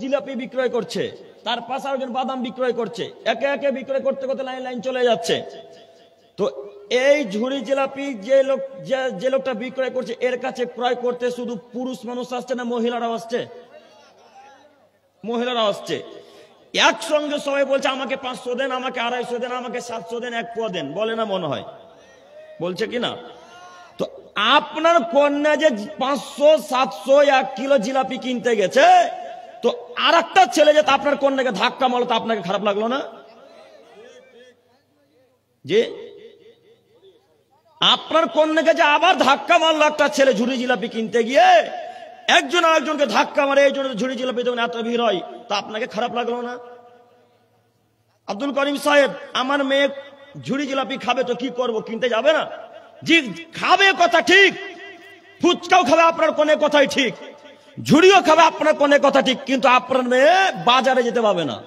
জিলাপি বিক্রয় করছে, তার পাশে আরেকজন বাদাম বিক্রয় করছে, একে একে বিক্রয় করতে করতে লাইন লাইন চলে যাচ্ছে। তো এই ঝুড়ি জিলাপি যে লোকটা বিক্রয় করছে এর কাছে ক্রয় করতে শুধু পুরুষ মানুষ আসছে না মহিলারাও আসছে? মহিলারাও আসছে। একসঙ্গে সবাই বলছে আমাকে 500 দেন, আমাকে 250 দেন, আমাকে 700 দেন, 1 পোয়া দেন, বলে না মনে হয়? বলছে কিনা? তো আপনার কন্যা যে 500, 700, 1 কিলো জিলাপি কিনতে গেছে, তো আর একটা ছেলে যে আপনার কন্যাকে ধাক্কা মারলো, তো আপনাকে খারাপ লাগলো না? যে আপনার কন্যাকে যে আবার ধাক্কা মারলো একটা ছেলে ঝুড়ি জিলাপি কিনতে গিয়ে, একজন আরেকজনকে ধাক্কা মারে, এই জন্য ঝুড়ি জিলাপি যখন এত ভিড় হয়, তা আপনাকে খারাপ লাগলো না? আব্দুল করিম সাহেব, আমার মেয়ে ঝুড়ি জিলাপি খাবে, তো কি করব, কিনতে যাবে না? জি খাবে, কথা ঠিক, ফুচকাও খাবে আপনার কনের কথাই ঠিক, ঝুড়িও খাবে আপনার কনের কথা ঠিক, কিন্তু আপনার মেয়ে বাজারে যেতে পারবে না।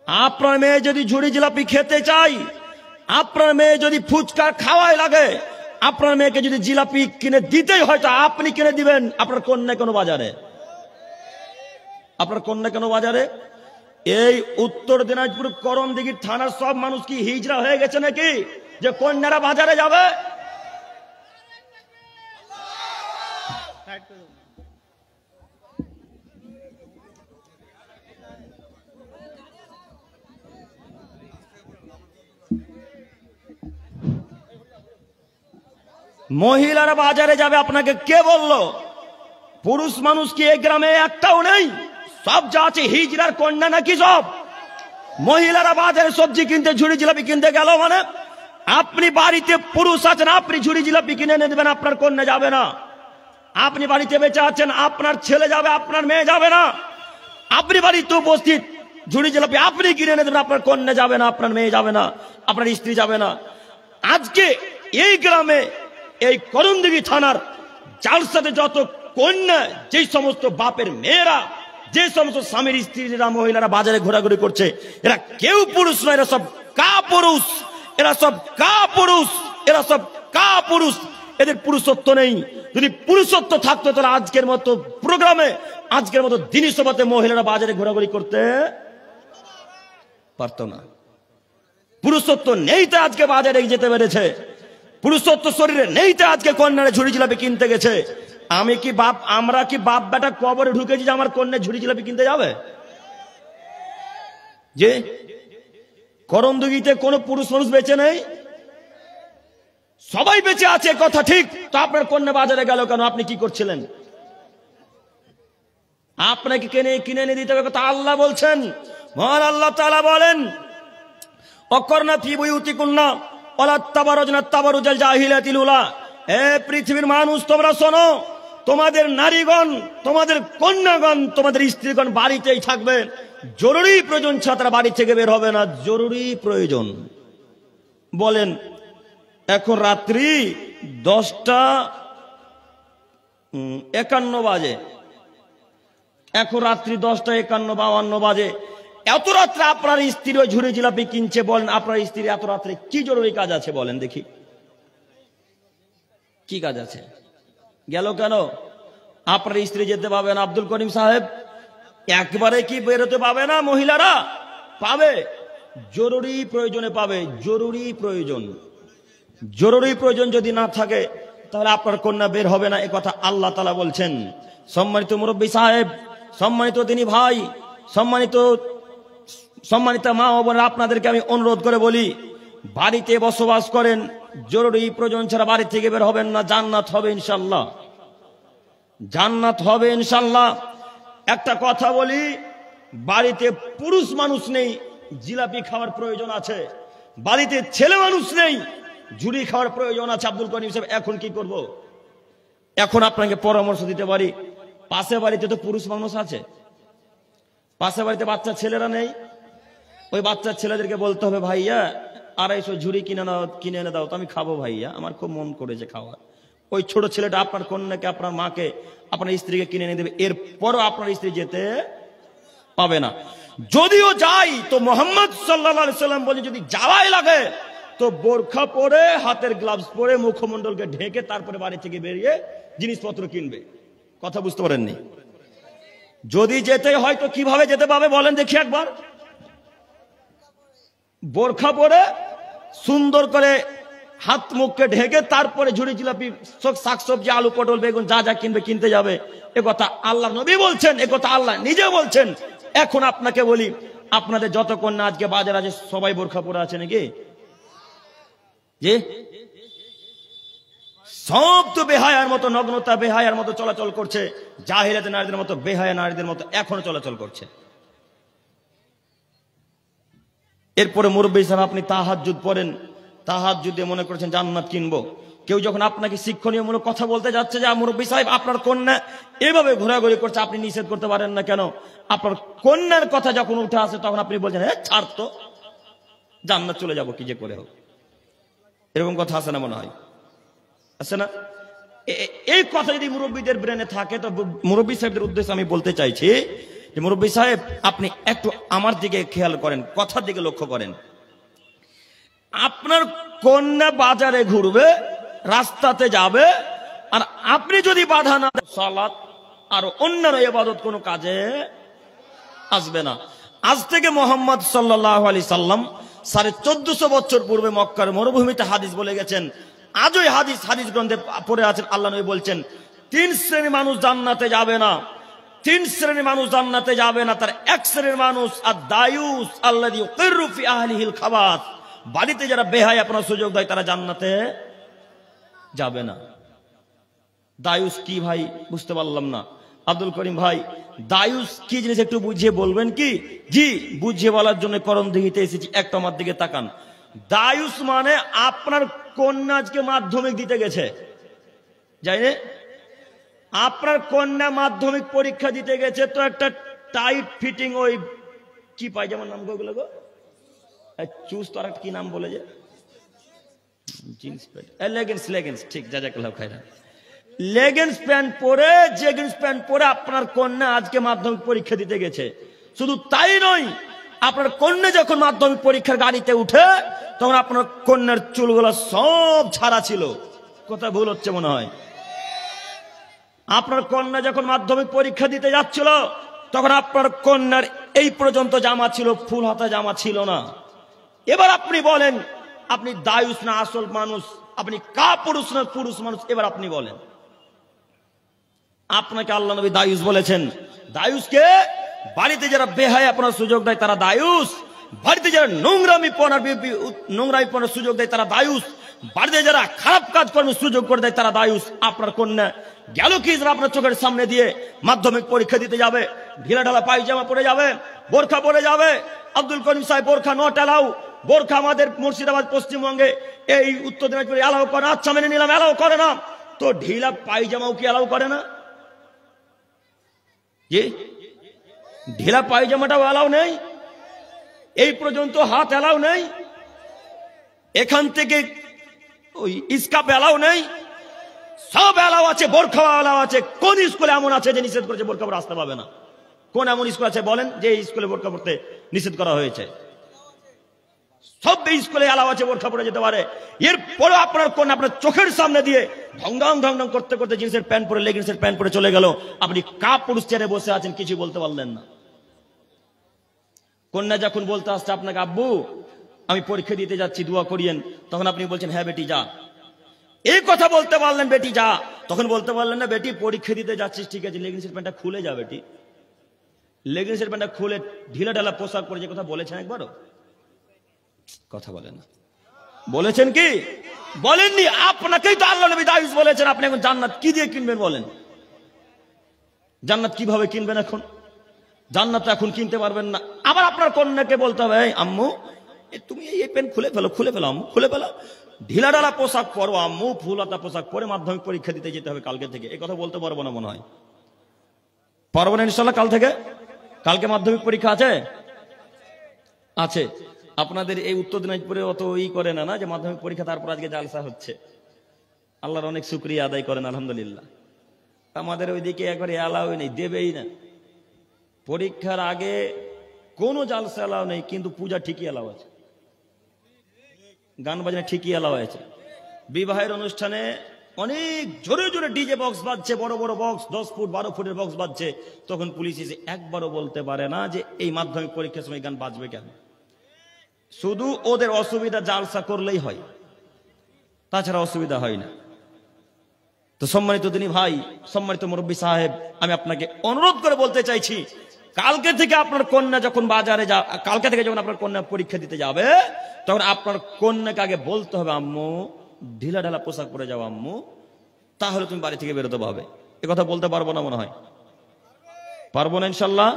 আপনার মেয়ে যদি ঝুড়ি জিলাপি খেতে চাই, আপনার মেয়ে যদি ফুচকা খাওয়াই লাগে, আপনার মেয়েকে যদি জিলাপি কিনে দিতেই হয়, তো আপনি কিনে দিবেন। আপনার কন্যা কেন বাজারে? আপনার কন্যা কেন বাজারে? এই উত্তর দিনাজপুর করণদিঘি থানার সব মানুষ কি হিজড়া হয়ে গেছে নাকি যে কন্যারা বাজারে যাবে? মহিলারা বাজারে যাবে আপনাকে কে বললো? পুরুষ মানুষ কি এই গ্রামে একটাও নেই? সব যা আছে হিজড়ার কন্যা নাকি সব? মহিলারা বাজারে সবজি কিনতে, ঝুড়ি জিলাপি কিনতে গেল মানে, আপনি বাড়িতে পুরুষ আছেন, আপনি ঝুড়ি জিলাপি কিনে এনে দেবেন, আপনার কন্যা যাবে না। আপনি বাড়িতে বেঁচে আছেন, আপনার ছেলে যাবে, আপনার মেয়ে যাবে না। আপনি বাড়িতে উপস্থিত, ঝুড়ি জিলাপি আপনি কিনে এনে দেবেন, আপনার কন্যা যাবে না, আপনার মেয়ে যাবে না, আপনার স্ত্রী যাবে না। আজকে এই গ্রামে, এই করণদিঘি থানার যার সাথে যত কন্যা, যে সমস্ত বাপের মেয়েরা, যে সমস্ত স্বামীর স্ত্রীরা, মহিলারা বাজারে ঘোরাঘুরি করছে, এরা কেউ পুরুষ নয়, এরা সব কাপুরুষ, এরা সব কাপুরুষ, এরা সব কাপুরুষ। এদের পুরুষত্ব নেই। যদি পুরুষত্ব থাকতো তাহলে আজকের মতো প্রোগ্রামে, আজকের মতো দিনী সভাতে মহিলারা বাজারে ঘোরাঘুরি করতে পারতো না। পুরুষত্ব নেই তো আজকে বাজারে যেতে পেরেছে, পুরুষত্ব শরীরে নেই তো আজকে কন্যারে ঝুড়ি জিলাপি কিনতে গেছে। আমি কি বাপ, আমরা কি বাপ বেটা কবরে ঢুকেছি যে আমার কন্যা ঝুড়ি জিলাপি কিনতে যাবে? যে করণদিঘিতে কোন পুরুষ মানুষ বেঁচে নেই? সবাই বেঁচে আছে, কথা ঠিক। তো আপনার কন্যা বাজারে গেল কেন? আপনি কি করছিলেন? আপনাকে কিনে এনে দিতে হবে, কথা আল্লাহ বলছেন। মহান আল্লাহ তাআলা বলেন, অকর্ণা ফি বুয়ুতিকুন্না ওয়ালা তাবারুজনা তাবারুজাল জাহিলিয়াতিল উলা। হে পৃথিবীর মানুষ, তোমরা শোনো, তোমাদের নারীগণ, তোমাদের কন্যাগণ, তোমাদের স্ত্রীগণ বাড়িতেই থাকবে। জরুরি প্রয়োজন ছাড়া তারা বাড়ি থেকে বের হবে না। জরুরি প্রয়োজন। বলেন, এখন রাত্রি 10:51 বাজে, এখন রাত্রি 10:51-52 বাজে। এত রাত্রে আপনার স্ত্রী ওই ঝুড়ি জিলাপি কিনছে, বলেন আপনার স্ত্রী এত রাত্রে কি জরুরি কাজ আছে? বলেন দেখি, কি কাজ আছে? গেল কেন? আপনার স্ত্রী যেতে পাবে না। আব্দুল করিম সাহেব, একবারে কি বেরোতে পাবে না? মহিলারা পাবে, জরুরি প্রয়োজনে পাবে। জরুরি প্রয়োজন, জরুরি প্রয়োজন যদি না থাকে তাহলে আপনার কন্যা বের হবে না, এ কথা আল্লাহ তাআলা বলছেন। সম্মানিত মুরব্বী সাহেব, সম্মানিত দিনী ভাই, সম্মানিত মা ও বোনেরা, আপনাদেরকে আমি অনুরোধ করে বলি, বাড়িতে বসবাস করেন, জরুরি প্রয়োজন ছাড়া বাড়ি থেকে বের হবেন না। জান্নাত হবে ইনশাআল্লাহ, জান্নাত হবে ইনশাআল্লাহ। একটা কথা বলি, বাড়িতে পুরুষ মানুষ নেই, জিলাপি খাওয়ার প্রয়োজন আছে। বাড়িতে ছেলে মানুষ নেই, ঝুড়ি খাওয়ার প্রয়োজন আছে। আব্দুল করিম সাহেব, এখন কি করব? এখন আপনাকে পরামর্শ দিতে পারি, পাশে বাড়িতে তো পুরুষ মানুষ আছে, পাশে বাড়িতে বাচ্চা ছেলেরা নেই, ওই বাচ্চা ছেলেদেরকে বলতে হবে, ভাইয়া 250 ঝুড়ি কিনে এনে দাও, তো আমি খাবো ভাইয়া, আমার খুব মন করেছে খাওয়া। ওই ছোট ছেলেটা আপনার কন্যাকে, আপনার মাকে, আপনার স্ত্রীকে কিনে এনে দেবে। এরপরও আপনার স্ত্রী যেতে পাবে না। যদিও যাই তো মোহাম্মদ সাল্লাল্লাহু আলাইহি সাল্লাম বলে, যদি যাওয়াই লাগে তো বোরখা পরে, হাতের গ্লাভস পরে, মুখমণ্ডলকে ঢেকে তারপরে বাড়ি থেকে বেরিয়ে জিনিসপত্র কিনবে। কথা বুঝতে পারেননি? যদি যেতে হয় তো কিভাবে যেতে পাবে বলেন দেখি একবার। বোরখা পরে সুন্দর করে হাত মুখকে ঢেকে তারপরে ঝুড়ি জিলাপি শাকসবজি আলু পটল বেগুন যা যা কিনবে কিনতে যাবে। এ কথা আল্লাহ নবী বলছেন, এ কথা আল্লাহ নিজে বলছেন। এখন আপনাকে বলি, আপনাদের যত কন্যা আজকে বাজার আছে সবাই বোরখা পরে আছে নাকি? জি, সব তো বেহায়ার মতো নগ্নতা, বেহায়ার মতো চলাচল করছে, জাহিলিয়াতের নারীদের মতো, বেহায়া নারীদের মতো এখনো চলাচল করছে। এরপরে মুরব্বী সাহেব আপনি তাহাজ্জুদ পড়েন, তাহাজ্জুদে মনে করছেন জান্নাত কিনবো। কেউ যখন আপনাকে শিক্ষণীয়মূলক কথা বলতে যাচ্ছে যে মুরব্বী সাহেব আপনার কন্যা এভাবে ঘোরাঘুরি করছে, আপনি নিষেধ করতে পারেন না কেন? আপনার কন্যার কথা যখন উঠে আসে তখন আপনি বলছেন হ্যাঁ ছাড় তো, জান্নাত চলে যাবো কি যে করে হোক। এরকম কথা আছে না? মনে হয় আছে না? এই কথা যদি মুরব্বীদের ব্রেনে থাকে তো মুরব্বী সাহেবদের উদ্দেশ্যে আমি বলতে চাইছি যে মুরব্বী সাহেব আপনি একটু আমার দিকে খেয়াল করেন, কথার দিকে লক্ষ্য করেন। আপনার কন্যা বাজারে ঘুরবে, রাস্তাতে যাবে, আর আপনি যদি বাধা না দেন সালাত আর অন্যান্য ইবাদত কোনো কাজে আসবে না। আজ থেকে মুহাম্মদ সাল্লাল্লাহু আলাইহি সাল্লাম 1450 বছর পূর্বে মক্কার মরুভূমিতে হাদিস বলে গেছেন। আজও হাদিস গ্রন্থে পড়ে আছেন। আল্লাহ নবী বলছেন 3 শ্রেণীর মানুষ জান্নাতে যাবে না, 3 শ্রেণীর মানুষ জান্নাতে যাবে না। তার এক শ্রেণীর মানুষ আদ-দায়ুস আল্লাযী ইউকিরু ফি আহলিহিল খাবাস, বাড়িতে যারা বেহায়া আপনার সুযোগ দেয় তারা জান্নাতে যাবে না। দায়ুস কি ভাই বুঝতে পারলাম না। আব্দুল করিম ভাই, দায়ুস কি জিনিস একটু বুঝিয়ে বলবেন কি? জি, বুঝিয়ে বলার জন্য করণ দিঘিতে এসেছি, একটু আমার দিকে তাকান। দায়ুস মানে আপনার কন্যা আজকে মাধ্যমিক দিতে গেছে, যাই না? আপনার কন্যা মাধ্যমিক পরীক্ষা দিতে গেছে, তো একটা টাইট ফিটিং ওই কি পায়জামার নাম গুলো গো, চুজ তো আর কি নাম বলে যে জিন্স প্যান্ট, লেগিংস, ঠিক, জাযাকাল্লাহু খাইরান। লেগিংস প্যান্ট পরে, জেগিংস প্যান্ট পরে আপনার কন্যা আজকে মাধ্যমিক পরীক্ষা দিতে গেছে। শুধু তাই নয়, আপনার কন্যা যখন মাধ্যমিক পরীক্ষার গাড়িতে উঠে তখন আপনার কন্যার চুলগুলো সব ছাড়া ছিল। কথা ভুল হচ্ছে মনে হয়। আপনার কন্যা যখন মাধ্যমিক পরীক্ষা দিতে যাচ্ছিল তখন আপনার কন্যার এই পর্যন্ত জামা ছিল, ফুল হাতা জামা ছিল না। এবার আপনি বলেন আপনি দায়ুস না আসল মানুষ, আপনি কাপুরুষ না পুরুষ মানুষ? এবার আপনি বলেন। আপনাকে আল্লাহ নবী দায়ুস বলেছেন। দায়ুসকে বাড়িতে যারা বেহায়া আপনার সুযোগ দেয় তারা দায়ুস, বাড়িতে যারা নোংরামি পড়ার সুযোগ দেয় তারা দায়ুস, বাড়িতে যারা খারাপ কাজ করার সুযোগ করে দেয় তারা দায়ুস। আপনার কন্যা গেল কি আপনার চোখের সামনে দিয়ে মাধ্যমিক পরীক্ষা দিতে যাবে, ঢিলা ঢালা পায়জামা পরে যাবে, বোরখা পরে যাবে। আব্দুল করিম সাহেব, বোরখা নট অ্যালাউ। বোরখা আমাদের মুর্শিদাবাদ পশ্চিমবঙ্গে এই উত্তর দিনাজপুরে অ্যালাউ করে। আচ্ছা মেনে নিলাম অ্যালাউ করে না, তো ঢিলা পায়জামাও কি অ্যালাউ করে না? জি, ঢিলা পায়জামাটাও অ্যালাউ নেই, এই পর্যন্ত হাত অ্যালাউ নেই, এখান থেকে ওই স্কার্ফ অ্যালাউ নেই, সব অ্যালাউ আছে, বোরখা অ্যালাউ আছে। কোন স্কুলে এমন আছে যে নিষেধ করেছে বোরখা পরে আসতে পারবে না? কোন এমন স্কুল আছে বলেন যে এই স্কুলে বোরখা পরতে নিষেধ করা হয়েছে? সব স্কুলে অ্যালাউ আছে, বোরখা পরে যেতে পারে। এরপরে আপনার কোন আপনার চোখের সামনে দিয়ে ঢং করতে করতে জিন্সের প্যান্ট পরে, লেগিংসের প্যান্ট পরে চলে গেল, আপনি কাপুরুষ চেয়ারে বসে আছেন, কিছু বলতে পারলেন না। কন্যা যখন বলতে আসছে আপনাকে আব্বু আমি পরীক্ষা দিতে যাচ্ছি দোয়া করিয়েন, তখন আপনি বলছেন হ্যাঁ বেটি যা। এই কথা বলতে পারলেন বেটি যা, তখন বলতে পারলেন না বেটি পরীক্ষা দিতে যাচ্ছিস ঠিক আছে, লেগিংসের প্যান্টটা খুলে যা বেটি। লেগিংসের প্যান্টটা খুলে ঢিলা ঢালা পোশাক পরে যে কথা বলেছেন একবারও? কথা বলেন না। বলেছেন কি? বলেননি। আপনাকেই তো আল্লাহ নবী দায়ুস বলেছেন। আপনি এখন জান্নাত কি দিয়ে কিনবেন বলেন? জান্নাত কিভাবে কিনবেন? এখন জান্নাত এখন কিনতে পারবেন না। আবার আপনার কন্যাকে বলতে হবে আম্মু তুমি এই প্যান্ট খুলে ফেলো আম্মু, খুলে ফেলো, ঢিলা ঢালা পোশাক পরো আম্মু, ফুলহাতা পোশাক পরে মাধ্যমিক পরীক্ষা দিতে যেতে হবে কালকে থেকে। এই কথা বলতে পারবো না মনে হয়। পারবো না ইনশাল্লাহ। কাল থেকে, কালকে মাধ্যমিক পরীক্ষা আছে। আপনাদের এই উত্তর দিনাজপুরে অত করে না যে মাধ্যমিক পরীক্ষা তারপর আজকে জালসা হচ্ছে। আল্লাহর অনেক শুকরিয়া আদায় করেন আলহামদুলিল্লাহ। আমাদের ওইদিকে একবারে অ্যালাউ নেই, দেবেই না। পরীক্ষার আগে কোনো জালসা অ্যালাউ নেই, কিন্তু পূজা ঠিকই অ্যালাউ আছে, গান বাজনা ঠিকই অ্যালাউ আছে। বিবাহের অনুষ্ঠানে অনেক জোরে জোরে ডিজে বক্স বাজছে, বড় বড় বক্স, 10 ফুট 12 ফুটের বক্স বাজছে। তখন পুলিশ এসে একবারও বলতে পারে না যে এই মাধ্যমিক পরীক্ষার সময় গান বাজবে কেন। শুধু ওদের অসুবিধা জালসা করলেই হয়, তাছাড়া অসুবিধা হয় না। তো সম্মানিত দিনী ভাই, সম্মানিত মুরব্বী সাহেব, আমি আপনাকে অনুরোধ করে বলতে চাইছি, কালকে থেকে আপনার কন্যা যখন বাজারে কালকে থেকে যখন আপনার কন্যা পরীক্ষা দিতে যাবে, তখন আপনার কন্যাকে আগে বলতে হবে, আম্মু ঢিলা ঢালা পোশাক পরে যাও আম্মু, তাহলে তুমি বাড়ি থেকে বেরোতে পারবে। এ কথা বলতে পারবো না মনে হয়? পারবো না ইনশাল্লাহ?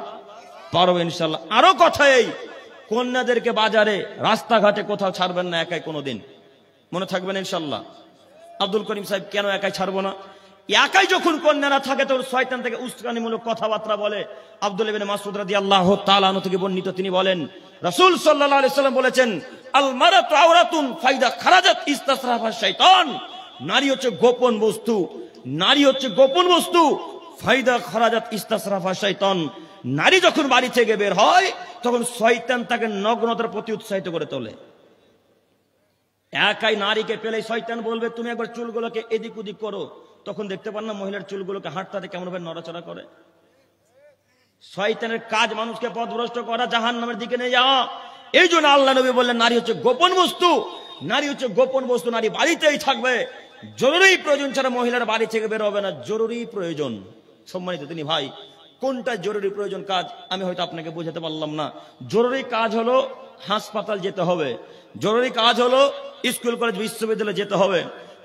পারবো ইনশাল্লাহ। আরো কথা, এই কন্যাদেরকে বাজারে রাস্তাঘাটে কোথাও ছাড়বেন না একাই কোনোদিন, মনে থাকবেন ইনশাল্লাহ। আব্দুল করিম সাহেব কেন একাই ছাড়বো না? একাই যখন কন্যারা থাকে তখন শয়তান থেকে উস্কানিমূলক কথাবার্তা বলে। আব্দুল্লাহ ইবনে মাসউদ রাদিয়াল্লাহু তাআলা আনহু থেকে বর্ণিত, তিনি বলেন রাসূল সাল্লাল্লাহু আলাইহি সাল্লাম বলেছেন, আল মারাতু আওরাতুন ফাইদা খারাজাত ইস্তাসরাফা শাইতান। নারী হচ্ছে গোপন বস্তু, নারী হচ্ছে গোপন বস্তু। ফাইদা খারাজাত ইস্তাসরাফা শাইতান। নারী যখন বাড়ি থেকে বের হয় তখন শয়তান তাকে নগ্নতার প্রতি উৎসাহিত করে তোলে। একাই নারীকে পেলে শয়তান বলবে তুমি একবার চুলগুলোকে এদিক ওদিক করো, তখন দেখতে পান না মহিলার চুলগুলোকে হাঁটতে কেমন ভাবে নড়াচড়া করে। শয়তানের কাজ মানুষকে পথভ্রষ্ট করা, জাহান্নামের দিকে নিয়ে যাওয়া। এই জন্য আল্লাহ নবী বললেন নারী হচ্ছে গোপন বস্তু, নারী হচ্ছে গোপন বস্তু, নারী বাড়িতেই থাকবে। জরুরি প্রয়োজন ছাড়া মহিলার বাড়ি থেকে বের হবে না, জরুরি প্রয়োজন। সম্মানিত তিনি ভাই, কোনটা জরুরি প্রয়োজন কাজ আমি হয়তো আপনাকে বোঝাতে পারলাম না। জরুরি কাজ হলো হাসপাতাল যেতে হবে, জরুরি কাজ হলো স্কুল কলেজ বিশ্ববিদ্যালয়ে যেতে হবে,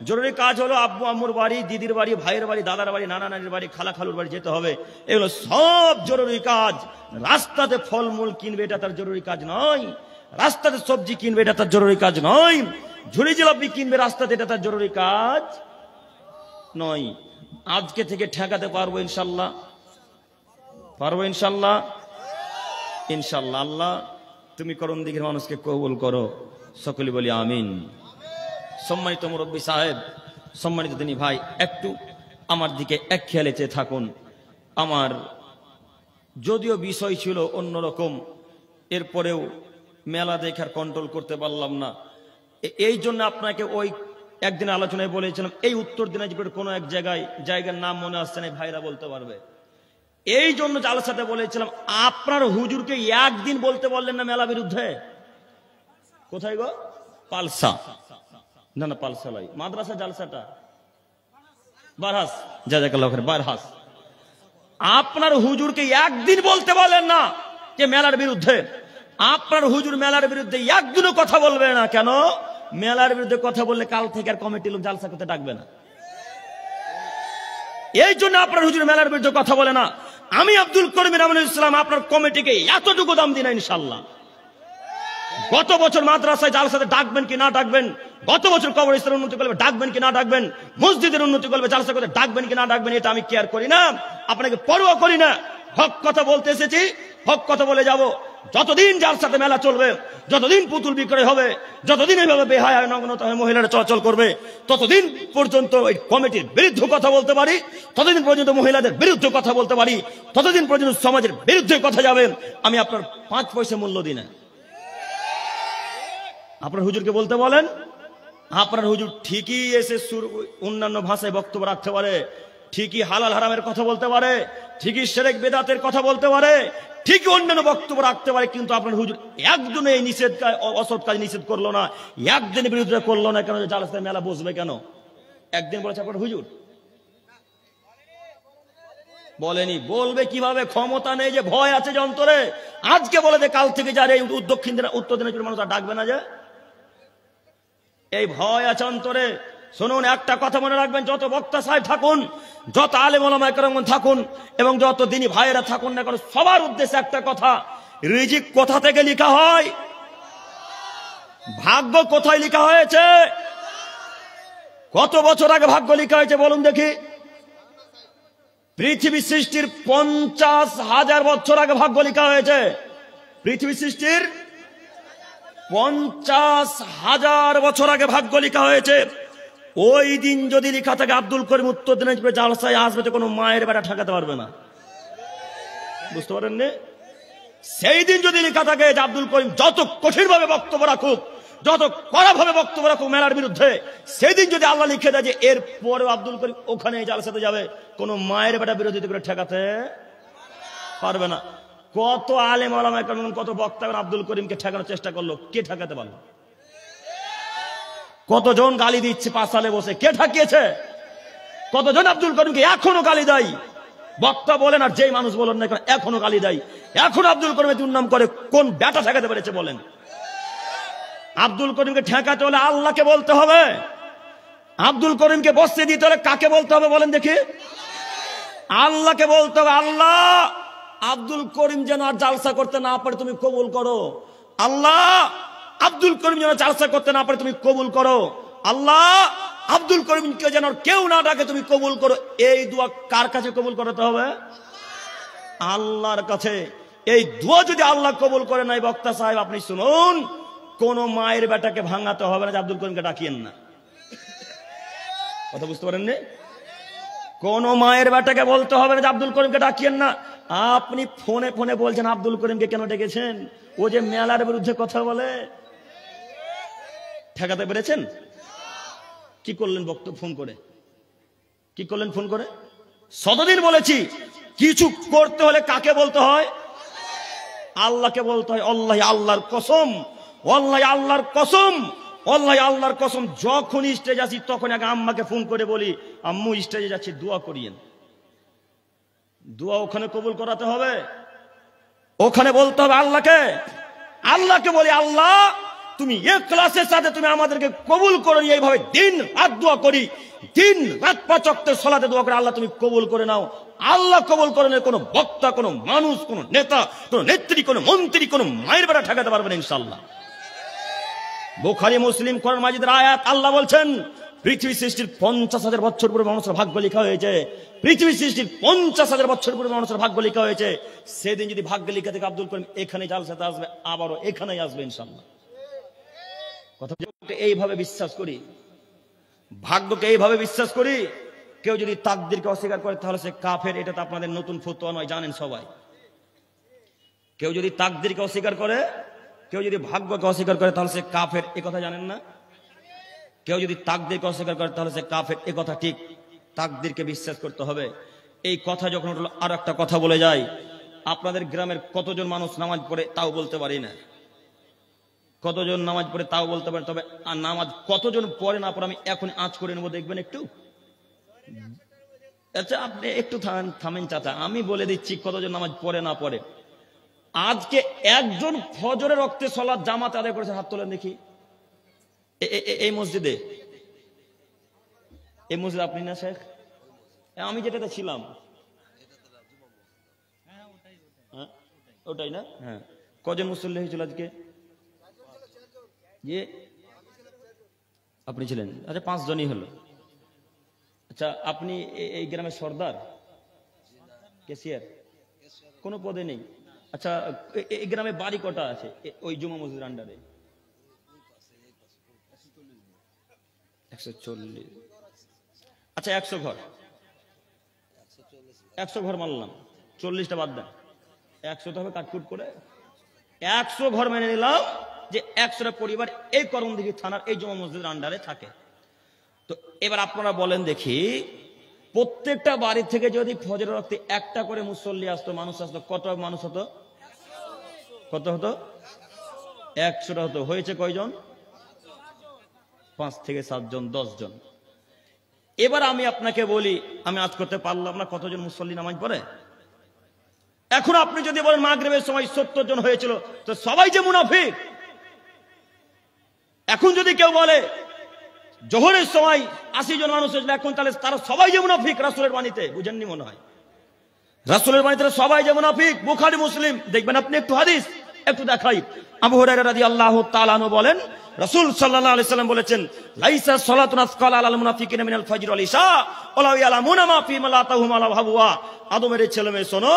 জরুরি কাজ হলো আব্বু আম্মুর বাড়ি, দিদির বাড়ি, ভাইয়ের বাড়ি, দাদার বাড়ি, নানা নানির বাড়ি, খালা খালুর বাড়ি যেতে হবে। এগুলো সব জরুরি কাজ। রাস্তাতে ফলমূল কিনবে এটা তার জরুরি কাজ নয়, রাস্তাতে সবজি কিনবে এটা তার জরুরি কাজ নয়, ঝুড়ি জিলাপি কিনবে রাস্তাতে এটা তার জরুরি কাজ নয়। আজকে থেকে ঠেকাতে পারবো ইনশাল্লাহ? পারবো ইনশাল্লাহ? ইনশাল্লাহ। আল্লাহ তুমি করম দিকের মানুষকে কবুল করো, সকলে বলি আমিন। সম্মানিত মুরব্বী সাহেব, সম্মানিত তিনি ভাই, একটু আমার দিকে এক খেয়ালে চেয়ে থাকুন। আমার যদিও বিষয় ছিল অন্যরকম, এরপরেও মেলা দেখার কন্ট্রোল করতে পারলাম না। এই জন্য আপনাকে ওই একদিন আলোচনায় বলেছিলাম, এই উত্তর দিনাজপুরের কোনো এক জায়গার নাম মনে আসছে না, ভাইরা বলতে পারবে। এই জন্য জালসাতে বলেছিলাম, আপনার হুজুরকে একদিন বলতে বললেন না মেলা বিরুদ্ধে। কোথায় গো? পালসা, না না পালসা লাই, মাদ্রাসা জালসাটা বারহাস, জাযাকাল্লাহু খাইর, বারহাস। আপনার হুজুরকে একদিন বলতে বলেন না যে মেলার বিরুদ্ধে। আপনার হুজুর মেলার বিরুদ্ধে একদিনও কথা বলবে না। কেন? মেলার বিরুদ্ধে কথা বললে কাল থেকে আর কমিটি লোক জালসা করতে ডাকবে না। এই জন্য আপনার হুজুর মেলার বিরুদ্ধে কথা বলে না। আমি আব্দুল করিম আমিনুল ইসলাম আপনার কমিটিকে এতটুকু দাম দিই না ইনশাল্লাহ। গত বছর মাদ্রাসায় জালসাতে ডাকবেন কি না ডাকবেন, গত বছর কবরস্থানের উন্নতি করবে ডাকবেন কি না ডাকবেন, মসজিদের উন্নতি করবে জালসা করতে ডাকবেন কি না ডাকবেন, এটা আমি কেয়ার করি না, আপনাকে পরোয়া করি না। হক কথা বলতে এসেছি, হক কথা বলে যাব। যতদিন জালসাতে মেলা চলবে, যতদিন পুতুল বিক্রয় হবে, যতদিন এইভাবে বেহায়া নগ্নতা হয়ে মহিলারা চলাচল করবে, ততদিন পর্যন্ত এই কমিটির বিরুদ্ধে কথা বলতে পারি, ততদিন পর্যন্ত মহিলাদের বিরুদ্ধে কথা বলতে পারি, ততদিন পর্যন্ত সমাজের বিরুদ্ধে কথা যাবে। আমি আপনার 5 পয়সা মূল্য দিই না। আপনার হুজুরকে বলতে বলেন, আপনার হুজুর ঠিকই এসে অন্যান্য ভাষায় বক্তব্য রাখতে পারে, ঠিকই হালাল হারামের কথা বলতে পারে, ঠিকই শিরক বিদআতের কথা বলতে পারে, ঠিকই অন্যান্য বক্তব্য রাখতে পারে, কিন্তু আপনার হুজুর একদিনে এই নিষেধ অসৎ কাজ নিষেধ করলো না, একদিনের বিরুদ্ধে করলো না। কেন? জালসায় মেলা বসবে কেন? একদিন বলেছে আপনার হুজুর? বলেনি। বলবে কিভাবে? ক্ষমতা নেই, যে ভয় আছে যে অন্তরে। আজকে বলে যে কাল থেকে যার এই উত্তর দিনাজপুরের মানুষ আর ডাকবে না, যে এই ভয় আছে অন্তরে। শুনুন, একটা কথা মনে রাখবেন, যত বক্তা সাহেব থাকুন, যত আলেম ওলামা কেরাম থাকুন, এবং যত দিনী ভাইয়েরা থাকুন না কেন, সবার উদ্দেশ্যে একটা কথা, রিজিক কোথা থেকে লেখা হয়? ভাগ্য কোথায় লেখা হয়েছে? কত বছর আগে ভাগ্য লেখা হয়েছে বলুন দেখি? পৃথিবী সৃষ্টির 50,000 বছর আগে ভাগ্য লেখা হয়েছে। পৃথিবী সৃষ্টির 50,000 বছর আগে ভাগ্য লেখা হয়েছে। ওই দিন যদি লেখা থাকে আব্দুল করিম উত্তর দিনাজপুরে জালসায় আসবে, তো কোনো মায়ের বেটা ঠেকাতে পারবে না। বুঝতে পারেন? সেই দিন যদি লেখা থাকে যে আব্দুল করিম যত কঠিন ভাবে বক্তব্য রাখুক, যত কড়া ভাবে বক্তব্য রাখো মেলার বিরুদ্ধে, সেদিন যদি আল্লাহ লিখে দেয় যে এর পরেও আব্দুল করিম ওখানে জালসাতে যাবে, কোন মায়ের বেটা বিরোধিতা করে ঠেকাতে পারবে না। কত আলেম ওলামা কেমন, কত বক্তা আব্দুল করিমকে ঠেকানোর চেষ্টা করলো, কে ঠেকাতে পারলো? কতজন গালি দিচ্ছে পাশালে বসে, কে ঠেকিয়েছে? কতজন আব্দুল করিমকে এখনো গালি দেয়, বক্তা বলেন আর যেই মানুষ বলেন না এখনো গালি দেয়। এখন আব্দুল করিমের দুর্নাম করে কোন ব্যাটা ঠেকাতে পেরেছে বলেন? আব্দুল করিমকে ঠেকাতে হলে আল্লাহকে বলতে হবে। আব্দুল করিমকে বসতে দিতে হলে কাকে বলতে হবে বলেন দেখি? আল্লাহকে বলতে হবে, আল্লাহ আব্দুল করিম যেন আর জালসা করতে না পারে তুমি কবুল করো। আল্লাহ আব্দুল করিম যেন জালসা করতে না পারে তুমি কবুল করো। আল্লাহ আব্দুল করিমকে যেন কেউ না ডাকে তুমি কবুল করো। এই দোয়া কার কাছে কবুল করাতে হবে? আল্লাহর কাছে। এই দোয়া যদি আল্লাহ কবুল করে নাই, বক্তা সাহেব আপনি শুনুন, কোন মায়ের বেটাকে ভাঙাতে হবে না যে আব্দুল করিমকে ডাকিয়েন না। কথা বুঝতে পারেননি? কোন মায়ের বেটাকে বলতে হবে না যে আব্দুল করিমকে ডাকিয়েন না। আপনি ফোনে ফোনে বলছেন আব্দুল করিমকে কেন ডেকেছেন? ও যে মেলার বিরুদ্ধে কথা বলে, ঠেকাতে পেরেছেন? কি করলেন বক্তব্য ফোন করে? কি করলেন ফোন করে? শতদিন বলেছি, কিছু করতে হলে কাকে বলতে হয়? আল্লাহকে বলতে হয়। আল্লাহ আল্লাহর কসম, আল্লাহ আল্লাহর কসম, আল্লাহ আল্লাহর কসম, যখন স্টেজ আসি তখন আগে আম্মাকে ফোন করে বলি, আম্মু স্টেজে যাচ্ছি দোয়া করিয়েন। দোয়া ওখানে কবুল করাতে হবে, ওখানে বলতে হবে আল্লাহকে। আল্লাহকে বলি, আল্লাহ তুমি ইখলাসের সাথে তুমি আমাদেরকে কবুল করো। এইভাবে দিন রাত দোয়া করি, দিন রাত 5 ওয়াক্তের সালাতে দোয়া করে, আল্লাহ তুমি কবুল করে নাও। আল্লাহ কবুল করে নেয়। কোনো বক্তা, কোনো মানুষ, কোনো নেতা, কোনো নেত্রী, কোনো মন্ত্রী, কোনো মায়ের বেটা ঠেকাতে পারবে না ইনশাআল্লাহ। বুখারী মুসলিম কোরআন মাজিদের আয়াত, আল্লাহ বলছেন পৃথিবী সৃষ্টির 50,000 বছর পূর্বে মানুষের ভাগ্য লেখা হয়েছে। পৃথিবী সৃষ্টির 50,000 বছর পূর্বে মানুষের ভাগ্য লেখা হয়েছে। সেদিন যদি ভাগ্য লেখা থেকে আব্দুল করিম এখানে জালসাতে আসবে, আবারও এখানেই আসবে ইনশাআল্লাহ। কথা এইভাবে বিশ্বাস করি, ভাগ্যকে এইভাবে বিশ্বাস করি। কেউ যদি তাকদীরকে অস্বীকার করে তাহলে সে কাফের। এটা তো আপনাদের নতুন ফতোয়া নয়, জানেন সবাই। কেউ যদি তাকদীরকে অস্বীকার করে, কেউ যদি ভাগ্যকে অস্বীকার করে তাহলে সে কাফের, এ কথা জানেন না? কেউ যদি তাকদীরকে অস্বীকার করে তাহলে সে কাফের, এ কথা ঠিক। তাকদীরকে বিশ্বাস করতে হবে। এই কথা যখন উঠলো, আর একটা কথা বলে যায়, আপনাদের গ্রামের কতজন মানুষ নামাজ পড়ে তাও বলতে পারি না। কতজন নামাজ পড়ে তাও বলতে পারে, তবে নামাজ কতজন পড়ে না পড়ে আমি এখন আঁচ করে নেবো, দেখবেন একটু। আচ্ছা আপনি একটু থামেন চাচা, আমি বলে দিচ্ছি কতজন নামাজ পড়ে না পড়ে। আজকে একজন ফজরের ওয়াক্তে সালাত জামাতে আদায় করেছে, হাত তোলেন দেখি। এই মসজিদে, এই মসজিদ আপনি না শেখ? আমি যেটাতে ছিলাম, হ্যাঁ ওটাই না? হ্যাঁ, কজন মুসল্লি হয়েছিল আজকে? আপনি ছিলেন? আচ্ছা 5 জনই হলো। আচ্ছা আপনি এই গ্রামের সর্দার, ক্যাশিয়ার, কোনো পদে নেই? আচ্ছা এই গ্রামে বাড়ি কটা আছে ওই জুমা মসজিদের আন্ডারে? 140। আচ্ছা 100 ঘর, 100 ঘর মানলাম, 40টা বাদ দেন, 100 তো হবে কাটকুট করে। 100 ঘর মেনে নিলাম যে 100টা পরিবার এই করণদিঘি থানার এই জুমা মসজিদের আন্ডারে থাকে। তো এবার আপনারা বলেন দেখি, প্রত্যেকটা বাড়ি থেকে যদি ফজরের ওয়াক্তে একটা করে মুসল্লি আসতো, মানুষ আসতো, কত মানুষ হতো? কত হতো? 100টা হতো। হয়েছে কয়জন? 5 থেকে 7 জন, 10 জন। এবার আমি আপনাকে বলি, আমি আজ করতে পারলাম না, কতজন মুসল্লি নামাজ পড়ে? এখন আপনি যদি বলেন মাগরিবের সময় 70 জন হয়েছিল, তো সবাই যে মুনাফিক। এখন যদি কেউ বলে জোহরের সময় 80 জন মানুষ হয়েছিল, এখন তাহলে তারা সবাই যে মুনাফিক রাসূলের বাণীতে, বুঝেননি মনে হয়? রাসূলের বাণীতে সবাই যে মুনাফিক। বুখারী মুসলিম দেখবেন আপনি, একটু হাদিস একটু দেখাই। আবু হুরায়রা রাদিয়াল্লাহু তাআলা আনহু বলেন, রাসূল সাল্লাল্লাহু আলাইহি সাল্লাম বলেছেন, লাইসা সালাতুন আসকালা আলাল মুনাফিকিনা মিনাল ফাজর ওয়াল ইশা ওয়ালা ইয়ালামুনা মা ফি মালাতাহুম আলা হাবওয়া। আদমের ছেলেমেয়ে শোনো,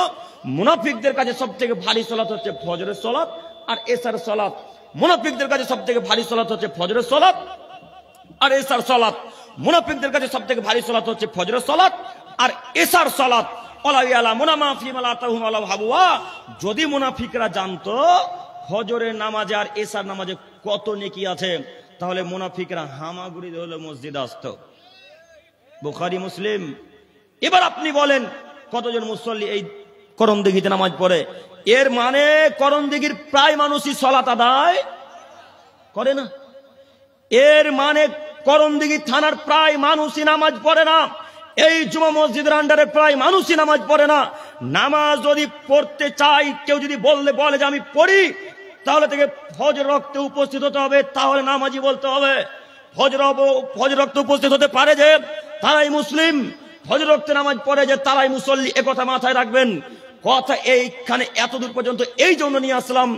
মুনাফিকদের কাছে সবথেকে ভারী সালাত হচ্ছে ফজরের সালাত আর এশার সালাত। মুনাফিকদের কাছে সবথেকে ভারী সালাত হচ্ছে ফজরের সালাত আর এশার সালাত। মুনাফিকদের কাছে সবথেকে ভারী সালাত হচ্ছে ফজরের সালাত আর এশার সালাত। ওয়ালা ইয়ালামুনা মা ফি মালাতাহুম আলা হাবওয়া। যদি মুনাফিকরা জানতো ফজরের নামাজে আর এশার নামাজে কত নেকি আছে, তাহলে মুনাফিকরা হামাগুড়ি হলো মসজিদ আসতো। বুখারী মুসলিম। এবার আপনি বলেন কতজন মুসল্লি এই করণদিঘিতে নামাজ পড়ে? এর মানে করণদিঘির প্রায় মানুষই সালাত আদায় করে না। এর মানে করণদিঘি থানার প্রায় মানুষই নামাজ পড়ে না। এই জুমা মসজিদের আন্ডারে প্রায় মানুষই নামাজ পড়ে না। নামাজ যদি পড়তে চাই, কেউ যদি বলে যে আমি পড়ি, তাহলে থেকে ফজর রক্তে উপস্থিত হতে হবে, তাহলে নামাজি বলতে হবে। ফজর রক্তে উপস্থিত হতে পারে যে তারাই মুসলিম, ফজর রক্তে নামাজ পড়ে যে তারাই মুসল্লি, একথা মাথায় রাখবেন। কথা এইখানে এতদূর পর্যন্ত এই জন্য নিয়ে আসলাম,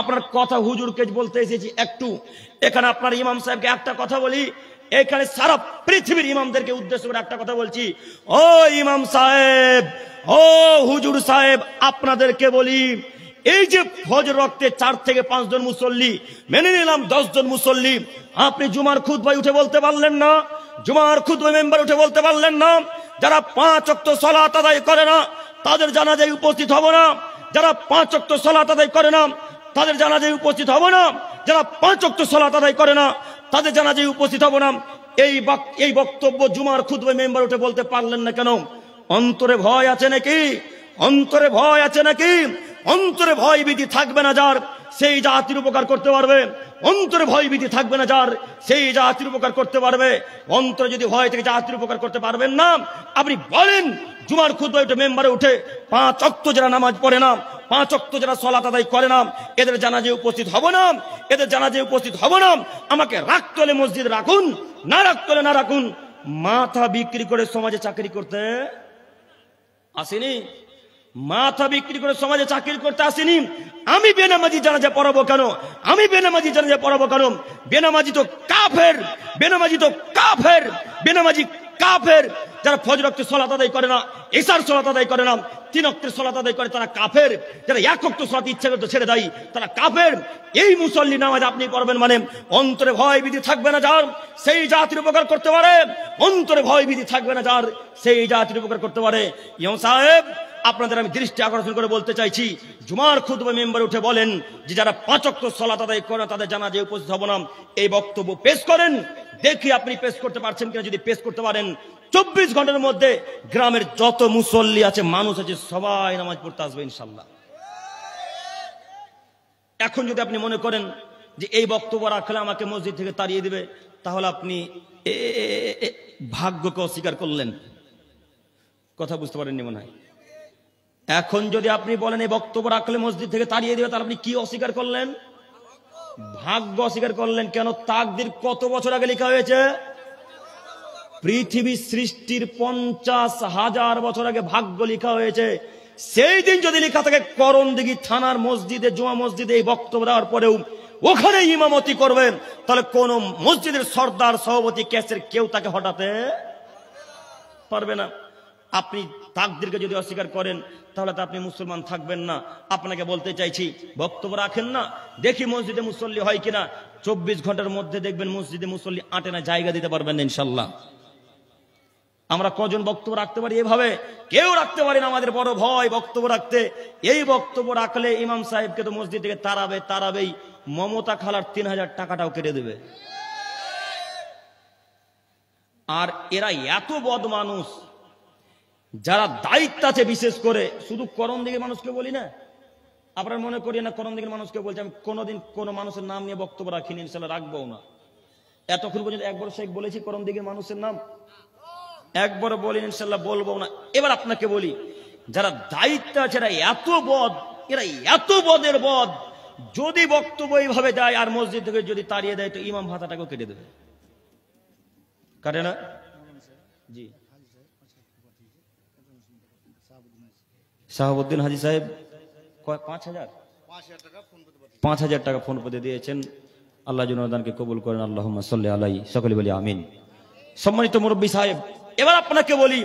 আপনার কথা হুজুরকে বলতে এসেছি একটু। এখানে আপনার ইমাম সাহেবকে একটা কথা বলি, এখানে সারা পৃথিবীর ইমামদেরকে উদ্দেশ্য করে একটা কথা বলছি। ও ইমাম সাহেব, ও হুজুর সাহেব, আপনাদেরকে বলি, এই যে ফজর রক্তে 4 থেকে 5 জন মুসল্লি, মেনে নিলাম 10 জন মুসল্লি, আপনি জুমার খুতবায় উঠে বলতে পারলেন না, জুমার খুতবায় মেম্বার উঠে বলতে পারলেন না, যারা 5 ওয়াক্ত সালাত আদায় করে না তাদের জানাজায় উপস্থিত হব না, যারা 5 ওয়াক্ত সালাত আদায় করে না তাদের জানাজায় উপস্থিত হব না, যারা 5 ওয়াক্ত সালাত আদায় করে না তাদের জানাজায় উপস্থিত হব না, এই বক্তব্য জুমার খুতবায় মেম্বার উঠে বলতে পারলেন না কেন? অন্তরে ভয় আছে নাকি? অন্তরে ভয় আছে নাকি? অন্তরে ভয় ভীতি থাকবে না যার, সেই জাতির উপকার করতে পারবে। অন্তরে ভয় ভীতি থাকবে না যার, সেই জাতির উপকার করতে পারবে। অন্তরে যদি ভয় থেকে জাতির উপকার করতে পারবেন না, আপনি বলেন জুমার খুতবায় উঠে মেম্বারে উঠে 5 ওয়াক্ত যারা নামাজ পড়ে না, 5 ওয়াক্ত যারা সালাত আদায় করে না, এদের জানাজায় উপস্থিত হব না, এদের জানাজায় উপস্থিত হব না। আমাকে রাখতে হলে মসজিদ রাখুন, না রাখতে হলে না রাখুন। মাথা বিক্রি করে সমাজে চাকরি করতে আসেনি, মাথা বিক্রি করে সমাজে চাকরি করতে আসেনি। আমি বেনামাজি জানাজা পড়াবো কেন? আমি বেনামাজি জানাজা পড়াবো কেন? বেনামাজি তো কাফের, বেনামাজি তো কাফের, বেনামাজি কাফের। যারা ফজর ওয়াক্তে সালাত আদায় করে না, এশার সালাত আদায় করে না, 3 ওয়াক্তের সালাত আদায় করে তারা কাফের। যারা 1 ওয়াক্ত সালাত ইচ্ছা করতে ছেড়ে দেয় তারা কাফের। এই মুসল্লি নামাজ আপনি পড়বেন মানে অন্তরে ভয় ভীতি থাকবে না যার, সেই জাতির উপকার করতে পারে। অন্তরে ভয় ভীতি থাকবে না যার, সেই জাতির উপকার করতে পারে। ইমাম সাহেব, আপনাদের আমি দৃষ্টি আকর্ষণ করে বলতে চাইছি, জুমার খুতবায় মেম্বারে উঠে বলেন যে যারা 5 ওয়াক্ত সালাত আদায় করে না তাদের জানাজায় উপস্থিত হব না, এই বক্তব্য পেশ করেন। দেখি আপনি পেশ করতে পারছেন কিনা। যদি পেশ করতে পারেন, 24 ঘন্টার মধ্যে গ্রামের যত মুসল্লি আছে, মানুষ আছে, সবাই নামাজ পড়তে আসবে ইনশাল্লাহ। এখন যদি আপনি মনে করেন যে এই বক্তব্য রাখলে আমাকে মসজিদ থেকে তাড়িয়ে দিবে, তাহলে আপনি ভাগ্যকে অস্বীকার করলেন। কথা বুঝতে পারেননি মনে হয়। এখন যদি আপনি বলেন এই বক্তব্য রাখলে মসজিদ থেকে তাড়িয়ে দিবে, তাহলে আপনি কি অস্বীকার করলেন? ভাগ্য অস্বীকার করলেন। কেন? তাকদীর কত বছর আগে লেখা হয়েছে? পৃথিবী সৃষ্টির 50,000 বছর আগে ভাগ্য লেখা হয়েছে। সেই দিন যদি লেখা থাকে করণদিঘি থানার মসজিদে, জুমা মসজিদে এই বক্তব্য দেওয়ার পরেও ওখানে ইমামতি করবেন, তাহলে কোন মসজিদের সর্দার, সভাপতি, ক্যাসের কেউ তাকে হটাতে পারবে না। আপনি তাকদীরকে যদি অস্বীকার করেন, তাহলে তো আপনি মুসলমান থাকবেন না। আপনাকে বলতে চাইছি, বক্তব্য রাখেন না, দেখি মসজিদে মুসল্লি হয় কিনা। 24 ঘন্টার মধ্যে দেখবেন মসজিদে মুসল্লি আটে না, জায়গা দিতে পারবেন না ইনশাল্লাহ। আমরা কজন বক্তব্য রাখতে পারি এভাবে? কেউ রাখতে পারি না। আমাদের বড় ভয় বক্তব্য রাখতে। এই বক্তব্য রাখলে ইমাম সাহেবকে তো মসজিদ থেকে তাড়াবেই। মমতা খালার 3000 টাকাটাও কেটে দেবে। আর এরা এত বদ মানুষ, যারা দায়িত্ব আছে, বিশেষ করে শুধু করণদিঘির মানুষকে বলি না, আপনার মনে করি না করণদিঘির মানুষকে বলছি। আমি কোনোদিন কোনো মানুষের নাম নিয়ে বক্তব্য রাখিনি, ইনশাল্লাহ রাখবো না। এতক্ষণ পর্যন্ত একবার শেখ বলেছি করণদিঘির মানুষের নাম, একবার বলি, ইনশাল্লাহ বলবো না। এবার আপনাকে বলি, যারা দায়িত্ব আছে এরা এত বদ, এরা এত বদের বদ। যদি বক্তব্য এইভাবে দেয় আর মসজিদ থেকে যদি তাড়িয়ে দেয়, তো ইমাম ভাতাটাকেও কেটে দেবে। কাটে না? জি, শাহাবুদ্দিন হাজি সাহেব 5,000 টাকা ফোন পেতে দিয়েছেন। আল্লাহ জুনাদানকে কবুল করেন। আল্লাহুম্মা সাল্লি আলাইহি, সকলে বলি আমিন। সম্মানিত মুরব্বী সাহেব, এবার আপনাকে বলি,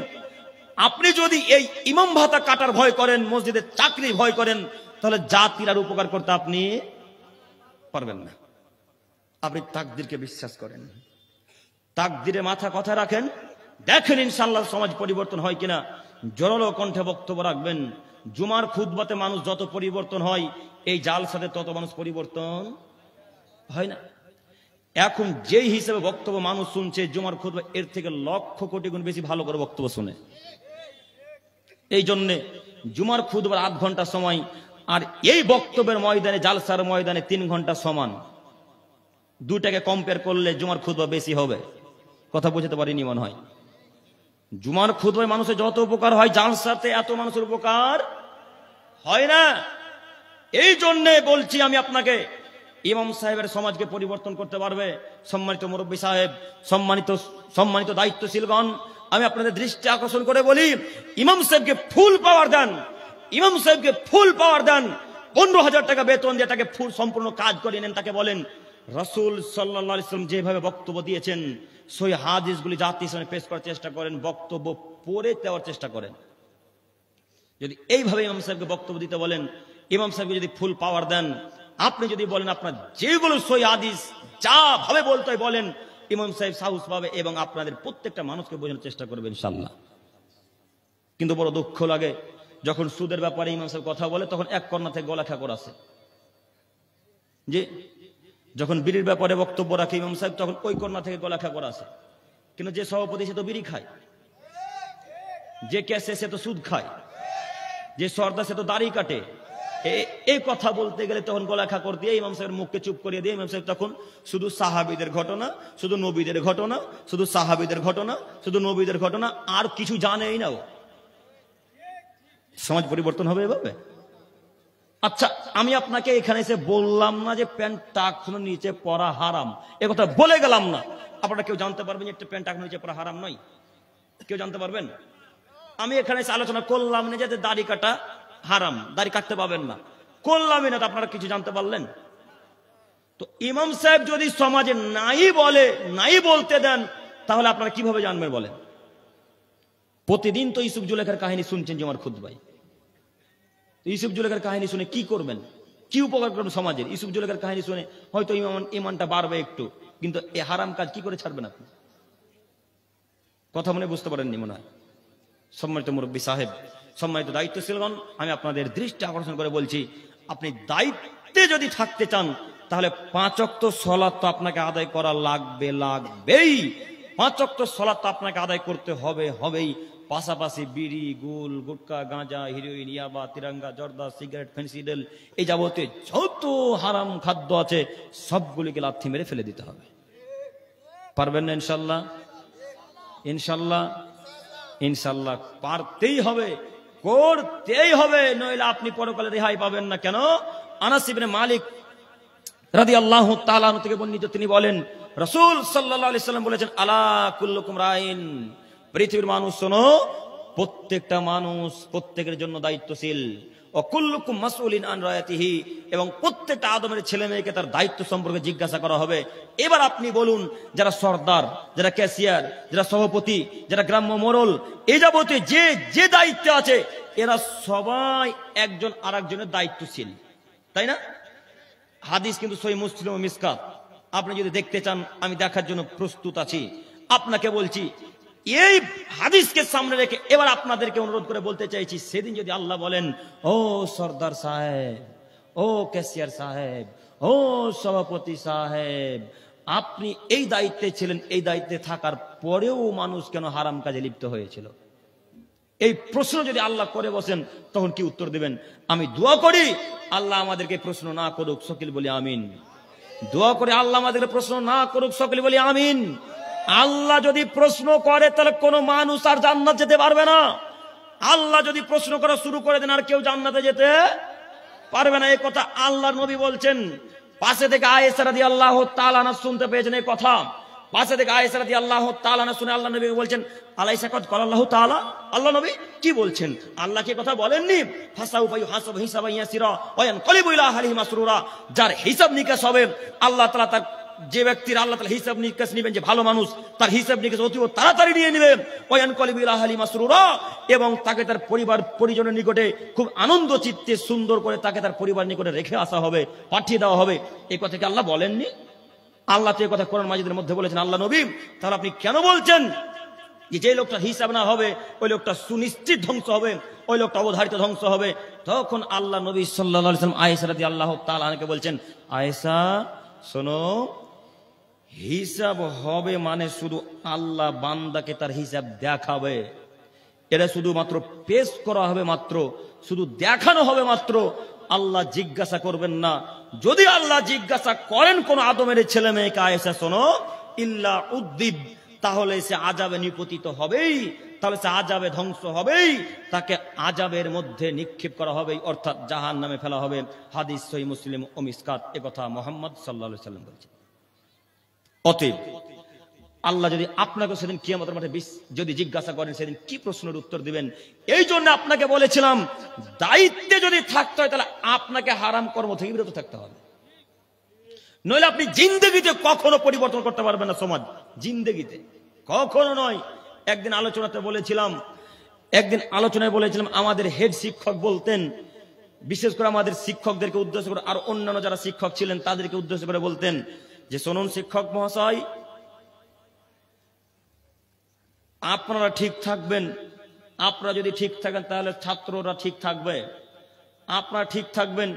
আপনি যদি এই ইমাম ভাতা কাটার ভয় করেন, মসজিদের চাকরি ভয় করেন, তাহলে জাতির আর উপকার করতে আপনি পারবেন না। আপনি তাকদীরকে বিশ্বাস করেন, তাকদীরে মাথা কথা রাখেন, দেখেন ইনশাআল্লাহ সমাজ পরিবর্তন হয় কিনা। জোরালো কণ্ঠে বক্তব্য রাখবেন, জুমার খুতবাতে মানুষ যত পরিবর্তন হয়, এই জালসাতে তত মানুষ পরিবর্তন হয় না। এখন যেই হিসেবে বক্তব্য মানুষ শুনছে জুমার খুতবা, এর থেকে লক্ষ কোটি গুণ বেশি ভালো করে বক্তব্য শুনে। এই জন্যে জুমার খুতবার 8 ঘন্টা সময়, আর এই বক্তব্যের ময়দানে, জালসার ময়দানে 3 ঘন্টা সমান। দুটাকে কম্পেয়ার করলে জুমার খুতবা বেশি হবে। কথা বুঝতে পারিনি মনে হয়। জুমার খুতবায় মানুষের যত উপকার হয়, জালসাতে এত মানুষের উপকার হয় না। এই জন্যে বলছি আমি আপনাকে, ইমাম সাহেবের সমাজকে পরিবর্তন করতে পারবে। সম্মানিত মুরব্বী সাহেব, সম্মানিত দায়িত্বশীলগণ, আমি আপনাদের দৃষ্টি আকর্ষণ করে বলি, ইমাম সাহেবকে ফুল পাওয়ার দেন, ইমাম সাহেবকে ফুল পাওয়ার দেন। 15,000 টাকা বেতন দিয়ে তাকে ফুল সম্পূর্ণ কাজ করিয়ে নেন। তাকে বলেন রাসূল সাল্লাল্লাহু আলাইহি ওয়াসাল্লাম যেভাবে বক্তব্য দিয়েছেন, সেই হাদিসগুলি জাতির সামনে পেশ করার চেষ্টা করেন, বক্তব্য পড়ে দেওয়ার চেষ্টা করেন। যদি এইভাবে ইমাম সাহেবকে বক্তব্য দিতে বলেন, ইমাম সাহেবকে যদি ফুল পাওয়ার দেন, আপনি যদি বলেন আপনার যেগুলো সই হাদিস যা ভাবে বলতে হয় বলেন, ইমাম সাহেব সাহস পাবে এবং আপনাদের প্রত্যেকটা মানুষকে বোঝানোর চেষ্টা করবে ইনশাআল্লাহ। কিন্তু বড় দুঃখ লাগে, যখন সুদের ব্যাপারে ইমাম সাহেব কথা বলে, তখন এক কর্ণা থেকে গলা ঠাকুর আসে। যে যখন বিড়ির ব্যাপারে বক্তব্য রাখে ইমাম সাহেব, তখন ওই কর্ণা থেকে গলা ঠাকুর আসে। কিন্তু যে সভাপতি সে তো বিড়ি খায়, যে ক্যাশে সে তো সুদ খায়, যে সর্দার সে তো দাড়ি কাটে। এই কথা বলতে গেলে তখন গলা খাকর দিয়ে ইমাম সাহেবের মুখকে চুপ করিয়ে দিয়ে ইমাম সাহেব তখন শুধু সাহাবীদের ঘটনা, শুধু নবীদের ঘটনা, শুধু সাহাবীদের ঘটনা, শুধু নবীদের ঘটনা, আর কিছু জানেই না। ও সমাজ পরিবর্তন হবে এভাবে? আচ্ছা, আমি আপনাকে এখানে এসে বললাম না যে প্যান্ট টাকনো নিচে পরা হারাম, এ কথা বলে গেলাম না। আপনারা কেউ জানতে পারবেন একটা প্যান্ট টাকনো নিচে পরা হারাম নয়? কেউ জানতে পারবেন? আমি এখানে এসে আলোচনা করলাম না যে দাড়ি কাটা হারাম, দাড়ি কাটতে পাবেন না, করলামই না, তো আপনারা কিছু জানতে পারলেন? তো ইমাম সাহেব যদি সমাজে নাই বলে, নাই বলতে দেন, তাহলে আপনারা কিভাবে জানবেন বলেন? প্রতিদিন তো ইউসুফ জুলেখার কাহিনী শুনছেন জুমার খুতবায়। ইউসুফ জুলেখার কাহিনী শুনে কি করবেন? কি উপকার করবেন সমাজের? ইউসুফ জুলেখার কাহিনী শুনে হয়তো ইমানটা বাড়বে একটু, কিন্তু এই হারাম কাজ কি করে ছাড়বেন আপনি? কথা মনে বুঝতে পারেননি মনে হয়। সম্মানিত মুরব্বী সাহেব, সম্মানিত দায়িত্বশীলগণ, আমি আপনাদের দৃষ্টি আকর্ষণ করে বলছি, আপনি দায়িত্বে যদি থাকতে চান, তাহলে 5 ওয়াক্ত সালাত তো আপনাকে আদায় করা লাগবেই। 5 ওয়াক্ত সালাত তো আপনাকে আদায় করতে হবেই। পাশাপাশি বিড়ি, গুল, গুটকা, গাঁজা, হিরোইন, ইয়াবা, তিরঙ্গা, জর্দা, সিগারেট, ফেন্সিডেল, এই যাবতীয় যত হারাম খাদ্য আছে সবগুলিকে লাথি মেরে ফেলে দিতে হবে। পারবেন না ইনশাল্লাহ? ইনশাল্লাহ, ইনশাল্লাহ পারতেই হবে, করতেই হবে, নইলে আপনি পরকালে রেহাই পাবেন না। কেন? আনাস ইবনে মালিক রাদিয়াল্লাহু তাআলা আনহু থেকে বর্ণিত, তিনি বলেন রাসূল সাল্লাল্লাহু আলাইহি সাল্লাম বলেছেন, আলা কুল্লুকুম রাইন, পৃথিবীর মানুষ শোনো, প্রত্যেকটা মানুষ প্রত্যেকের জন্য দায়িত্বশীল। ও কুল্লুকুম মাসউলিন আন রায়াতিহি, এবং প্রত্যেকটা আদমের ছেলে মেয়েকে তার দায়িত্ব সম্পর্কে জিজ্ঞাসা করা হবে। এবার আপনি বলুন, যারা সর্দার, যারা ক্যাশিয়ার, যারা সভাপতি, যারা গ্রাম্য মোড়ল, এই যাবতীয় যে দায়িত্বে আছে, এরা সবাই একজন আরেকজনের দায়িত্বশীল, তাই না? হাদিস কিন্তু সহিহ মুসলিম ও মিসকাত, আপনি যদি দেখতে চান আমি দেখার জন্য প্রস্তুত আছি। আপনাকে বলছি, এই হাদিসকে সামনে রেখে এবার আপনাদেরকে অনুরোধ করে বলতে চাইছি, সেদিন যদি আল্লাহ বলেন, ও সর্দার সাহেব, ও ক্যাশিয়ার সাহেব, ও সভাপতি সাহেব, আপনি এই দায়িত্বে ছিলেন, এই দায়িত্বে থাকার পরেও মানুষ কেন হারাম কাজে লিপ্ত হয়েছিল, এই প্রশ্ন যদি আল্লাহ করে বসেন, তখন কি উত্তর দিবেন? আমি দোয়া করি আল্লাহ আমাদেরকে প্রশ্ন না করুক, সকলে বলি আমিন। দোয়া করে আল্লাহ আমাদেরকে প্রশ্ন না করুক, সকলে বলি আমিন। আল্লাহ যদি প্রশ্ন করে, তাহলে কোন মানুষ আর জান্নাত যেতে পারবে না। আল্লাহ যদি প্রশ্ন করা শুরু করে দেন, আর কেউ জান্নাতে যেতে পারবে না। এই কথা আল্লাহর নবী বলছেন। পাশে থেকে আয়েশা রাদিয়াল্লাহু তাআলা আনহা শুনতে পেয়েছেন এই কথা। পাশে থেকে আয়েশা রাদিয়াল্লাহু তাআলা আনহা শুনে আল্লাহ নবী বলছেন, আলাইসা কদ ক্বালা আল্লাহু তাআলা, আল্লাহ নবী কি বলছেন? আল্লাহ কি কথা বলেননি? ফাসাউফা ইউহাসাবু হিসাবান ইয়াসিরা ওয়া ইয়ানকালিবু ইলা আহলিহি মাসরুরা, যার হিসাব নিকাশ হবে আল্লাহ তাআলা, তার যে ব্যক্তির আল্লাহ তাআলা হিসাব নিকাশ নেবেন, যে ভালো মানুষ, তার হিসাব নিকাশ অতি তাড়াতাড়ি নিয়ে নেবেন। ওয়া ইয়ানকালিবু ইলা আহলিহি মাসরুরা, এবং তাকে তার পরিবার পরিজনের নিকটে খুব আনন্দ চিত্তে সুন্দর করে তাকে তার পরিবার নিকটে রেখে আসা হবে, পাঠিয়ে দেওয়া হবে। এই কথা কি আল্লাহ বলেননি? আল্লাহ তো এই কথা কোরআন মাজিদের মধ্যে বলেছেন। আল্লাহ নবী, তাহলে আপনি কেন বলছেন যে লোকটার হিসাব না হবে ওই লোকটা সুনিশ্চিত ধ্বংস হবে, ওই লোকটা অবধারিত ধ্বংস হবে। তখন আল্লাহ নবী সাল্লাল্লাহু আলাইহি ওয়াসাল্লাম আয়েশা রাদিয়াল্লাহু তাআলা আনহাকে বলছেন, আয়েশা শোনো, হিসাব হবে মানে শুধু আল্লাহ বান্দাকে তার হিসাব দেখাবে, এটা শুধুমাত্র পেশ করা হবে মাত্র, শুধু দেখানো হবে মাত্র, আল্লাহ জিজ্ঞাসা করবেন না। যদি আল্লাহ জিজ্ঞাসা করেন কোন আদমের ছেলে মেয়েকে, আয়েশা শোনো, ইল্লা উদ্দিব, তাহলে সে আযাবে নিপতিত হবেই, তাহলে সে আযাবে ধ্বংস হবেই, তাকে আযাবের মধ্যে নিক্ষেপ করা হবে, অর্থাৎ জাহান্নামে ফেলা হবে। হাদিস সহিহ মুসলিম ও মিসকাত, একথা মুহাম্মদ সাল্লাল্লাহু আলাইহি ওয়াসাল্লাম বলেছেন। অতএব আল্লাহ যদি আপনাকে সেদিন কিয়ামতের মাঠে যদি জিজ্ঞাসা করেন, সেদিন কি প্রশ্নের উত্তর দিবেন? এই জন্য আপনাকে বলেছিলাম, দায়িত্বে যদি থাকতে হয় তাহলে আপনাকে হারাম কর্ম থেকে বিরত থাকতে হবে, নইলে আপনি জিন্দেগিতে কখনো পরিবর্তন করতে পারবেন না সমাজ, জিন্দেগিতে কখনো নয়। একদিন আলোচনায় বলেছিলাম আমাদের হেড শিক্ষক বলতেন, বিশেষ করে আমাদের শিক্ষকদেরকে উদ্দেশ্য করে আর অন্যান্য যারা শিক্ষক ছিলেন তাদেরকে উদ্দেশ্য করে বলতেন যে, শুনুন শিক্ষক মহাশয়, আপনারা ঠিক থাকবেন, আপনারা যদি ঠিক থাকেন তাহলে ছাত্ররা ঠিক থাকবে, আপনারা ঠিক থাকবেন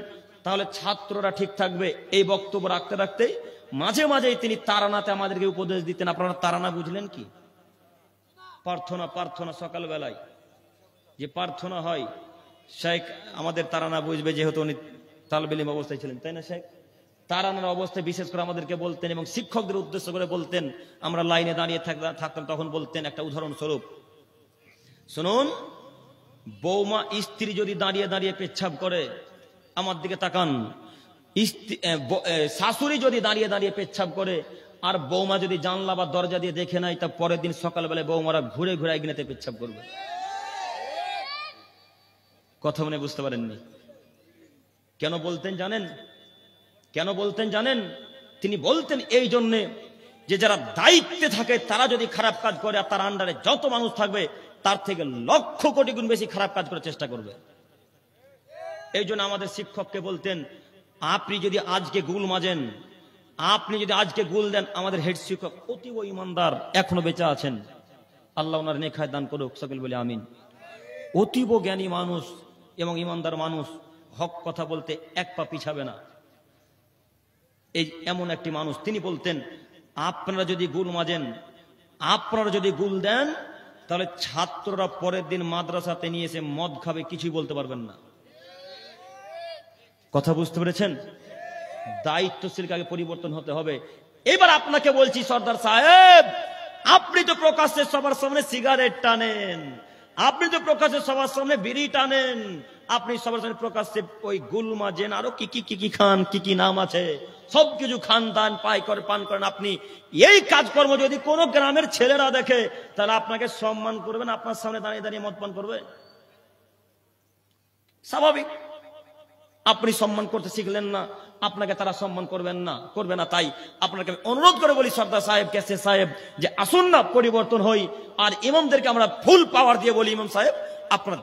তাহলে ছাত্ররা ঠিক থাকবে। এই বক্তব্য রাখতে রাখতে মাঝে মাঝেই তিনি তারানাতে আমাদেরকে উপদেশ দিতেন। আপনারা তারানা বুঝলেন কি? প্রার্থনা সকালবেলায় যে প্রার্থনা হয়, শেখ আমাদের তারানা বুঝবে, যেহেতু উনি তালবে ইলম অবস্থায় ছিলেন, তাই না শেখ? তারানার অবস্থায় বিশেষ করে আমাদেরকে বলতেন এবং শিক্ষকদের উদ্দেশ্য করে বলতেন। আমরা লাইনে দাঁড়িয়ে থাকতাম, তখন বলতেন একটা উদাহরণস্বরূপ, শুনুন, বৌমা স্ত্রী যদি দাঁড়িয়ে দাঁড়িয়ে পেচ্ছাব করে, আমার দিকে তাকান, শাশুড়ি যদি দাঁড়িয়ে দাঁড়িয়ে পেচ্ছাব করে আর বৌমা যদি জানলা বা দরজা দিয়ে দেখে নাই, তা পরের দিন সকালবেলায় বৌমারা ঘুরে ঘুরে একদিনেতে পেচ্ছাব করবে। কথা মনে বুঝতে পারেননি? কেন বলতেন জানেন? কেন বলতেন জানেন? তিনি বলতেন এই জন্যে যে যারা দায়িত্বে থাকে তারা যদি খারাপ কাজ করে, আর তার আন্ডারে যত মানুষ থাকবে তার থেকে লক্ষ কোটি গুণ বেশি খারাপ কাজ করার চেষ্টা করবে। এই জন্য আমাদের শিক্ষককে বলতেন, আপনি যদি আজকে গুল মাজেন, আপনি যদি আজকে গুল দেন, আমাদের হেড শিক্ষক অতীব ইমানদার, এখনো বেঁচে আছেন, আল্লাহ ওনার নেখায় দান করুক, সকল বলে আমিন। অতীব জ্ঞানী মানুষ এবং ইমানদার মানুষ, হক কথা বলতে এক পা পিছাবে না, এই এমন একটি মানুষ। তিনি বলতেন, আপনারা যদি গুল মাজেন, আপনারা যদি গুল দেন, তাহলে ছাত্ররা পরের দিন মাদ্রাসাতে নিয়ে এসে মদ খাবে, কিছুই বলতে পারবেন না। কথা বুঝতে পেরেছেন? দায়িত্বশীল কাকে পরিবর্তন হতে হবে। এবার আপনাকে বলছি সর্দার সাহেব, আপনি তো প্রকাশ্যে সবার সামনে সিগারেট টানেন, আপনি তো প্রকাশ্যে সবার সামনে বিড়ি টানেন, আপনি সবার সামনে প্রকাশ্যে ওই গুল মাজেন, আরো কি কি কি কি খান, কি কি নাম আছে, সবকিছু খান দান পান করেন। আপনি এই কাজকর্ম যদি কোন গ্রামের ছেলেরা দেখে, তাহলে আপনাকে সম্মান করবেন, আপনার সামনে দাঁড়িয়ে দাঁড়িয়ে মদ পান করবে? স্বাভাবিক। আপনি সম্মান করতে শিখলেন না, আপনাকে তারা সম্মান করবে না। তাই আপনাকে অনুরোধ করে বলি সর্দার সাহেব, কেসে সাহেব, যে আসুন না পরিবর্তন হই। আর ইমামদেরকে আমরা ফুল পাওয়ার দিয়ে বলি, ইমাম সাহেব আপনারা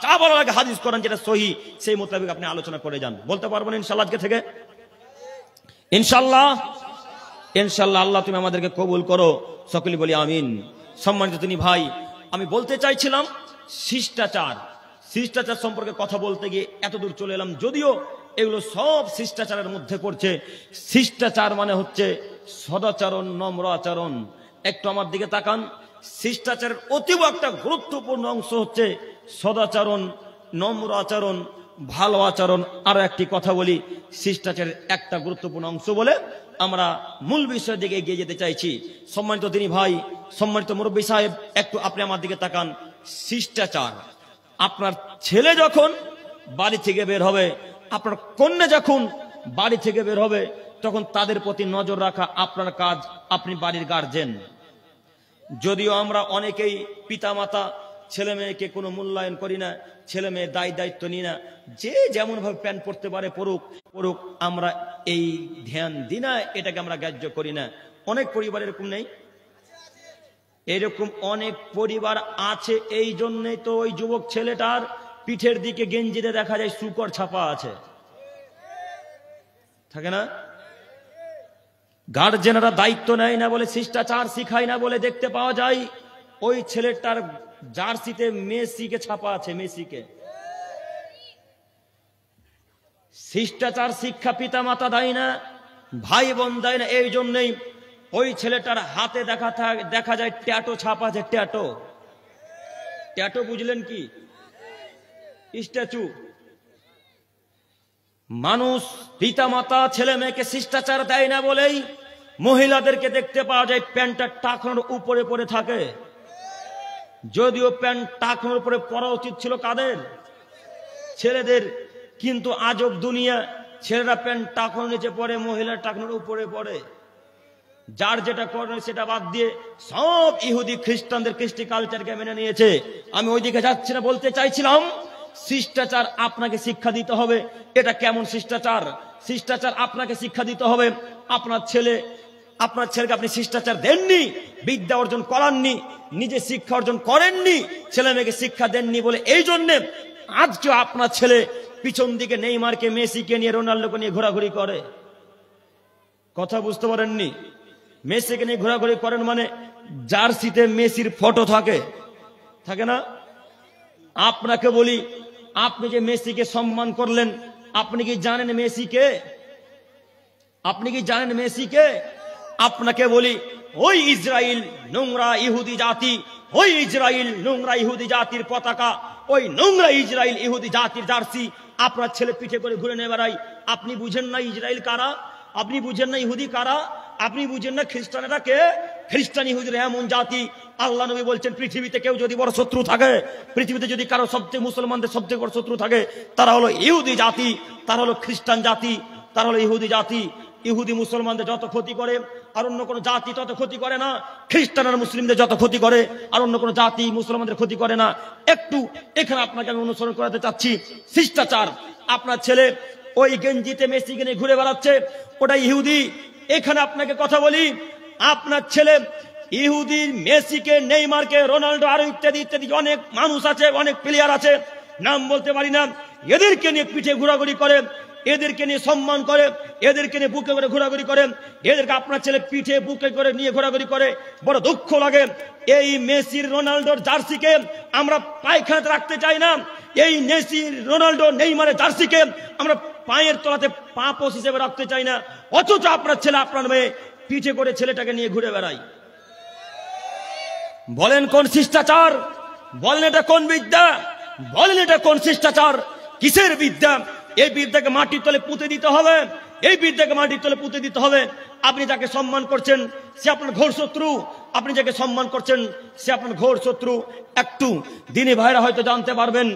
যা বলার আগে হাদিস করেন যেটা সহি, সেই মোতাবেক আপনি আলোচনা করে যান। বলতে পারবেন ইনশাআল্লাহ আজকে থেকে? ইনশাআল্লাহ, ইনশাআল্লাহ। আল্লাহ তুমি আমাদেরকে কবুল করো, সকলে বলি আমিন। সম্মানিত তিনি ভাই, আমি বলতে চাইছিলাম শিষ্টাচার সম্পর্কে কথা বলতে গিয়ে এতদূর চলে এলাম, যদিও এগুলো সব শিষ্টাচারের মধ্যে পড়ছে। শিষ্টাচার মানে হচ্ছে সদাচরণ, নম্র আচরণ। একটু আমার দিকে তাকান, শিষ্টাচারের অতীব একটা গুরুত্বপূর্ণ অংশ হচ্ছে সদাচরণ, নম্র আচরণ, ভালো আচরণ। আরো একটি কথা বলি, শিষ্টাচারের একটা গুরুত্বপূর্ণ অংশ বলে আমরা মূল বিষয়ের দিকে এগিয়ে যেতে চাইছি। সম্মানিত তিনি ভাই, সম্মানিত মুরব্বী সাহেব, একটু আপনি আমার দিকে তাকান। শিষ্টাচার, আপনার ছেলে যখন বাড়ি থেকে বের হবে, আপনার কন্যা যখন বাড়ি থেকে বের হবে, তখন তাদের প্রতি নজর রাখা আপনার কাজ। আপনি বাড়ির গার্জেন। যদিও আমরা অনেকেই পিতামাতা ছেলে মেয়েকে কোনো মূল্যায়ন করি না, ছেলে মেয়ে দায়িত্ব নিই না, যে যেমন ভাবে প্যান্ট পরতে পারে পড়ুক, আমরা এই ধ্যান দিই না, এটাকে আমরা গ্রাহ্য করি না। অনেক পরিবার এরকম নেই? এরকম অনেক পরিবার আছে। এই জন্যই তো ওই যুবক ছেলেটার পিঠের দিকে গেঞ্জিতে দেখা যায় শুকর ছাপা আছে, থাকে না? গার্জেনরা দায়িত্ব নেয় না বলে, শিষ্টাচার শিখায় না বলে দেখতে পাওয়া যায় ওই ছেলেটার জার্সিতে মেসিকে ছাপা আছে, মেসিকে। শিষ্টাচার শিক্ষা পিতা মাতা দেয় না, ভাই বোন দেয় না, এই জন্যই ওই ছেলেটার হাতে দেখা যায় ট্যাটু ছাপা আছে। ট্যাটু, ট্যাটু বুঝলেন কি? স্ট্যাচু। মানুষ পিতা মাতা ছেলে মেয়েকে শিষ্টাচার দেয় না বলেই মহিলাদেরকে দেখতে পাওয়া যায় প্যান্টটা টাকনোর উপরে পরে থাকে, যদিও প্যান্ট টাকনোর উপরে পরা উচিত ছিল কাদের? ছেলেদের। কিন্তু আজব দুনিয়া, ছেলেরা প্যান্ট টাকনোর নিচে পড়ে, মহিলা টাকনোর উপরে পড়ে। যার যেটা করে সেটা বাদ দিয়ে সব ইহুদি খ্রিস্টানদের কৃষ্টি কালচারকে মেনে নিয়েছে। আমি ওইদিকে যাচ্ছি না, বলতে চাইছিলাম শিষ্টাচার আপনাকে শিক্ষা দিতে হবে। এটা কেমন শিষ্টাচার? শিষ্টাচার আপনাকে শিক্ষা দিতে হবে। আপনার ছেলেকে আপনি শিষ্টাচার দেননি, বিদ্যা অর্জন করাননি, নিজে শিক্ষা অর্জন করেননি, ছেলে মেয়েকে শিক্ষা দেননি বলে এই জন্য আজকে আপনার ছেলে পিছন দিকে নেইমারকে, মেসিকে নিয়ে, রোনাল্ডোকে নিয়ে ঘোরাঘুরি করে। কথা বুঝতে পারেননি? মেসিকে নিয়ে ঘোরাঘুরি করেন মানে জার্সিতে মেসির ফটো থাকে না? আপনাকে বলি, আপনি যে মেসিকে সম্মান করলেন, আপনি কি জানেন মেসিকে? আপনি কি জানেন মেসিকে? আপনাকে বলি, ওই ইসরায়েল নোংরা ইহুদি জাতি, ওই ইসরায়েল নোংরা ইহুদি জাতির পতাকা, ওই নোংরা ইসরায়েল ইহুদি জাতির জার্সি আপনার ছেলে পিঠে করে ঘুরে নিয়ে বেড়ায়। আপনি বুঝেন না ইসরায়েল কারা? আপনি বুঝেন না ইহুদি কারা? আপনি বুঝেন না খ্রিস্টানেরা কে? খ্রিস্টান ইহুদিরা এমন জাতি, আল্লাহ নবী বলছেন পৃথিবীতে কেউ যদি বড় শত্রু থাকে, পৃথিবীতে যদি কারো সবচেয়ে মুসলমানদের সবচেয়ে বড় শত্রু থাকে, তারা হলো ইহুদি জাতি, তারা হলো খ্রিস্টান জাতি, তারা হলো ইহুদি জাতি। ইহুদি মুসলমানদের যত ক্ষতি করে আর অন্য কোনো জাতি তত ক্ষতি করে না। খ্রিস্টান আর মুসলিমদের যত ক্ষতি করে আর অন্য কোনো জাতি মুসলমানদের ক্ষতি করে না। একটু এখানে আপনাকে আমি অনুসরণ করাতে চাচ্ছি শিষ্টাচার। আপনার ছেলে ওই গেঞ্জিতে মেসিকে নিয়ে ঘুরে বেড়াচ্ছে, ওটা ইহুদি। এখানে আপনাকে কথা বলি, আপনার ছেলে ইহুদি মেসিকে, নেইমারকে, রোনাল্ডো আরো ইত্যাদি ইত্যাদি অনেক মানুষ আছে, অনেক প্লেয়ার আছে, নাম বলতে পারি না, এদেরকে নিয়ে পিঠে ঘোরাঘুরি করে, এদেরকে নিয়ে সম্মান করে, এদেরকে নিয়ে বুকে করে ঘোরাঘুরি করে, এদেরকে আপনার ছেলে পিঠে বুকে করে নিয়ে ঘোরাঘুরি করে। বড় দুঃখ লাগে, এই মেসির রোনাল্ডোর জার্সিকে আমরা পায়খানাতে রাখতে চাই না, এই মেসির রোনাল্ডো নেইমারের জার্সিকে আমরা পায়ের তলাতে পাপোশ হিসেবে রাখতে চাই না। অথচ আপনার ছেলে, আপনার মেয়ে পিঠে করে ছেলেটাকে নিয়ে ঘুরে বেড়ায়। বলেন কোন শিষ্টাচার? বলেন এটা কোন বিদ্যা? বলেন এটা কোন শিষ্টাচার? কিসের বিদ্যা? এই বিদ্যাকে মাটির তলে পুঁতে দিতে হবে, এই বিদ্যাকে মাটির তলে পুঁতে দিতে হবে। আপনি যাকে সম্মান করছেন সে আপনার ঘোর শত্রু, আপনি যাকে সম্মান করছেন সে আপনার ঘোর শত্রু। একটু দিনী ভাইরা হয়তো জানতে পারবেন,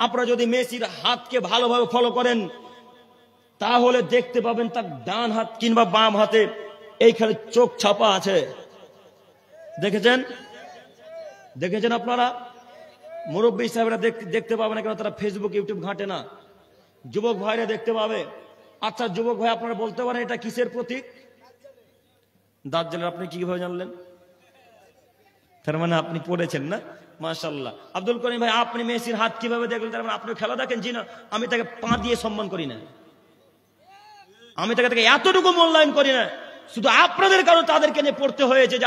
আপনারা যদি মেসির হাতকে ভালোভাবে ফলো করেন তাহলে দেখতে পাবেন তার ডান হাত কিংবা বাম হাতে এইখানে চোখ ছাপা আছে। দেখেছেন? দেখেছেন আপনারা? মুরব্বী সাহেবরা দেখতে পাবে না, কেন তারা ফেসবুক ইউটিউব ঘাঁটে না। যুবক ভাইরা দেখতে পাবে। আচ্ছা যুবক ভাই, আপনারা বলতে পারেন এটা কিসের প্রতীক? দাজ্জালের। আপনি কিভাবে জানলেন? তার মানে আপনি পড়েছেন না? মাশাআল্লাহ। আব্দুল করিম ভাই, আপনি মেসির হাত কিভাবে দেখলেন? তার মানে আপনি খেলা দেখেন? জি না, আমি তাকে পা দিয়ে সম্মান করি না, আমি তাকে এতটুকু মূল্যায়ন করি না। শুধু আপনাদের কারণে তাদেরকে নিয়ে পড়তে হয়েছে যে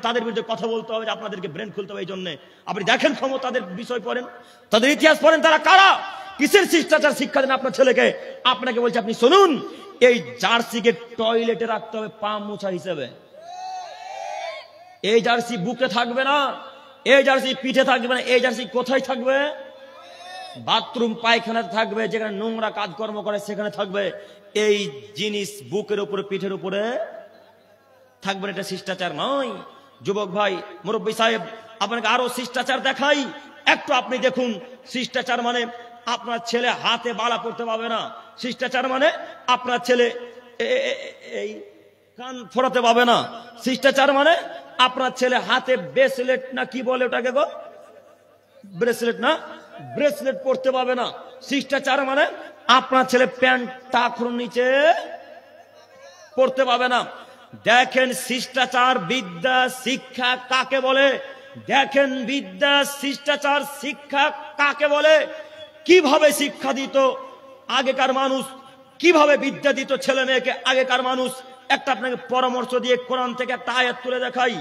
তাদের বিরুদ্ধে কথা বলতে হবে, আপনাদেরকে ব্রেন খুলতে হবে। এই জন্য আপনি দেখেন ক্ষমতাদের বিষয় পড়েন, তাদের ইতিহাস পড়েন, তারা কারা, কিসের শিষ্টাচার শিক্ষা দেন আপনার ছেলেকে। আপনাকে বলছে, আপনি শুনুন, এই জার্সিকে টয়লেটে রাখতে হবে পা মোছা হিসেবে। এই জার্সি বুকে থাকবে না, এই জার্সি পিঠে থাকবে না, এই জার্সি কোথায় থাকবে? বাথরুম পায়খানাতে থাকবে, যেখানে নোংরা কাজকর্ম করে সেখানে থাকবে। এই জিনিস বুকের উপরে পিঠের উপরে থাকবে, এটা শিষ্টাচার নয়। যুবক ভাই, মুরব্বী সাহেব, আপনাকে আরো শিষ্টাচার দেখাই। একটু আপনি দেখুন, শিষ্টাচার মানে আপনার ছেলে হাতে বালা পড়তে পাবে না। শিষ্টাচার মানে আপনার ছেলে এই কান ফোড়াতে পাবে না। শিষ্টাচার মানে আপনার ছেলে হাতে ব্রেসলেট না কি বলে ওটাকে গো, ব্রেসলেট না, ব্রেসলেট পড়তে পাবে না। শিষ্টাচার মানে আপনার ছেলে প্যান্ট টাকর নিচে পড়তে পাবে না। দেখেন শিষ্টাচার, বিদ্যা, শিক্ষা কাকে বলে? দেখেন বিদ্যা, শিষ্টাচার, শিক্ষা কাকে বলে? কিভাবে শিক্ষা দিত আগেকার মানুষ, কিভাবে বিদ্যা দিত ছেলে মেয়েকে আগেকার মানুষ। একটা আপনাকে পরামর্শ দিয়ে কোরআন থেকে একটা আয়াত তুলে দেখাই।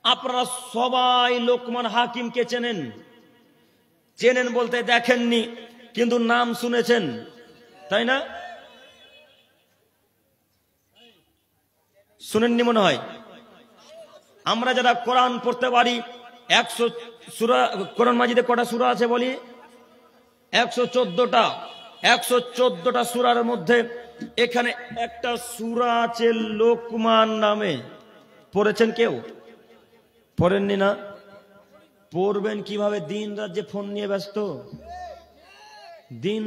আপনারা সবাই লোকমান হাকিমকে চেনেন, চেনেন বলতে দেখেননি কিন্তু নাম শুনেছেন, তাই না? শুনেননি মনে হয়। আমরা যারা কোরআন পড়তে পারি 100 সূরা, কোরআন মাজিদে কটা সূরা আছে বলি? 114টা। 114টা সূরার মধ্যে এখানে একটা সূরা আছে লোকমান নামে। পড়েছেন কেউ? পড়েননি না? পড়বেন কিভাবে? দিন রাত যে ফোন নিয়ে ব্যস্ত, দিন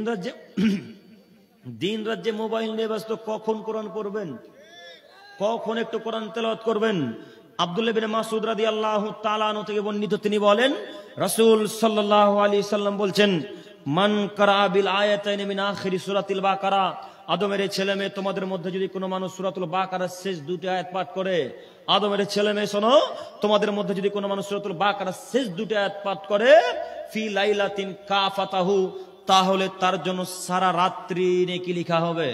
রাত যে মোবাইল নিয়ে ব্যস্ত, কখন কোরআন পড়বেন? কখন একটু কোরআন তেলাওয়াত করবেন? আব্দুল্লাহ বিন মাসউদ রাদিয়াল্লাহু তাআলা আনহু থেকে বর্ণিত, তিনি বলেন রাসূল সাল্লাল্লাহু আলাইহি সাল্লাম বলছেন, মান কারা বিল আয়াতাইনি মিন আখিরি সূরাতিল বাকারা, আদমের ছেলে মেয়ে তোমাদের মধ্যে যদি কোনো মানুষ সূরাতুল বাকারার শেষ দুটি আয়াত পাঠ করে, আদমের ছেলে মেয়ে শোনো, তোমাদের মধ্যে যদি কোনো মানুষ সূরাতুল বাকারার শেষ দুটি আয়াত পাঠ করে, ফি লাইলাতিন কাফাতাহু, তাহলে তার জন্য সারা রাত্রি নেকি লেখা হবে।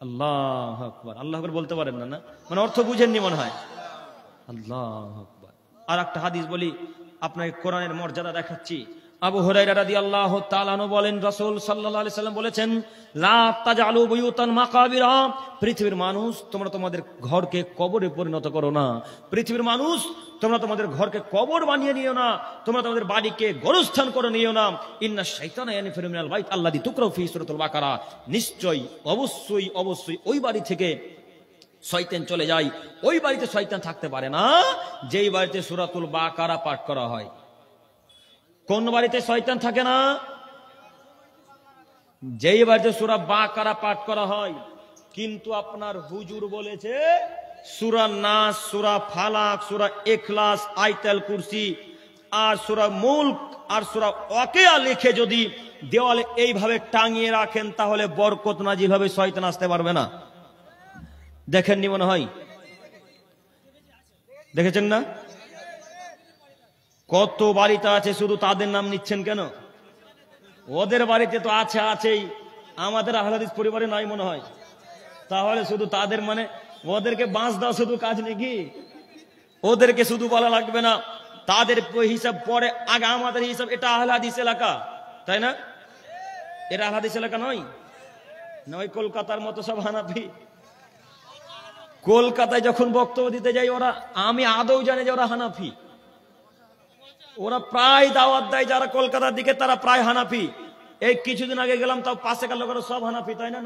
আল্লাহু আকবার। আল্লাহু আকবার বলতে পারেন না? মানে অর্থ বুঝেননি মনে হয়। আল্লাহু আকবার। আর একটা হাদিস বলি, আপনাকে কোরআনের মর্যাদা দেখাচ্ছি। আবু হুরায়রা রাদিয়াল্লাহু তাআলা আনহু বলেন, রাসূল সাল্লাল্লাহু আলাইহি সাল্লাম বলেছেন, লা তাজআলু বুয়ুতান মাকাবিরা, পৃথিবীর মানুষ তোমরা তোমাদের ঘরকে কবরে পরিণত করো না। পৃথিবীর মানুষ তোমরা তোমাদের ঘরকে কবর বানিয়ে নিও না, তোমরা তোমাদের বাড়িকে গোরস্থান করে নিও না। ইন্না শাইতানা ইয়ানফিরু মিনাল বাইত আল্লাযী তুকরাউ ফি সূরাতুল বাকারা, নিশ্চয়ই অবশ্যই ওই বাড়ি থেকে শয়তান চলে যায়। ওই বাড়িতে শয়তান থাকতে পারে না যেই বাড়িতে সূরাতুল বাকারা পাঠ করা হয়। কোন বাড়িতে শয়তান থাকে না? যেই বাড়িতে সূরা বাকারা পাঠ করা হয়। কিন্তু আপনার হুজুর বলেছে সূরা নাস, সূরা ফালাক, সূরা ইখলাস, আয়াতুল কুরসি আর সূরা মুলক আর সূরা ওয়াকিয়া লিখে যদি দেওয়ালে এইভাবে টাঙিয়ে রাখেন, তাহলে বরকত নাজিল হবে, শয়তান আসতে পারবে না। দেখেননি মনে হয়? দেখেছেন না? কত বাড়িতে আছে, শুধু তাদের নাম নিচ্ছেন কেন? ওদের বাড়িতে তো আছেই, আমাদের আহলে হাদিস পরিবারে নাই মনে হয়। তাহলে শুধু তাদের, মানে ওদেরকে বাঁশ দাও শুধু কাজ নাকি? ওদেরকে শুধু বলা লাগবে না, তাদের হিসাব পরে, আগে আমাদের হিসাব। এটা আহলে হাদিস এলাকা, তাই না? এটা আহলে হাদিস এলাকা নয় না? ওই কলকাতার মতো সব হানাফি। কলকাতায় যখন বক্তব্য দিতে যাই ওরা, আমি আদৌ জানি যে ওরা হানাফি। ওরা প্রায় দাওয়াত দেয় যারা কলকাতার দিকে, তারা প্রায় হানাফি। এই কিছুদিন আগে গেলাম, তাও পাশেকার লোকেরা সব হানাফি, তাই না?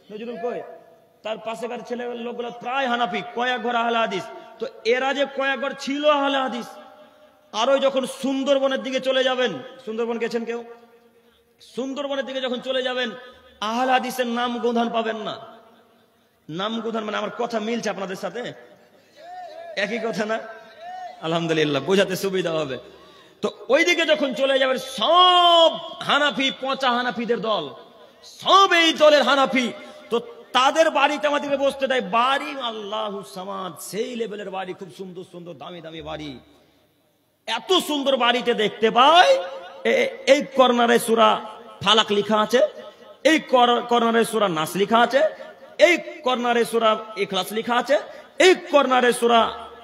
নজরুল কই, তার পাশেকার ছেলে লোকগুলো প্রায় হানাফি, কয়েক ঘর আহলে হাদিস। তো এরা যে কয়েক ঘর ছিল আহলে হাদিস, আর ওই যখন সুন্দরবনের দিকে চলে যাবেন, সুন্দরবন গেছেন কেউ? সুন্দরবনের দিকে যখন চলে যাবেন, আহলে হাদিসের নাম গোধান পাবেন না। নাম গোধান মানে, আমার কথা মিলছে আপনাদের সাথে? একই কথা না? আলহামদুলিল্লাহ, বোঝাতে সুবিধা হবে। তো ওইদিকে যখন চলে যাবেন, সব হানাফি, পচা হানাফিদের দল, সব এই দলের হানাফি। তো তাদের বাড়িতে আমাদেরকে বসতে দেয়, বাড়ি আল্লাহু সামাদ, সেই লেভেলের বাড়ি, খুব সুন্দর সুন্দর দামি দামি বাড়ি। এত সুন্দর বাড়িতে দেখতে পাই এই কর্নারে সূরা ফালাক লেখা আছে, এই কর্নারে সূরা নাস লেখা আছে, এই কর্নারে সূরা ইখলাস লেখা আছে, এই কর্নারে সূরা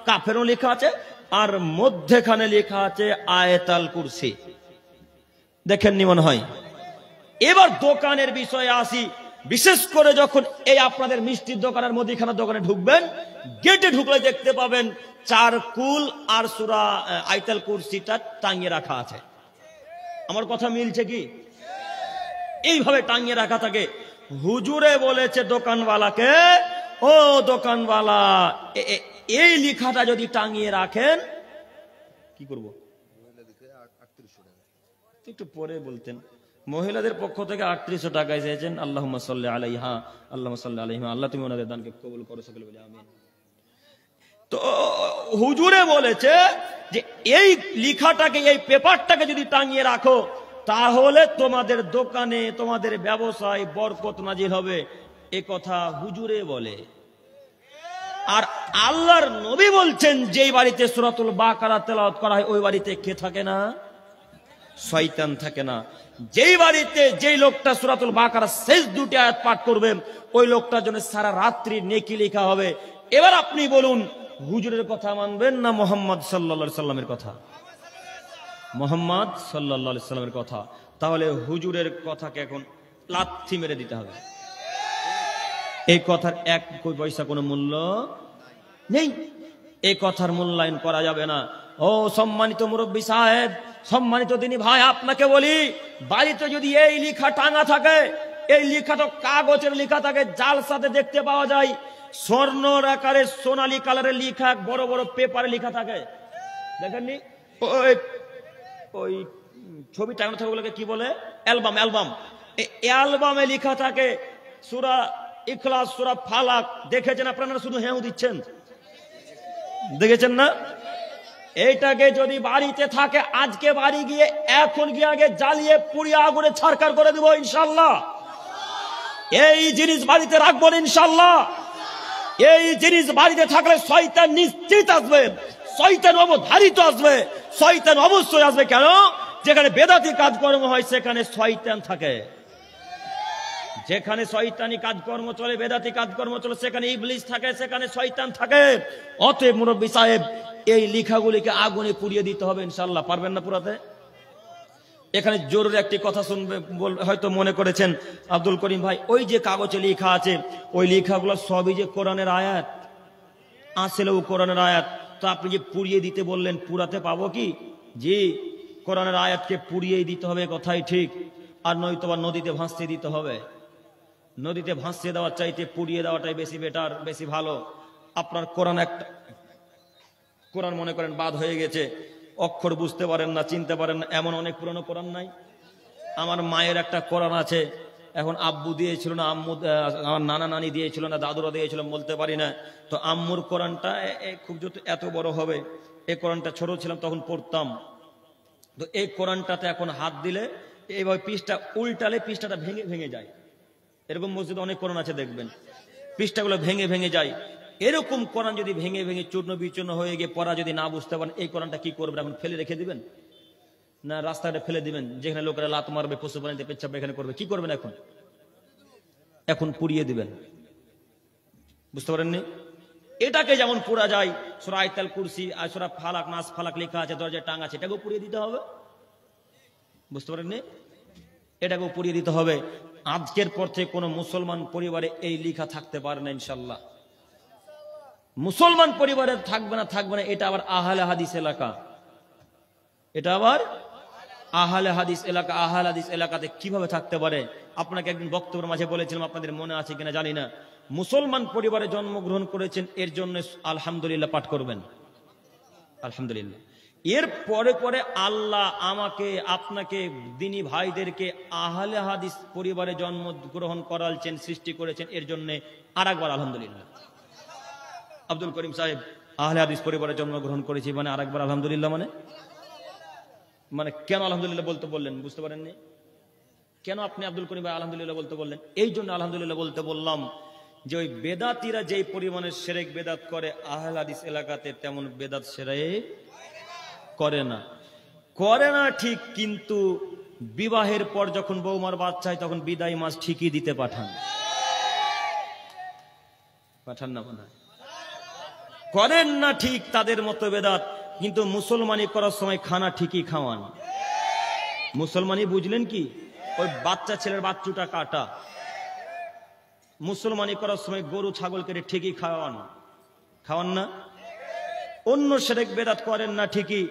কাফেরও লেখা আছে, আর মধ্যখানে লেখা আছে আয়াতুল কুরসি। দেখেননি মনে হয়? এবার দোকানের বিষয়ে আসি। বিশেষ করে যখন এই আপনাদের মিষ্টির দোকানের, মুদিখানার দোকানে ঢুকবেন, গেটে ঢুকলে দেখতে পাবেন 4 কুল আর সূরা আয়াতুল কুরসিটা টাঙিয়ে রাখা আছে। আমার কথা মিলছে কি? এইভাবে টাঙিয়ে রাখা থাকে। হুজুরে বলেছে দোকানওয়ালাকে, ও দোকানওয়ালা, এই লেখাটা যদি টাঙিয়ে রাখেন, কি করব? একটু পরে বলতেন। মহিলাদের পক্ষ থেকে 3800 টাকা এসেছেন। আল্লাহুম্মা সাল্লি আলাইহা, আল্লাহুম্মা সাল্লি আলাইহিমা। আল্লাহ তুমি ওনাদের দানকে কবুল করো, সকলে বলে আমিন। তো হুজুরে বলেছে যে এই লেখাটাকে, এই পেপারটাকে যদি টাঙিয়ে রাখো, তাহলে তোমাদের দোকানে, তোমাদের ব্যবসায় বরকত নাজিল হবে। এ কথা হুজুরে বলে। আর আল্লাহর নবী বলছেন, যেই বাড়িতে সূরাতুল বাকারা তেলাওয়াত করা হয়, ওই বাড়িতে কে থাকে না? শয়তান থাকে না। যেই বাড়িতে যেই লোকটা সূরাতুল বাকারার শেষ দুটি আয়াত পাঠ করবে, ওই লোকটার জন্য সারা রাত্রি নেকি লেখা হবে। এবার আপনি বলুন, হুজুরের কথা মানবেন না মোহাম্মদ সাল্লাল্লাহু আলাইহি সাল্লামের কথা? মোহাম্মদ সাল্লাল্লাহু আলাইহি সাল্লামের কথা। তাহলে হুজুরের কথাকে এখন লাথি মেরে দিতে হবে। এই কথার এক পয়সা কোনো মূল্য নেই, এই কথার মূল্যায়ন করা যাবে না। ও সম্মানিত মুরব্বী সাহেব, সম্মানিত দিনী ভাই, আপনাকে বলি, বাড়িতে যদি এই লেখা টাঙা থাকে, এই লেখাটা কাগজের লেখা থাকে, জালসাতে দেখতে পাওয়া যায়, স্বর্ণর আকারে সোনালী কালারের লেখা, বড় বড় পেপারে লেখা থাকে, দেখেননি? ওই ওই ছবি টাঙানো থাকে, ওগুলোকে কি বলে? অ্যালবাম। অ্যালবাম, এই অ্যালবামে লেখা থাকে সূরা ইখলাস, সূরা ফালাক। দেখেছেন আপনারা? শুধু হ্যাঁ দিচ্ছেন, দেখেছেন না? এইটাকে যদি বাড়িতে থাকে, আজকে বাড়ি গিয়ে এখন গিয়ে আগে জ্বালিয়ে পুড়িয়ে আগুনে ছারখার করে দেবো ইনশাআল্লাহ। এই জিনিস বাড়িতে রাখবো ইনশাআল্লাহ। এই জিনিস বাড়িতে থাকলে শয়তান নিশ্চিত আসবে, শয়তান অবধারিত আসবে, শয়তান অবশ্যই আসবে। কেন? যেখানে বেদাতি কাজকর্ম হয় সেখানে শয়তান থাকে, যেখানে শয়তানি কাজকর্ম চলে, বেদাতি কাজকর্ম চলে, সেখানে ইবলিস থাকে, সেখানে শয়তান থাকে। অতএব মুরব্বী সাহেব, এই লেখাগুলিকে আগুনে পুড়িয়ে দিতে হবে ইনশাআল্লাহ। পারবেন না পুরাতে? এখানে জরুরি একটি কথা শুনবে, হয়তো মনে করেছেন আব্দুল করিম ভাই, ওই যে কাগজে লেখা আছে, ওই লেখাগুলো সবই যে কোরআনের আয়াত, আসলেও কোরআনের আয়াত। তো আপনি যে পুড়িয়ে দিতে বললেন, পুরাতে পাবো কি? জি, কোরআনের আয়াতকে পুড়িয়ে দিতে হবে, কথাই ঠিক। আর নয়তো বা নদীতে ভাসিয়ে দিতে হবে। নদীতে ভাসিয়ে দেওয়ার চাইতে পুড়িয়ে দেওয়াটাই বেশি বেটার, বেশি ভালো। আপনার কোরআন একটা, কোরআন মনে করেন বাদ হয়ে গেছে, অক্ষর বুঝতে পারেন না, চিনতে পারেন না, এমন অনেক পুরনো কোরআন নাই? আমার মায়ের একটা কোরআন আছে, এখন আব্বু দিয়েছিল না, আম্মু, আমার নানা নানি দিয়েছিল না, দাদুরা দিয়েছিল, বলতে পারি না। তো আম্মুর কোরআনটা খুব যত এত বড় হবে, এই কোরআনটা ছোট ছিলাম তখন পড়তাম। তো এই কোরআনটাতে এখন হাত দিলে, এইভাবে পৃষ্ঠা উল্টালে পৃষ্ঠাটা ভেঙে ভেঙে যায়। এরকম মসজিদে অনেক কোরআন আছে, দেখবেন পৃষ্ঠাগুলো ভেঙে ভেঙে যায়। এরকম কোরআন যদি ভেঙে ভেঙে চূর্ণ বিচূর্ণ হয়ে গিয়ে পড়া যদি না বুঝতে পারেন, এই কোরআনটা কি করবেন? এখন ফেলে রেখে দিবেন না রাস্তাটা ফেলে দিবেন? যেখানে লোকেরা লাত মারবে, পশু প্রাণীতে পেচ্ছাপ এখানে করবে, কি করবেন? এখন এখন পুড়িয়ে দিবেন। বুঝতে পারেননি? এটাকে যেমন পোড়া যায়, সূরা আয়াতুল কুরসি আর সূরা ফালাক, নাস ফালাক লেখা আছে, দরজায় টাঙা আছে, এটাকেও পুড়িয়ে দিতে হবে। বুঝতে পারেননি? এটাকেও পুড়িয়ে দিতে হবে। আজকের পর থেকে কোনো মুসলমান পরিবারে এই লেখা থাকতে পারে না ইনশাআল্লাহ। মুসলমান পরিবারে থাকবে না, থাকবে না। এটা আবার আহলে হাদিস এলাকা, এটা আবার আহলে হাদিস এলাকা। আহলে হাদিস এলাকাতে কিভাবে থাকতে পারে? আপনাকে একদিন বক্তব্যের মাঝে বলেছিলাম, আপনাদের মনে আছে কিনা জানি না। মুসলমান পরিবারে জন্মগ্রহণ করেছেন, এর জন্য আলহামদুলিল্লাহ পাঠ করবেন, আলহামদুলিল্লাহ। এর পরে পরে আল্লাহ আমাকে, আপনাকে, দিনী ভাইদেরকে আহলে হাদিস পরিবারে জন্মগ্রহণ করালছেন, সৃষ্টি করেছেন, এর জন্য আরেকবার আলহামদুলিল্লাহ। আব্দুল করিম সাহেব আহলে হাদিস পরিবারে জন্মগ্রহণ করেছি মানে আরেকবার আলহামদুলিল্লাহ, মানে কেন আলহামদুলিল্লাহ বলতে বললেন? বুঝতে পারেননি কেন আপনি আব্দুল করিম ভাই আলহামদুলিল্লাহ বলতে বললেন? এই জন্য আলহামদুলিল্লাহ বলতে বললাম যে ওই বেদাতিরা যেই পরিমাণে শিরক বেদাত করে, আহলে হাদিস এলাকাতে তেমন বেদাত শিরক করে না। করে না ঠিক, কিন্তু বিবাহের পর যখন বৌমার বাচ্চা হয় তখন বিদায় মাস ঠিকই দিতে পাঠান, পাঠান না? মনে হয় করেন না ঠিক তাদের মতো বেদাত, কিন্তু মুসলমানি করার সময় খানা ঠিকই খাওয়ান। মুসলমানি বুঝলেন কি? ওই বাচ্চা ছেলের বাচ্চুটা কাটা। মুসলমানি করার সময় গরু ছাগল কেটে ঠিকই খাওয়ান, খাওয়ান না? অন্য শিরক বেদাত করেন না ঠিকই,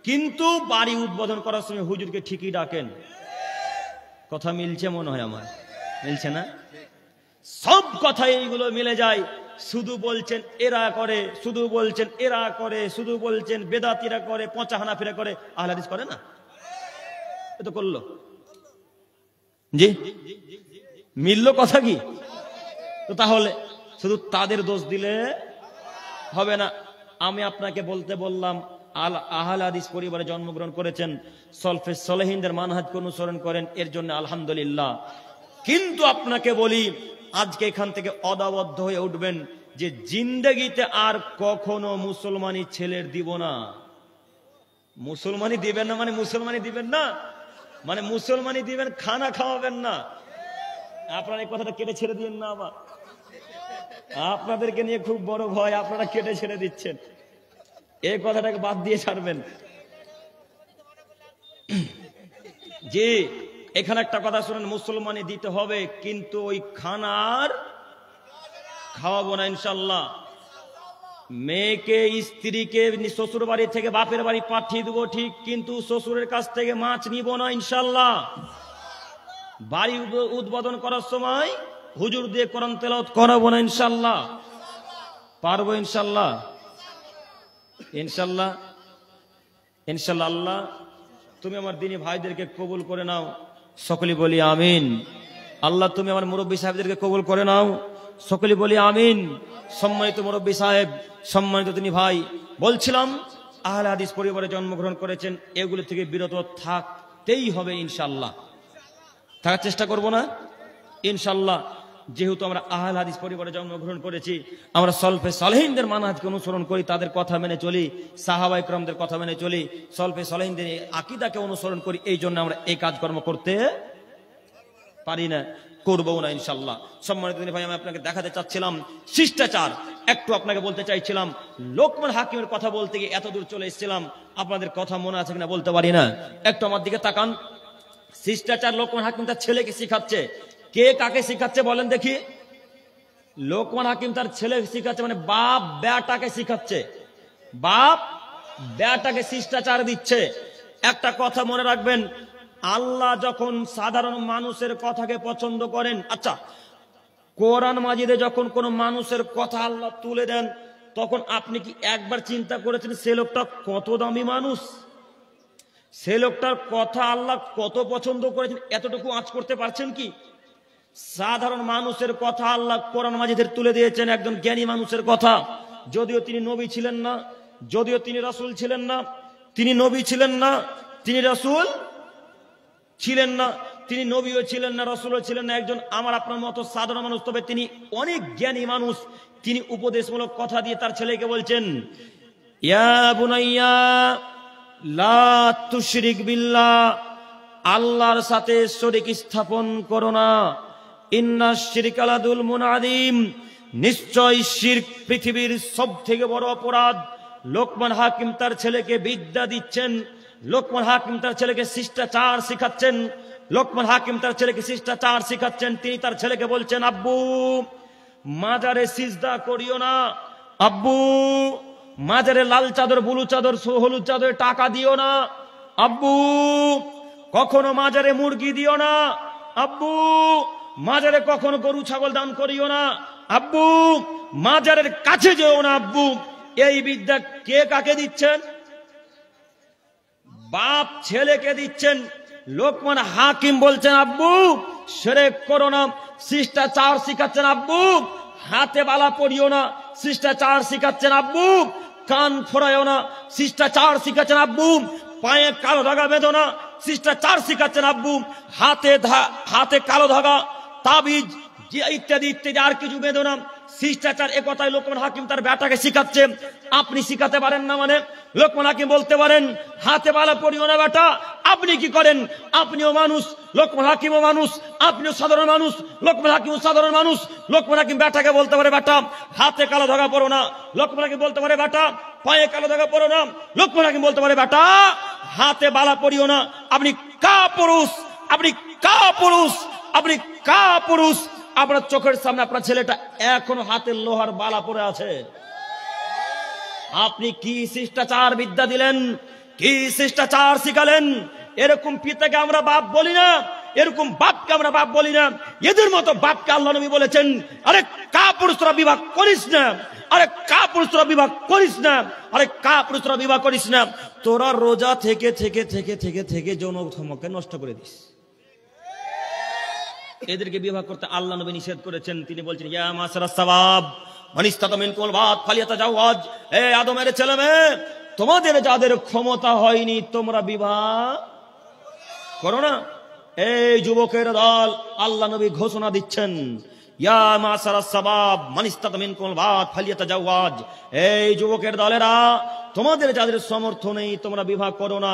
কিন্তু বাড়ি উদ্বোধন করার সময় হুজুরকে ঠিকই ডাকেন। কথা মিলছে মনে হয় আমার? মিলছে না? সব কথা এইগুলো মিলে যায়। শুধু বলছেন এরা করে, শুধু বলছেন এরা করে, শুধু বলছেন বেদাতিরা করে, পচা হানাফিরা করে, আহলে হাদিস করে না? এ তো করলো। জি মিললো কথা কি? তো তাহলে শুধু তাদের দোষ দিলে হবে না। আমি আপনাকে বলতে বললাম আহলে হাদিস পরিবারে জন্মগ্রহণ করেছেন, সলফে সলেহিনদের মানহাজকে অনুসরণ করেন, এর জন্য আলহামদুলিল্লাহ। কিন্তু আপনাকে বলি, আজকে এখান থেকে অদাবদ্ধ হয়ে উঠবেন যে জিন্দেগিতে আর কখনো মুসলমানি ছেলের দিব না। মুসলমানি দিবেন না মানে মুসলমানি দিবেন না মানে মুসলমানি দিবেন, খানা খাওয়াবেন না। আপনার এই কথাটা কেটে ছেড়ে দিবেন না। আবার আপনাদেরকে নিয়ে খুব বড় ভয়, আপনারা কেটে ছেড়ে দিচ্ছেন। এই কথাটাকে বাদ দিয়ে ছাড়বেন। জি, এখানে একটা কথা শুনেন, মুসলমানি দিতে হবে, কিন্তু ওই খানার খাওয়াবো না ইনশাল্লাহ। মেয়েকে স্ত্রীকে শ্বশুর বাড়ি থেকে বাপের বাড়ি পাঠিয়ে দেবো ঠিক, কিন্তু শ্বশুরের কাছ থেকে মাছ নিব না ইনশাল্লাহ। বাড়ি উদ্বোধন করার সময় হুজুর দিয়ে কোরআন তেলাওয়াত করাবো না ইনশাল্লাহ। পারবো ইনশাল্লাহ? ইনশাল্লাহ, ইনশাল্লাহ। আল্লাহ তুমি আমার দিনী ভাইদেরকে কবুল করে নাও, সকলে বলি আমিন। আল্লাহ তুমি আমার মুরব্বী সাহেবদেরকে কবুল করে নাও, সকলে বলি আমিন। সম্মানিত মুরব্বী সাহেব, সম্মানিত তিনি ভাই, বলছিলাম আহলে হাদিস পরিবারে জন্মগ্রহণ করেছেন, এগুলো থেকে বিরত থাকতেই হবে ইনশাল্লাহ। থাকার চেষ্টা করব না ইনশাল্লাহ। যেহেতু আমরা আহলে হাদিস পরিবারে জন্মগ্রহণ করেছি, আমরা সলফে সালেহিনদের মানহাজকে অনুসরণ করি, তাদের কথা মেনে চলি, সাহাবা ইকরামদের কথা মেনে চলি, সলফে সালেহিনদের আকীদাকে অনুসরণ করি। এই জন্য আমরা এই কাজকর্ম করতে পারি না, করবো না ইনশাল্লাহ। সম্মানিত ভাই, আমি আপনাকে দেখাতে চাচ্ছিলাম শিষ্টাচার। একটু আপনাকে বলতে চাইছিলাম, লোকমান হাকিমের কথা বলতে গিয়ে এত দূর চলে এসেছিলাম, আপনাদের কথা মনে আছে কিনা বলতে পারি না। একটু আমার দিকে তাকান। শিষ্টাচার লোকমান হাকিম তার ছেলেকে শিখাচ্ছে। কে কাকে শিখাচ্ছে বলেন দেখি? লোকমান হাকিম তার ছেলে শিখাচ্ছে, মানে বাপ বেটাকে শিখাচ্ছে। বাপ বেটাকে শিষ্টাচার দিচ্ছে। একটা কথা মনে রাখবেন, আল্লাহ যখন সাধারণ মানুষের কথাকে পছন্দ করেন, আচ্ছা কোরআন মাজিদে যখন কোন মানুষের কথা আল্লাহ তুলে দেন, তখন আপনি কি একবার চিন্তা করেছেন সে লোকটা কত দামি মানুষ? সে লোকটার কথা আল্লাহ কত পছন্দ করেছেন? এতটুকু আঁচ করতে পারছেন কি? সাধারণ মানুষের কথা আল্লাহ কোরআন মাজিদের তুলে দিয়েছেন, একজন জ্ঞানী মানুষের কথা। যদিও তিনি নবী ছিলেন না, যদিও তিনি রাসূল ছিলেন না, তিনি নবী ছিলেন না, তিনি রাসূল ছিলেন না, তিনি নবীও ছিলেন না, রাসূলও ছিলেন না, একজন আমার আপনার মতো সাধারণ মানুষ। তবে তিনি অনেক জ্ঞানী মানুষ। তিনি উপদেশমূলক কথা দিয়ে তার ছেলেকে বলছেন, ইয়া বুনাইয়া লা তুশরিক বিল্লাহ, আল্লাহর সাথে শরীক স্থাপন করো না। ইন্নাশ শিরকা লাযুলমুন আযীম, নিশ্চয় শিরক পৃথিবীর সবথেকে বড় অপরাধ। লোকমান হাকিম তার ছেলেকে বিদ্যা দিচ্ছেন, লোকমান হাকিম তার ছেলেকে শিষ্টাচার শিখাচ্ছেন, লোকমান হাকিম তার ছেলেকে শিষ্টাচার শিখাচ্ছেন। তিনি তার ছেলেকে বলছেন, আব্বু মাজারে সিজদা করিও না, আব্বু মাজারে লাল চাদর বুলু চাদর হলুদ চাদরে টাকা দিও না, আব্বু কখনো মাজারে মুরগি দিও না, আব্বু মাজারে কখনো গরু ছাগল দান করিও না, আব্বু মাজারের কাছে যেও না, আব্বু। এই বিদ্যা কে কাকে দিচ্ছেন? বাপ ছেলেকে দিচ্ছেন। লোকমান হাকিম বলছেন, আব্বু শিরক করো না, শিষ্টাচার শিখাচ্ছেন। আব্বু হাতে বালা পরিও না, শিষ্টাচার শিখাচ্ছেন। আব্বু কান ফোড়ায়ও না, শিষ্টাচার শিখাচ্ছেন। আব্বু পায়ে কালো ধাগা বেঁধো না, শিষ্টাচার শিখাচ্ছেন। আব্বু হাতে কালো ধাগা, তাবিজ ইত্যাদি ইত্যাদি আর কিছু বেঁধো না, শিষ্টাচার। এ কথাই লোকমান হাকিম তার বেটাকে শিখাচ্ছে। আপনি শিখাতে পারেন না মানে? লোকমান হাকিম বলতে পারেন, হাতে বালা পরিও না বেটা। আপনি কি করেন? আপনিও মানুষ, লোকমান হাকিমও মানুষ, আপনিও সাধারণ মানুষ, লোকমান হাকিমও সাধারণ মানুষ। লোকমান হাকিম বেটাকে বলতে পারে, বেটা হাতে কালো ধাগা পরো না। লোকমান হাকিম বলতে পারে, বেটা পায়ে কালো ধাগা পরো না। লোকমান হাকিম বলতে পারে, বেটা হাতে বালা পরিও না। আপনি কা পুরুষ, আপনি কা পুরুষ, আপনি কা পুরুষ? আপনার চোখের সামনে আপনার ছেলেটা এখনো হাতের লোহার বালা পরে আছে। আপনি কি শিষ্টাচার বিদ্যা দিলেন? কি শিষ্টাচার শিখালেন? এরকম পিতাকে আমরা বাপ বলি না, এরকম বাপকে আমরা বাপ বলি না। এদের মতো বাপকে আল্লাহ নবী বলেছেন, আরে কা পুরুষরা বিবাহ করিস না, আরে কা পুরুষরা বিবাহ করিস না, আরে কা পুরুষরা বিবাহ করিস না। তোরা রোজা থেকে থেকে থেকে থেকে থেকে যৌন ক্ষমতাকে নষ্ট করে দিস। এদেরকে বিবাহ করতে আল্লাহ নবী নিষেধ করেছেন। তিনি বলছেন, ইয়া মাশারাস সাওয়াব মান ইসতাতা মিনকুল বাত ফালিয়াতাজাওয়াজ, হে আদমের ছেলে মেয়ে, তোমাদের যাদের ক্ষমতা হয়নি তোমরা বিবাহ করো না। এই যুবকের দল, আল্লাহ নবী ঘোষণা দিচ্ছেন, ইয়া মাশারাস সাওয়াব মান ইসতাতা মিনকুল বাত ফালিয়াতাজাওয়াজ, এই যুবকের দলেরা, তোমাদের যাদের সামর্থ্য নেই তোমরা বিবাহ করো না।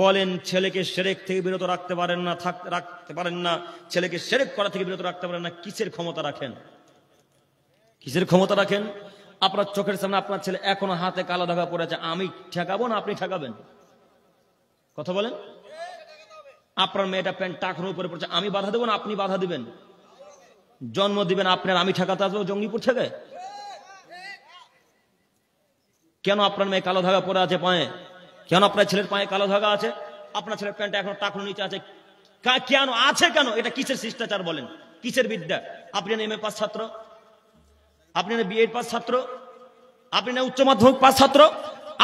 বলেন ছেলেকে শিরক থেকে বিরত রাখতে পারেন না, রাখতে পারেন না, ছেলেকে শিরক করা থেকে বিরত রাখতে পারেন না, কিসের ক্ষমতা রাখেন? কিসের ক্ষমতা রাখেন? আপনার চোখের সামনে আপনার ছেলে এখনো হাতে কালো ধাগা পড়ে আছে, আমি ঠেকাবো না আপনি ঠেকাবেন? কথা বলেন। আপনার মেয়েটা প্যান্ট টাকনোর উপরে পড়ছে, আমি বাধা দেবো না আপনি বাধা দিবেন? জন্ম দিবেন আপনার, আমি ঠেকাতে আসবো জঙ্গিপুর থেকে? কেন আপনার মেয়ে কালো ধাগা পরে আছে পায়ে? কেন আপনার ছেলের পায়ে কালো ধাগা আছে? আপনার ছেলের প্যান্ট এখন টাকনো নিচে আছে কেন আছে? কেন? এটা কিসের শিষ্টাচার বলেন? কিসের বিদ্যা? আপনি না এমএ পাস ছাত্র, আপনি না বিএড পাস ছাত্র, আপনি না উচ্চ মাধ্যমিক পাস ছাত্র,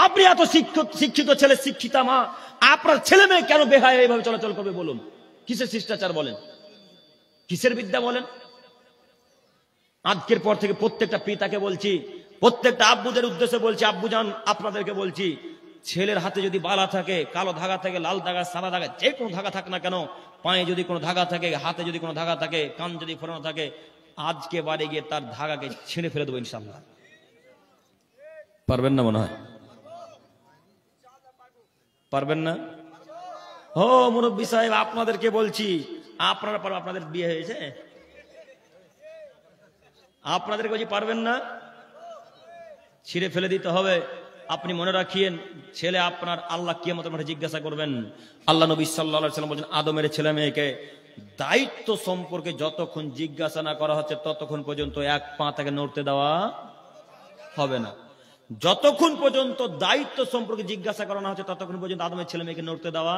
আপনি এত শিক্ষিত ছেলে, শিক্ষিতা মা, আপনার ছেলে মেয়ে কেন বেহায়া এইভাবে চলাচল করবে বলুন? কিসের শিষ্টাচার বলেন? কিসের বিদ্যা বলেন? আজকের পর থেকে প্রত্যেকটা পিতাকে বলছি, প্রত্যেকটা আব্বুদের উদ্দেশ্যে বলছি, আব্বুজান আপনাদেরকে বলছি, ছেলের হাতে যদি বালা থাকে, কালো ধাগা থাকে, লাল ধাগা, সাদা ধাগা, যে কোনো ধাগা থাক না কেন, পায়ে যদি কোনো ধাগা থাকে, হাতে যদি কোনো ধাগা থাকে, কান যদি ফোরানো থাকে, আজকে বাড়ি গিয়ে তার ধাগাকে ছিঁড়ে ফেলে দেবো ইনশাল্লাহ। পারবেন না মনে হয়? পারবেন না? ও মুরব্বী সাহেব আপনাদেরকে বলছি, আপনারা পারবেন? আপনাদের বিয়ে হয়েছে? আপনাদের বলছি পারবেন না? ছিঁড়ে ফেলে দিতে হবে। আপনি মনে রাখিয়েন, ছেলে আপনার আল্লাহ কিয়ামতের মাঠে জিজ্ঞাসা করবেন। আল্লাহ নবী সাল্লাল্লাহু আলাইহি ওয়াসাল্লাম বলেন, আদমের ছেলে মেয়েকে দায়িত্ব সম্পর্কে যতক্ষণ জিজ্ঞাসা না করা হচ্ছে ততক্ষণ পর্যন্ত এক পা থেকে নড়তে দেওয়া হবে না। যতক্ষণ পর্যন্ত দায়িত্ব সম্পর্কে জিজ্ঞাসা করানো হচ্ছে ততক্ষণ পর্যন্ত আদমের ছেলে মেয়েকে নড়তে দেওয়া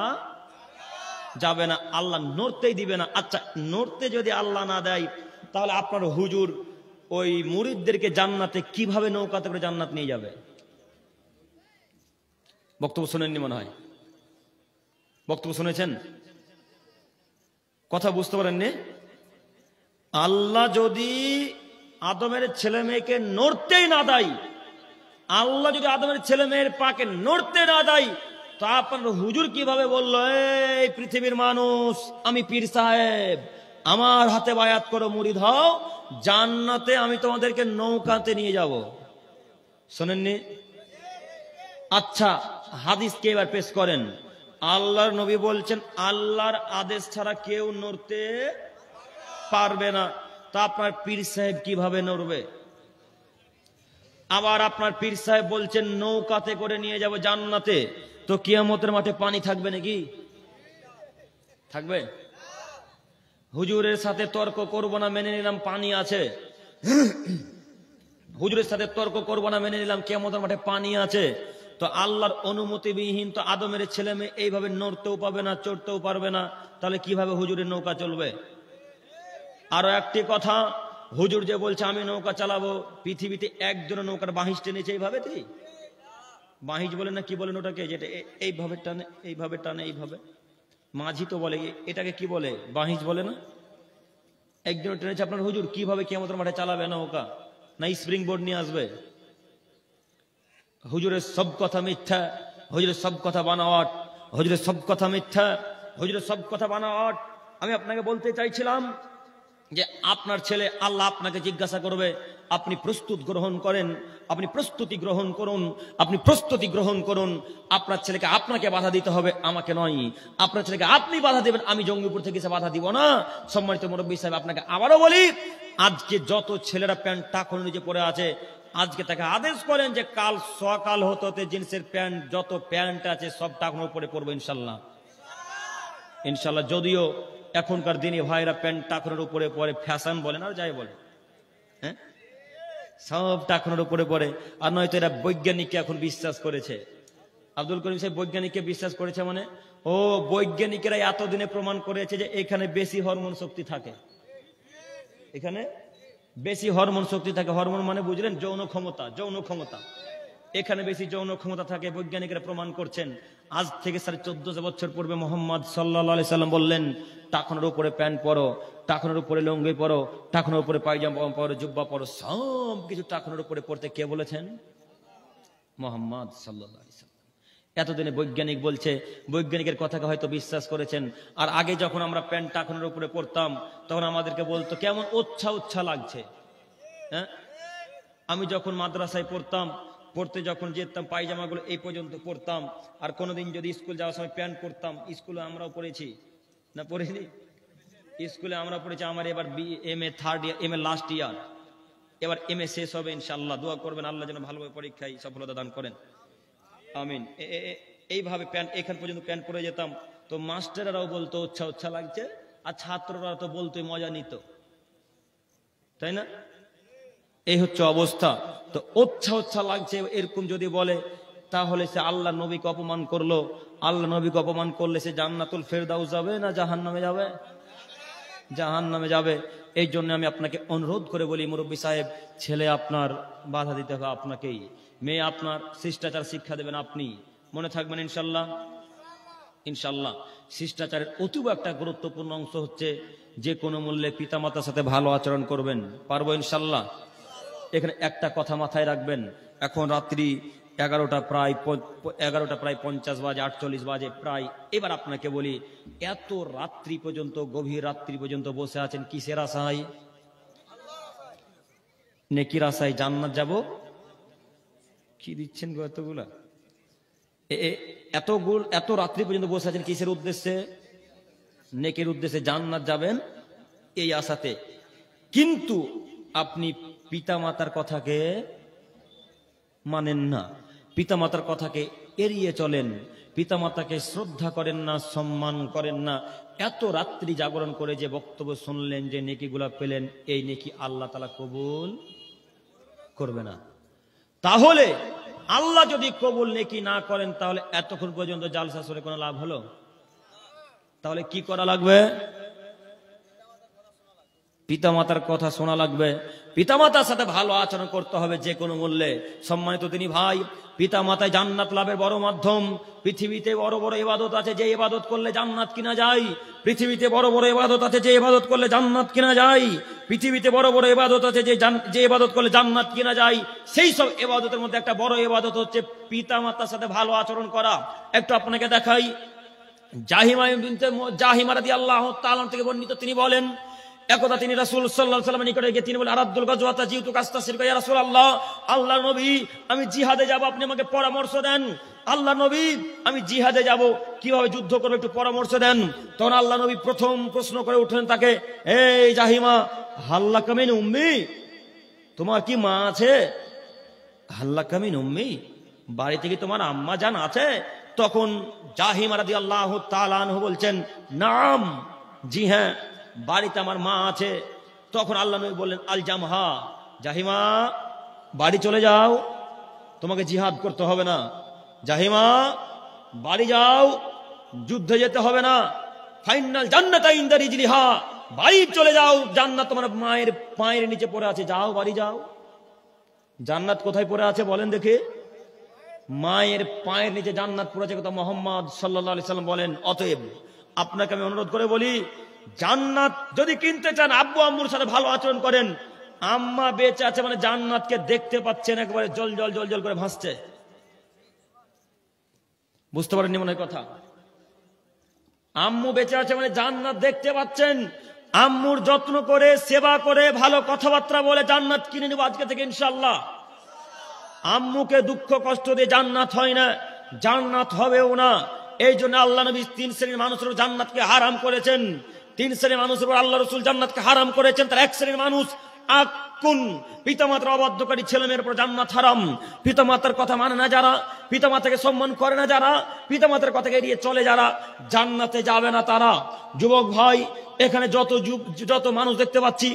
যাবে না। আল্লাহ নড়তেই দিবে না। আচ্ছা, নড়তে যদি আল্লাহ না দেয়, তাহলে আপনার হুজুর ওই মুরিদদেরকে জান্নাতে কিভাবে নৌকাতে করে জান্নাত নিয়ে যাবে? বক্তব্য শুনেননি মনে হয়? বক্তব্য শুনেছেন? কথা বুঝতে পারেননি? আল্লাহ যদি আদমের ছেলে মেয়েকে নড়তেই না দেয়, আল্লাহ যদি আদমের ছেলে মেয়ের পাকে নড়তে না দেয়, তো আপনার হুজুর কিভাবে বললো, এই পৃথিবীর মানুষ, আমি পীর সাহেব, আমার হাতে বায়াত করো, মুরিদ হও, জান্নাতে আমি তোমাদেরকে নৌকাতে নিয়ে যাব? শোনেননি? আচ্ছা, হাদিসকে এবার পেশ করেন। আল্লাহর নবী বলছেন, আল্লাহর আদেশ ছাড়া কেউ নড়তে পারবে না। তা আপনার পীর সাহেব কিভাবে নড়বে? আবার আপনার পীর সাহেব বলছেন নৌকাতে করে নিয়ে যাব জান্নাতে, তো কিয়ামতের মাঠে পানি থাকবে নাকি? থাকবে? হুজুরের সাথে তর্ক করব না, মেনে নিলাম পানি আছে। হুজুরের সাথে তর্ক করব না, মেনে নিলাম কিয়ামতের মাঠে পানি আছে। তো আল্লাহর অনুমতিবিহীন তো আদমের ছেলে মেয়ে এইভাবে নড়তেও পাবে না, চড়তেও পারবে না, তাহলে কিভাবে হুজুরের নৌকা চলবে? আরো একটি কথা, হুজুর যে বলছে আমি নৌকা চালাবো, পৃথিবীতে একজন নৌকার বাহিজ টেনেছে এইভাবে? বাহিজ বলে না কি বলেন ওটাকে, যেটা এইভাবে টানে, এইভাবে টানে, এইভাবে মাঝি তো বলে, এটাকে কি বলে? বাহিজ বলে না? একজন টেনেছে আপনার হুজুর, কিভাবে কিয়ামতের মাঠে চালাবে নৌকা? না স্প্রিং বোর্ড নিয়ে আসবে? হুজুরের সব কথা মিথ্যা, হুজুরের সব কথা বানাওয়াট, হুজুরের সব কথা মিথ্যা, হুজুরের সব কথা বানাওয়াট। আমি আপনাকে বলতে চাইছিলাম যে আপনার ছেলে, আল্লাহ আপনাকে জিজ্ঞাসা করবে, আপনি প্রস্তুত গ্রহণ করেন, আপনি প্রস্তুতি গ্রহণ করুন, আপনি প্রস্তুতি গ্রহণ করুন। আপনার ছেলেকে আপনাকে বাধা দিতে হবে, আমাকে নয়। আপনার ছেলেকে আপনি বাধা দেবেন, আমি জঙ্গিপুর থেকে এসে বাধা দিব না। সম্মানিত মুরব্বী সাহেব, আপনাকে আবারও বলি, আজকে যত ছেলেরা প্যান্ট টাকনো নিচে পড়ে আছে, আজকে তাকে আদেশ করেন যে কাল সকাল হতে হতে জিন্সের প্যান্ট, যত প্যান্ট আছে সব টাকনোর উপরে পড়বো ইনশাল্লাহ। ইনশাল্লাহ। যদিও এখনকার দিনে ভাইরা প্যান্ট টাকনোর উপরে পরে, ফ্যাশন বলেন আর যাই বলে, হ্যাঁ, সব টাকনোর উপরে পড়ে। আর নয়তো এরা বৈজ্ঞানিককে এখন বিশ্বাস করেছে। আব্দুল করিম সাহেব বৈজ্ঞানিককে বিশ্বাস করেছে মানে, ও বৈজ্ঞানিকেরা এতদিনে প্রমাণ করেছে যে এখানে বেশি হরমোন শক্তি থাকে, এখানে বেশি হরমোন শক্তি থাকে। হরমোন মানে বুঝলেন? যৌন ক্ষমতা, যৌন ক্ষমতা। এখানে বেশি যৌন ক্ষমতা থাকে, বৈজ্ঞানিকরা প্রমাণ করছেন। আজ থেকে 1450 বছর পূর্বে মোহাম্মদ সাল্লাল্লাহু আলাইহি সাল্লাম বললেন, টাকনোর উপরে প্যান্ট পরো, টাকনোর উপরে লুঙ্গি পরো, টাকনোর উপরে পায়জামা পরো, জুব্বা পরো, সব কিছু টাকনোর উপরে পড়তে কে বলেছেন? মোহাম্মদ সাল্লাল্লাহু আলাইহি সাল্লাম। এতদিনে বৈজ্ঞানিক বলছে, বৈজ্ঞানিকের কথাকে হয়তো বিশ্বাস করেছেন। আর আগে যখন আমরা প্যান্ট টাকনোর উপরে পড়তাম, তখন আমাদেরকে বলতো কেমন উচ্ছা উচ্ছা লাগছে। হ্যাঁ, আমি যখন মাদ্রাসায় পড়তাম, পড়তে যখন যেতাম, পায়জামাগুলো এই পর্যন্ত পড়তাম। আর কোনোদিন যদি স্কুল যাওয়ার সময় প্যান্ট পরতাম, স্কুলে আমরাও পড়েছি না, পড়িনি? স্কুলে আমরা পড়েছি। আমার এবার M A third year, M A last year, এবার এমএ শেষ হবে ইনশাআল্লাহ। দোয়া করবেন আল্লাহ যেন ভালোভাবে পরীক্ষায় সফলতা দান করেন, আমিন। এইভাবে প্যান্ট এখান পর্যন্ত প্যান্ট পরে যেতাম, তো মাস্টাররাও বলতো উচ্ছা উচ্ছা লাগছে, আর ছাত্ররা তো বলতো মজা নিত, তাই না? এই হচ্ছে অবস্থা। তো উচ্ছা উচ্ছা লাগছে এরকম যদি বলে, তাহলে সে আল্লাহ নবীকে অপমান করলো। আল্লাহ নবীকে অপমান করলে সে জান্নাতুল ফেরদাউস যাবে না জাহান্নামে যাবে? জাহান্নামে যাবে। এই জন্য আমি আপনাকে অনুরোধ করে বলি, মুরব্বী সাহেব, ছেলে আপনার বাধা দিতে হবে আপনাকেই, মেয়ে আপনার শিষ্টাচার শিক্ষা দেবেন আপনি। মনে থাকবেন ইনশাল্লাহ। ইনশাল্লাহ শিষ্টাচারের অতীব একটা গুরুত্বপূর্ণ অংশ হচ্ছে যে কোনো মূল্যে পিতামাতার সাথে ভালো আচরণ করবেন। পারবো ইনশাল্লাহ? এখানে একটা কথা মাথায় রাখবেন, এখন রাত্রি 11টা প্রায় 50 বাজে, 48 বাজে প্রায়। এবার আপনাকে বলি, এত রাত্রি পর্যন্ত, গভীর রাত্রি পর্যন্ত বসে আছেন কিসের আশায়? নেকির আশায়, জান্নাত যাব। কি দিচ্ছেন গো এতগুলা? এত রাত্রি পর্যন্ত বসে আছেন কিসের উদ্দেশ্যে? নেকির উদ্দেশ্যে, জান্নাত যাবেন এই আশাতে। কিন্তু আপনি পিতামাতার কথাকে মানেন না, পিতামাতার কথাকে এড়িয়ে চলেন, পিতামাতাকে শ্রদ্ধা করেন না, সম্মান করেন না। এত রাত্রি জাগরণ করে যে বক্তব্য শুনলেন, যে নেকিগুলা পেলেন, এই নেকি আল্লাহ তাআলা কবুল করবে না। তাহলে আল্লাহ যদি কবুল নেকি না করেন, তাহলে এতক্ষণ পর্যন্ত জালসা শুনে কোনো লাভ হলো? তাহলে কি করা লাগবে? পিতামাতার কথা শোনা লাগবে, পিতামাতার সাথে ভালো আচরণ করতে হবে যে কোনো মূল্যে। সম্মানিত তিনি ভাই, পিতামাতায় জান্নাত লাভের বড় মাধ্যম। পৃথিবীতে বড় বড় ইবাদত আছে, যে ইবাদত করলে জান্নাত কিনা যায়। পৃথিবীতে বড় বড় ইবাদত আছে, যে ইবাদত করলে জান্নাত কিনা যায়। পৃথিবীতে বড় বড় ইবাদত আছে, যে ইবাদত করলে জান্নাত কিনা যায়। সেই সব ইবাদতের মধ্যে একটা বড় ইবাদত হচ্ছে পিতামাতার সাথে ভালো আচরণ করা। একটু আপনাকে দেখাই, জাহিমা রাদিয়াল্লাহু তাআলা থেকে বর্ণিত, তিনি বলেন, একদা তিনি রাসূল সাল্লাল্লাহু আলাইহি ওয়াসাল্লামের নিকটে গিয়ে তিনি বলেন, আরাদুল গাজওয়াতা জিতু কাস্তাসিরকা ইয়া রাসূলুল্লাহ, আল্লাহর নবী আমি জিহাদে যাব, আপনি আমাকে পরামর্শ দেন। আল্লাহ নবী আমি জিহাদে যাব, কিভাবে যুদ্ধ করব একটু পরামর্শ দেন। তখন আল্লাহ নবী প্রথম প্রশ্ন করে উঠলেন তাকে, এই জাহিমা, হাল্লাকা মিন উম্মি, তোমার কি মা আছে? হাল্লাকা মিন উম্মি, বাড়িতে কি তোমার আম্মা জান আছে? তখন জাহিমা রাদিয়াল্লাহু তাআলা আনহু বলছেন, নাম, জি হ্যাঁ, বাড়িতে আমার মা আছে। তখন আল্লাহ নবী বললেন, আল জামহা, জাহিমা বাড়ি চলে যাও, তোমাকে জিহাদ করতে হবে না। জাহিমা বাড়ি যাও, যুদ্ধে যেতে হবে না। ফাইনাল জান্নাতা ইনদা রিজলিহা, বাড়ি চলে যাও, জান্নাত তোমার মায়ের পায়ের নিচে পড়ে আছে, যাও বাড়ি যাও। জান্নাত কোথায় পড়ে আছে বলেন দেখি? মায়ের পায়ের নিচে জান্নাত পড়ে আছে, কথা মুহাম্মদ সাল্লাল্লাহু আলাইহি সাল্লাম বলেন। অতএব আপনাকে আমি অনুরোধ করে বলি, জান্নাত যদি কিনতে চান, আব্বু আম্মুর সাথে ভালো আচরণ করেন। আম্মা বেঁচে আছে মানে জান্নাতকে দেখতে পাচ্ছেন, একবারে জল জল জল জল করে ভাসছে। বুঝতে পারেননি মনে হয় কথা? আম্মু বেঁচে আছে মানে জান্নাত দেখতে পাচ্ছেন। আম্মুর যত্ন করে, সেবা করে, ভালো কথাবার্তা বলে জান্নাত কিনে নেব আজকে থেকে ইনশাআল্লাহ। আম্মুকে দুঃখ কষ্ট দিয়ে জান্নাত হয় না, জান্নাত হবেও না। এই জন্য আল্লাহ নবী 3 শ্রেণীর মানুষের জান্নাতকে হারাম করেছেন। 3 শ্রেণীর মানুষের আল্লাহ রাসূল জান্নাতকে হারাম করেছেন। তার 1 শ্রেণীর মানুষ আকুন, পিতামাতার অবাধ্যকারী ছেলেমেয়ের উপর জান্নাত হারাম। পিতামাতার কথা মানে না যারা, পিতামাতাকে সম্মান করে না যারা, পিতামাতার কথাকে এড়িয়ে চলে যারা, জান্নাতে যাবে না তারা। যুবক ভাই, এখানে যত মানুষ দেখতে পাচ্ছি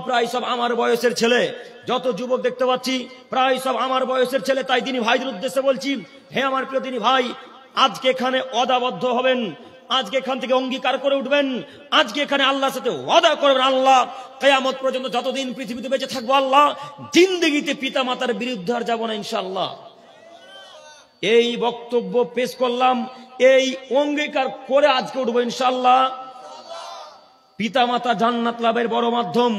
প্রায় সব আমার বয়সের ছেলে। যত যুবক দেখতে পাচ্ছি প্রায় সব আমার বয়সের ছেলে। তাই দিনী ভাইদের উদ্দেশ্যে বলছি, হে আমার প্রিয় দিনী ভাই, আজকে এখানে ওয়াদাবদ্ধ হবেন, আজকে এখান থেকে অঙ্গীকার করে উঠবেন, আজকে এখানে আল্লাহর সাথে ওয়াদা করবেন, আল্লাহ কিয়ামত পর্যন্ত যতদিন পৃথিবীতে বেঁচে থাকবো, আল্লাহ জিন্দেগিতে পিতা মাতার বিরুদ্ধে আর যাবো না ইনশাআল্লাহ। এই বক্তব্য পেশ করলাম, এই অঙ্গীকার করে আজকে উঠবো ইনশাআল্লাহ। পিতা মাতা জান্নাত লাভের বড় মাধ্যম।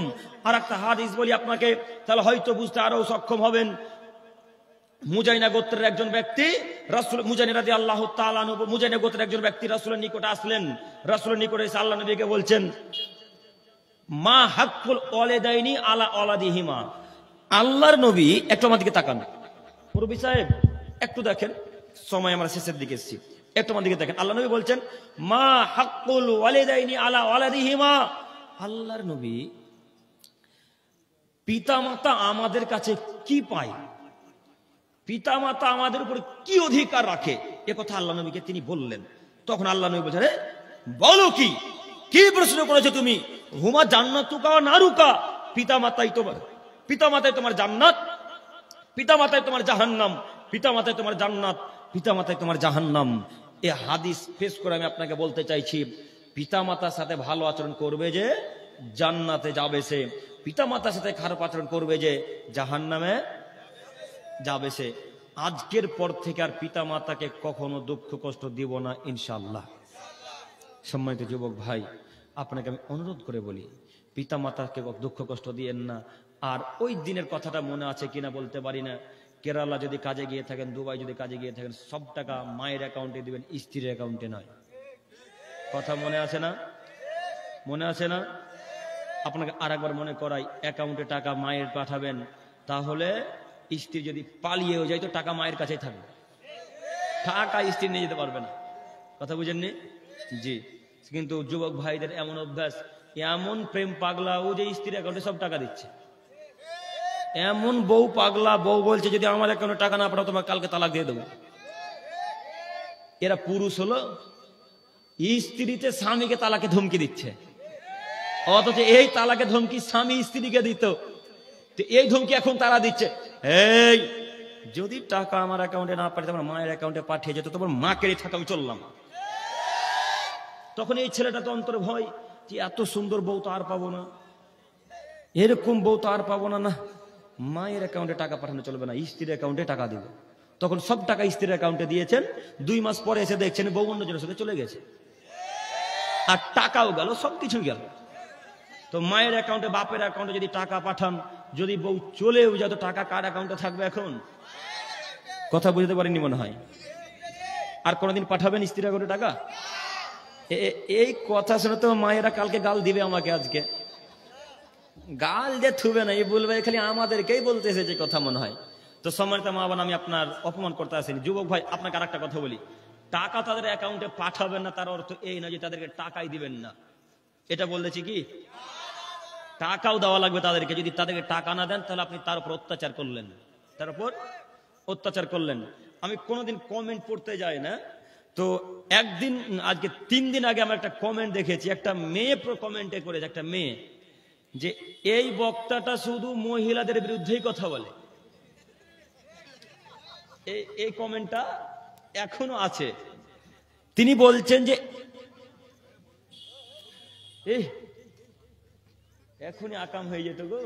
আর একটা হাদিস বলি আপনাকে, তাহলে হয়তো বুঝতে আরো সক্ষম হবেন। মুজাইনা গোত্রের একজন ব্যক্তি রাসূল, মুজাইনা রাদিয়াল্লাহু তাআলা আনহু, মুজাইনা গোত্রের একজন ব্যক্তি রাসূলের নিকটে আসলেন। রাসূলের নিকটে এসে আল্লাহ নবীকে বলছেন, মা হাক্কুল ওয়ালিদাইনি আলা ওয়ালাদিহিমা। আল্লাহর নবী, একটু আমার দিকে তাকান মুরব্বি সাহেব, একটু দেখেন, সময় আমরা শেষের দিকে এসেছি, একটু আমার দিকে দেখেন। আল্লাহ নবী বলছেন, মা হাক্কুল ওয়ালিদাইনি আলা ওয়ালাদিহিমা। আল্লাহর নবী পিতামাতা আমাদের কাছে কি পায়, পিতামাতা আমাদের উপর কি অধিকার রাখে, এ কথা আল্লাহ নবীকে তিনি বললেন। তখন আল্লাহ নবী বলছেন, বলো কি কি প্রশ্ন করেছো তুমি? হুমা জান্নাতুকা ওয়া নারুকা, পিতামাতাই তোমার জান্নাত, পিতামাতাই তোমার জাহান্নাম, পিতামাতাই তোমার জান্নাত, পিতামাতাই তোমার জাহান্নাম। এ হাদিস পেশ করে আমি আপনাকে বলতে চাইছি, পিতামাতার সাথে ভালো আচরণ করবে যে জান্নাতে যাবে সে, পিতামাতার সাথে খারাপ আচরণ করবে যে জাহান্নামে যাবে সে। আজকের পর থেকে আর পিতামাতাকে কখনো দুঃখ কষ্ট দিব না ইনশাআল্লাহ। সম্মানিত যুবক ভাই, আপনাকে আমি অনুরোধ করে বলি, পিতামাতাকে দুঃখ কষ্ট দিয়েন না। আর ওই দিনের কথাটা মনে আছে কিনা বলতে পারি না, কেরালা যদি কাজে গিয়ে থাকেন, দুবাই যদি কাজে গিয়ে থাকেন, সব টাকা মায়ের অ্যাকাউন্টে দিবেন, স্ত্রীর অ্যাকাউন্টে নয়। কথা মনে আছে না? মনে আছে না? আপনাকে আর একবার মনে করাই, অ্যাকাউন্টে টাকা মায়ের পাঠাবেন, তাহলে স্ত্রী যদি পালিয়েও যায় তো টাকা মায়ের কাছেই থাকবে, টাকা স্ত্রী নিয়ে যেতে পারবে না। কথা বুঝেননি? জি। কিন্তু যুবক ভাইদের এমন অভ্যাস, এমন প্রেম পাগলা ও যে স্ত্রীর অ্যাকাউন্টে সব টাকা দিচ্ছে। এমন বউ পাগলা, বউ বলছে যদি আমার অ্যাকাউন্টে টাকা না পাঠাও তোমাকে কালকে তালাক দিয়ে দেবো। এরা পুরুষ হলো, স্ত্রীতে স্বামীকে তালাকে ধমকি দিচ্ছে, অথচ এই তালাকে ধমকি স্বামী স্ত্রীকে দিত। এই ধমকি এখন তারা দিচ্ছে, এই যদি টাকা আমার অ্যাকাউন্টে না পাঠাতে আমার মায়ের অ্যাকাউন্টে পাঠিয়ে যেত, তোমার মাকে থাকা আমি চললাম। তখন এই ছেলেটা তো অন্তর ভয় যে এত সুন্দর বউ তো আর পাবো না, এরকম বউ তো আর পাবো না, না মায়ের অ্যাকাউন্টে টাকা পাঠানো চলবে না, স্ত্রীর অ্যাকাউন্টে টাকা দিব। তখন সব টাকা স্ত্রীর অ্যাকাউন্টে দিয়েছেন, 2 মাস পরে এসে দেখছেন বউ অন্যজনের সাথে চলে গেছে, আর টাকাও গেল, সবকিছু গেল। তো মায়ের অ্যাকাউন্টে বাপের অ্যাকাউন্টে যদি টাকা পাঠান, যদি বউ চলেও যায় তো টাকা কার অ্যাকাউন্টে থাকবে? এখন কথা বুঝতে পারেননি মনে হয়। আর কোনোদিন পাঠাবেন স্ত্রীর অ্যাকাউন্টে টাকা? এই কথা শুনে তো মায়েরা কালকে গাল দিবে আমাকে, আজকে গাল যে থুবে না, এই বলবে খালি আমাদেরকেই বলতে এসেছে কথা মনে হয়। তো সম্মানিত মা বোন, আমি আপনার অপমান করতে আসিনি। যুবক ভাই, আপনাকে আর একটা কথা বলি, টাকা তাদের অ্যাকাউন্টে পাঠাবেন না তার অর্থ এই না যে তাদেরকে টাকাই দিবেন না। এটা বলতেছি কি টাকাও দেওয়া লাগবে তাদেরকে। যদি তাদেরকে টাকা না দেন তাহলে আপনি তার উপর অত্যাচার করলেন, তার উপর অত্যাচার করলেন। আমি কোনোদিন কমেন্ট পড়তে যাই না, তো একদিন আজকে 3 দিন আগে আমার একটা কমেন্ট দেখেছি, একটা মেয়ে কমেন্টে করেছে, একটা মেয়ে, যে এই বক্তাটা শুধু মহিলাদের বিরুদ্ধেই কথা বলে। এই কমেন্টটা এখনো আছে। তিনি বলছেন যে এখনই আকাম হয়ে যেত গো,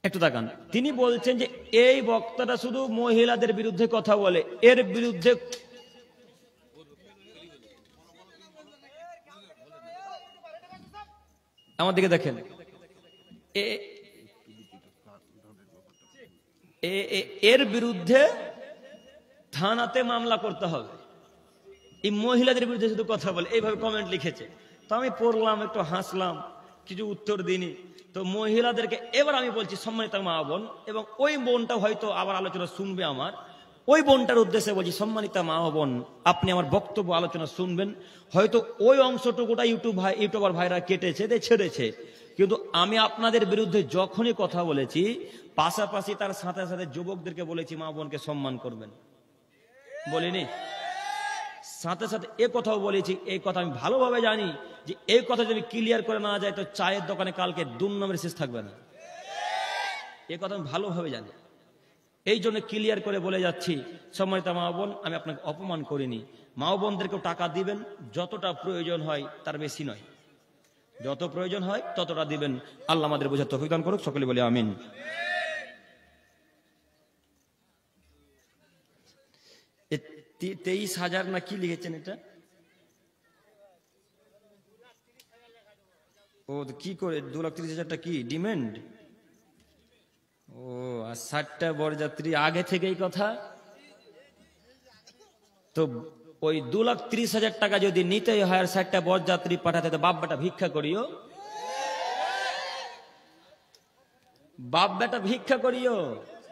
একটু তাকান। তিনি বলছেন যে এই বক্তাটা শুধু মহিলাদের বিরুদ্ধে কথা বলে, এর বিরুদ্ধে আমার দিকে দেখেন, এর বিরুদ্ধে থানাতে মামলা করতে হবে, এই মহিলাদের বিরুদ্ধে শুধু কথা বলে, এইভাবে কমেন্ট লিখেছে। তো আমি পড়লাম, একটু হাসলাম, কিছু উত্তর দিইনি। তো মহিলাদেরকে এবার আমি বলছি, সম্মানিত মা বোন, এবং ওই বোনটা হয়তো আবার আলোচনা শুনবে আমার, ওই বোনটার উদ্দেশ্যে বলছি, সম্মানিত মা বোন, আপনি আমার বক্তব্য আলোচনা শুনবেন। হয়তো ওই অংশটুকুটা ইউটিউবার ভাইরা কেটেছে, ছেড়েছে, কিন্তু আমি আপনাদের বিরুদ্ধে যখনই কথা বলেছি, পাশাপাশি তার সাথে সাথে যুবকদেরকে বলেছি মা বোনকে সম্মান করবেন, বলিনি? সাথে সাথে এ কথাও বলেছি, এই কথা আমি ভালোভাবে জানি যে এই কথা যদি ক্লিয়ার করে না যায় তো চায়ের দোকানে কালকে দুর্নামের শেষ থাকবে না, এ কথা আমি ভালোভাবে জানি। এই জন্য ক্লিয়ার করে বলে যাচ্ছি, সম্মানিত মা বোন, আমি আপনাকে অপমান করিনি। মা বোনদেরকেও টাকা দিবেন, যতটা প্রয়োজন হয় তার বেশি নয়, যত প্রয়োজন হয় ততটা দিবেন। আল্লাহ আমাদের বোঝার তৌফিক দান করুক, সকলে বলি আমিন। 23,000 না কি লিখেছেন এটা? ও কি করে 2,30,000টা কি ডিমান্ড? ও, আর 60টা বরযাত্রী আগে থেকেই কথা। তো ওই 2,30,000 টাকা যদি নিতেই হয় আর 60টা বরযাত্রী পাঠাতে, তো বাপ বেটা ভিক্ষা করিও, বাপ বেটা ভিক্ষা করিও।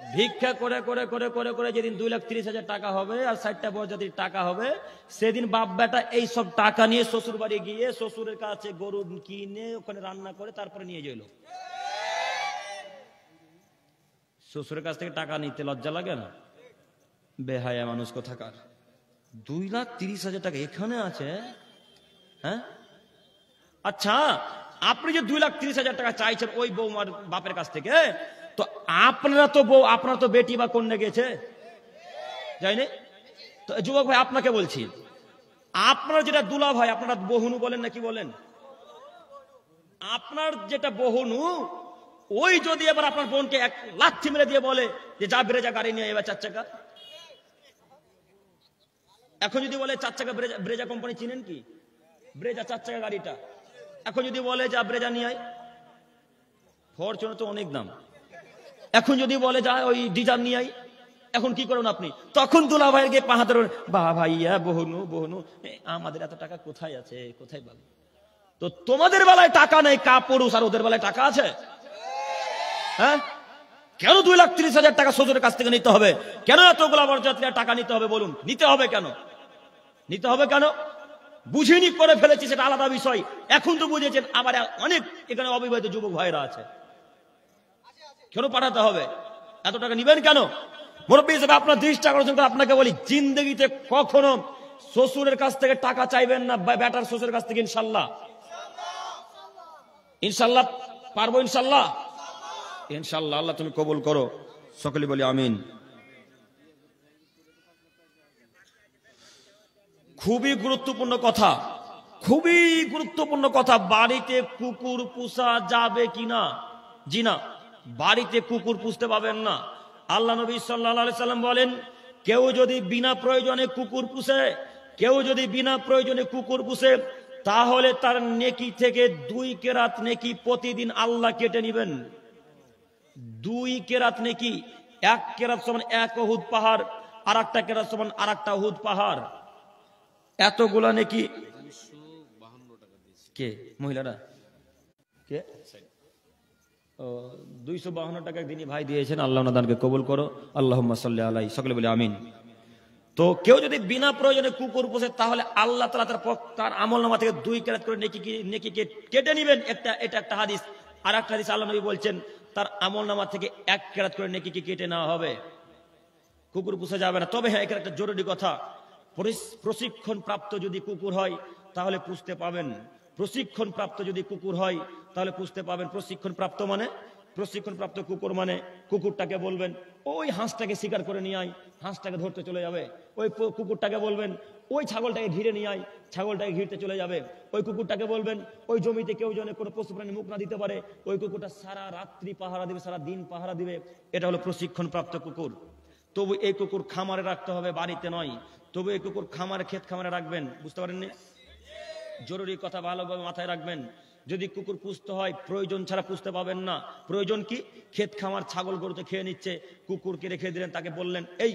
ভিক্ষা করে করে করে করে করে যেদিন 2,30,000 টাকা হবে আর 60টা বরযাত্রীর টাকা হবে, সেদিন বাপ বেটা এই সব টাকা নিয়ে শ্বশুর বাড়ি গিয়ে শ্বশুরের কাছে গরু কিনে ওখানে রান্না করে তারপরে নিয়ে যেল। শ্বশুরের কাছ থেকে টাকা নিতে লজ্জা লাগে না? বেহায়া মানুষ কোথাকার। 2,30,000 টাকা এখানে আছে, হ্যাঁ? আচ্ছা, আপনি যে 2,30,000 টাকা চাইছেন ওই বৌমার বাপের কাছ থেকে, তো আপনার তো বেটি বা কন্যা গেছে, যায়নি? তো যুবক ভাই আপনাকে বলছি, আপনার যেটা দুলা ভাই, আপনারা বহুনু বলেন নাকি বলেন? আপনার যেটা বহুনু, ওই যদি এবার আপনার বোনকে এক লাথি মেরে দিয়ে বলে যে যা ব্রেজা গাড়ি নিয়ে এবার 4 চাকা, এখন যদি বলে 4 চাকা ব্রেজা কোম্পানি চিনেন কি? ব্রেজা 4 চাকা গাড়িটা, এখন যদি বলে যা ব্রেজা নিয়ে আয়, ফরচুনার তো অনেক দাম, এখন যদি বলে যা ওই ডিজার নিয়ে আই, এখন কি করুন আপনি? তখন দুলা ভাইয়ের গিয়ে পাহাড় বা ভাইয়া বহুনু বহুনু আমাদের এত টাকা কোথায় আছে, কোথায় পাবো? তো তোমাদের বেলায় টাকা নেই কাপুরুষ, আর ওদের বেলায় টাকা আছে? হ্যাঁ, কেন 2,30,000 টাকা শ্বশুরের কাছ থেকে নিতে হবে? কেন এতগুলা বরযাত্রীর টাকা নিতে হবে বলুন? নিতে হবে কেন? নিতে হবে কেন? বুঝিনি, করে ফেলেছি, সেটা আলাদা বিষয়। এখন তো বুঝেছেন, আবার অনেক এখানে অবিবাহিত যুবক ভাইরা আছে, কেন পাঠাতে হবে? এত টাকা নিবেন কেন? মুরব্বী হিসেবে আপনার দৃষ্টি আকর্ষণ করে আপনাকে বলি, জিন্দগিতে কখনো শ্বশুরের কাছ থেকে টাকা চাইবেন না, বেটার শ্বশুরের কাছ থেকে। ইনশাল্লাহ, ইনশাল্লাহ পারবো, ইনশাল্লাহ, ইনশাল্লাহ। আল্লাহ তুমি কবুল করো, সকলে বলি আমিন। খুবই গুরুত্বপূর্ণ কথা, খুবই গুরুত্বপূর্ণ কথা। বাড়িতে কুকুর পোষা যাবে কিনা? জি না, বাড়িতে কুকুর পুষতে পাবেন না। আল্লাহ নবী সাল্লাল্লাহু আলাইহি সাল্লাম বলেন, কেউ যদি বিনা প্রয়োজনে কুকুর পুষে, কেউ যদি বিনা প্রয়োজনে কুকুর পুষে, তাহলে তার নেকি থেকে 2 কেরাত নেকি প্রতিদিন আল্লাহ কেটে নেবেন। 2 কেরাত নেকি, 1 কেরাত সমান 1 উহুদ পাহাড়, আর একটা কেরাত সমান আর একটা উহুদ পাহাড়। এতগুলা নেকি। কে মহিলারা? কে? 252 টাকা দিনই ভাই দিয়েছেন, আল্লাহ ওনাদেরকে কবুল করো, আল্লাহুম্মা সাল্লি আলাইহি, সকলে বলে আমিন। তো কেউ যদি বিনা প্রয়োজনে কুকুর পোষে, তাহলে আল্লাহ তাআলা তার আমলনামা থেকে 2 কেরাত করে নেকি কেটে নেবেন। এটা একটা হাদিস। আর একটা হাদিস আল্লাহ নবী বলছেন, তার আমলনামা থেকে 1 কেরাত করে নেকি কেটে নেওয়া হবে। কুকুর পোষা যাবে না। তবে হ্যাঁ, এখানে একটা জরুরি কথা, প্রশিক্ষণ প্রাপ্ত যদি কুকুর হয় তাহলে পুষতে পাবেন। প্রশিক্ষণ প্রাপ্ত যদি কুকুর হয় তাহলে পুষতে পাবেন। প্রশিক্ষণ প্রাপ্ত মানে, প্রশিক্ষণ প্রাপ্ত কুকুর মানে, কুকুরটাকে বলবেন ওই হাঁসটাকে শিকার করে নিয়ে আয়, হাঁসটাকে ধরতে চলে যাবে। ওই কুকুরটাকে বলবেন ওই ছাগলটাকে ঘিরে নিয়ে আয়, ছাগলটাকে ঘিরতে চলে যাবে। ওই কুকুরটাকে বলবেন ওই জমিতে কেউ যেন কোনো পশু প্রাণী মুখ না দিতে পারে, ওই কুকুরটা সারা রাত্রি পাহারা দিবে, সারা দিন পাহারা দিবে। এটা হলো প্রশিক্ষণ প্রাপ্ত কুকুর। তবু এই কুকুর খামারে রাখতে হবে, বাড়িতে নয়। তবু এই কুকুর খামারে, ক্ষেত খামারে রাখবেন। বুঝতে পারেননি? জরুরি কথা ভালোভাবে মাথায় রাখবেন। যদি কুকুর পুষতে হয় প্রয়োজন ছাড়া পুষতে পাবেন না। প্রয়োজন কি? ক্ষেত খামার ছাগল গরুতে খেয়ে নিচ্ছে, কুকুরকে রেখে দিলেন, তাকে বললেন এই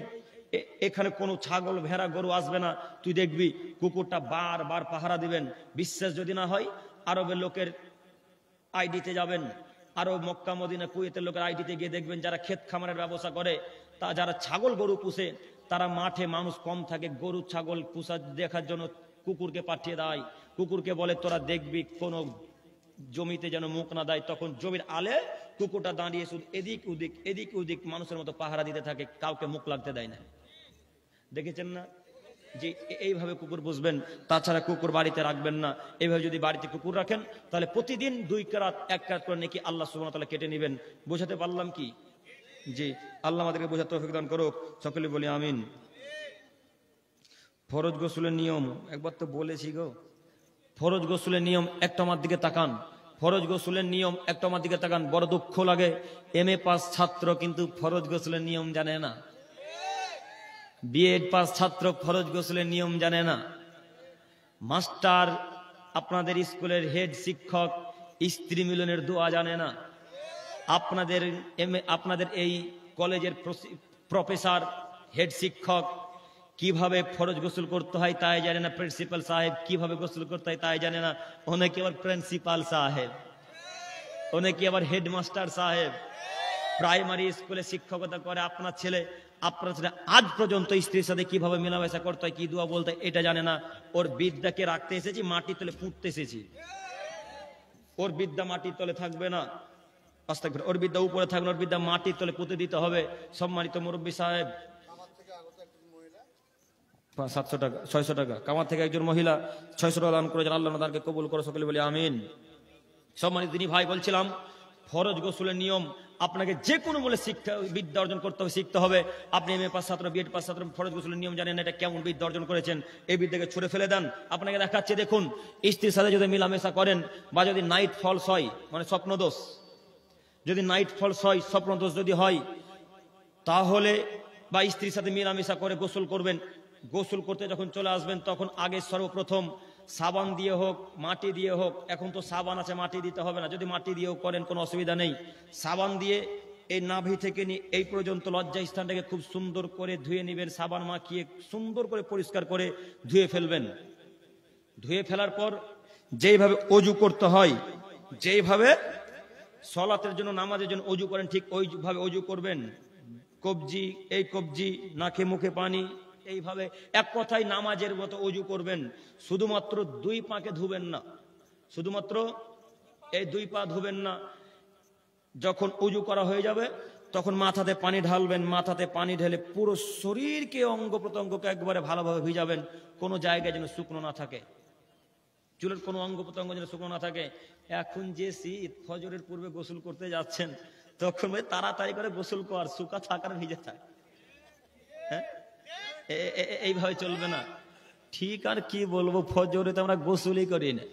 এখানে কোনো ছাগল ভেড়া গরু আসবে না, তুই দেখবি। কুকুরটা বারবার পাহারা দিবেন। বিশ্বাস যদি না হয়, আরবের লোকের আইডিতে যাবেন, আরব, মক্কা, মদিনা, কুয়েতের লোকের আইডিতে গিয়ে দেখবেন, যারা ক্ষেত খামারের ব্যবসা করে, তা যারা ছাগল গরু পুষে, তারা মাঠে মানুষ কম থাকে, গরু ছাগল পুষা দেখার জন্য কুকুরকে পাঠিয়ে দেয়। কুকুরকে বলে তোরা দেখবি কোনো জমিতে যেন মুখ না দেয়। তখন জমির আলে কুকুরটা দাঁড়িয়ে শুধু এদিক ওদিক এদিক ওদিক মানুষের মতো পাহারা দিতে থাকে, কাউকে মুখ লাগতে দেয় না। দেখেছেন না? যে এইভাবে কুকুর পুষবেন, তাছাড়া কুকুর বাড়িতে রাখবেন না। এইভাবে যদি বাড়িতে কুকুর রাখেন তাহলে প্রতিদিন 2 কেরাত 1 কেরাত করে নাকি আল্লাহ সুবহানাহু ওয়া তাআলা কেটে নেবেন। বোঝাতে পারলাম কি? জি, আল্লাহ আমাদেরকে বোঝার তৌফিক দান করুক, সকলে বলি আমিন। ফরজ গোসলের নিয়ম একবার তো বলেছি গো। ফরজ গোসলের নিয়ম, একটা আমার দিকে তাকান। ফরজ গোসলের নিয়ম, একটা আমার দিকে তাকান। বড় দুঃখ লাগে, MA পাস ছাত্র কিন্তু ফরজ গোসলের নিয়ম জানে না। BEd পাস ছাত্র ফরজ গোসলের নিয়ম জানে না। মাস্টার, আপনাদের স্কুলের হেড শিক্ষক স্ত্রী মিলনের দোয়া জানে না। আপনাদের এই কলেজের প্রফেসর, হেড শিক্ষক কিভাবে ফরজ গোসল করতে হয় তাই জানে না। প্রিন্সিপাল সাহেব কিভাবে গোসল করতে হয় তাই জানে না। অনেকে আবার প্রিন্সিপাল সাহেব, অনেকে আবার হেডমাস্টার সাহেব। প্রাইমারি স্কুলে শিক্ষকতা করে আপনার ছেলে আজ পর্যন্ত স্ত্রীর সাথে কিভাবে মেলামেশা করতে হয়, কি দোয়া বলতে হয় এটা জানে না। ওর বিদ্যাকে রাখতে এসেছি, মাটির তলে পুঁততে এসেছি। ওর বিদ্যা মাটির তলে থাকবে না, ওর বিদ্যা উপরে থাকবে, ওর বিদ্যা মাটির তলে পুঁতে দিতে হবে। সম্মানিত মুরব্বী সাহেব, 700 টাকা 600 টাকা কামার থেকে একজন মহিলা 600 টাকা দান করেছেন, আল্লাহ তাকে কবুল করে, সকলে বলি আমিন। সম্মানিত দিনী ভাই, বলছিলাম ফরজ গোসলের নিয়ম আপনাকে যে কোনো বলে শিক্ষা বিদ্যা অর্জন করতে হবে, শিখতে হবে। আপনি এমএ পাস ছাত্র, বিএড পাস ছাত্র, ফরজ গোসলের নিয়ম জানেন, এটা কেমন বিদ্যা অর্জন করেছেন, এই বিদ্যাকে ছুড়ে ফেলে দেন। আপনাকে দেখাচ্ছে, দেখুন, স্ত্রীর সাথে যদি মেলামেশা করেন বা যদি নাইট ফলস হয়, মানে স্বপ্নদোষ, যদি নাইট ফলস হয়, স্বপ্নদোষ যদি হয়, তাহলে বা স্ত্রীর সাথে মেলামেশা করে গোসল করবেন। গোসল করতে যখন চলে আসবেন তখন আগে সর্বপ্রথম সাবান দিয়ে হোক, মাটি দিয়ে হোক, এখন তো সাবান আছে, মাটি দিতে হবে না, যদি মাটি দিয়েও করেন কোনো অসুবিধা নেই। সাবান দিয়ে এই নাভি থেকে নিয়ে এই পর্যন্ত লজ্জা স্থানটাকে খুব সুন্দর করে ধুয়ে নেবেন, সাবান মাখিয়ে সুন্দর করে পরিষ্কার করে ধুয়ে ফেলবেন। ধুয়ে ফেলার পর যেইভাবে অজু করতে হয়, যেইভাবে সলাতের জন্য, নামাজের জন্য অজু করেন, ঠিক ওইভাবে অজু করবেন। কবজি, এই কবজি, নাকে মুখে পানি, এইভাবে এক কথায় নামাজের মতো অজু করবেন। শুধুমাত্র 2 পাকে ধুবেন না, শুধুমাত্র এই 2 পা ধুবেন না। যখন অজু করা হয়ে যাবে তখন মাথাতে পানি ঢালবেন, মাথাতে পানি ঢেলে পুরো শরীরকে, অঙ্গ প্রত্যঙ্গকে একবারে ভালোভাবে ভিজাবেন, কোনো জায়গায় যেন শুকনো না থাকে, চুলের কোনো অঙ্গ প্রত্যঙ্গ যেন শুকনো না থাকে। এখন যে শীত, ফজরের পূর্বে গোসল করতে যাচ্ছেন, তখন তাড়াতাড়ি করে গোসল কর, শুকা থাকার ভিজে থাক, হ্যাঁ, এইভাবে চলবে না। ঠিক আর কি বলবো, ফজরে তো আমরা গোসলই করি না,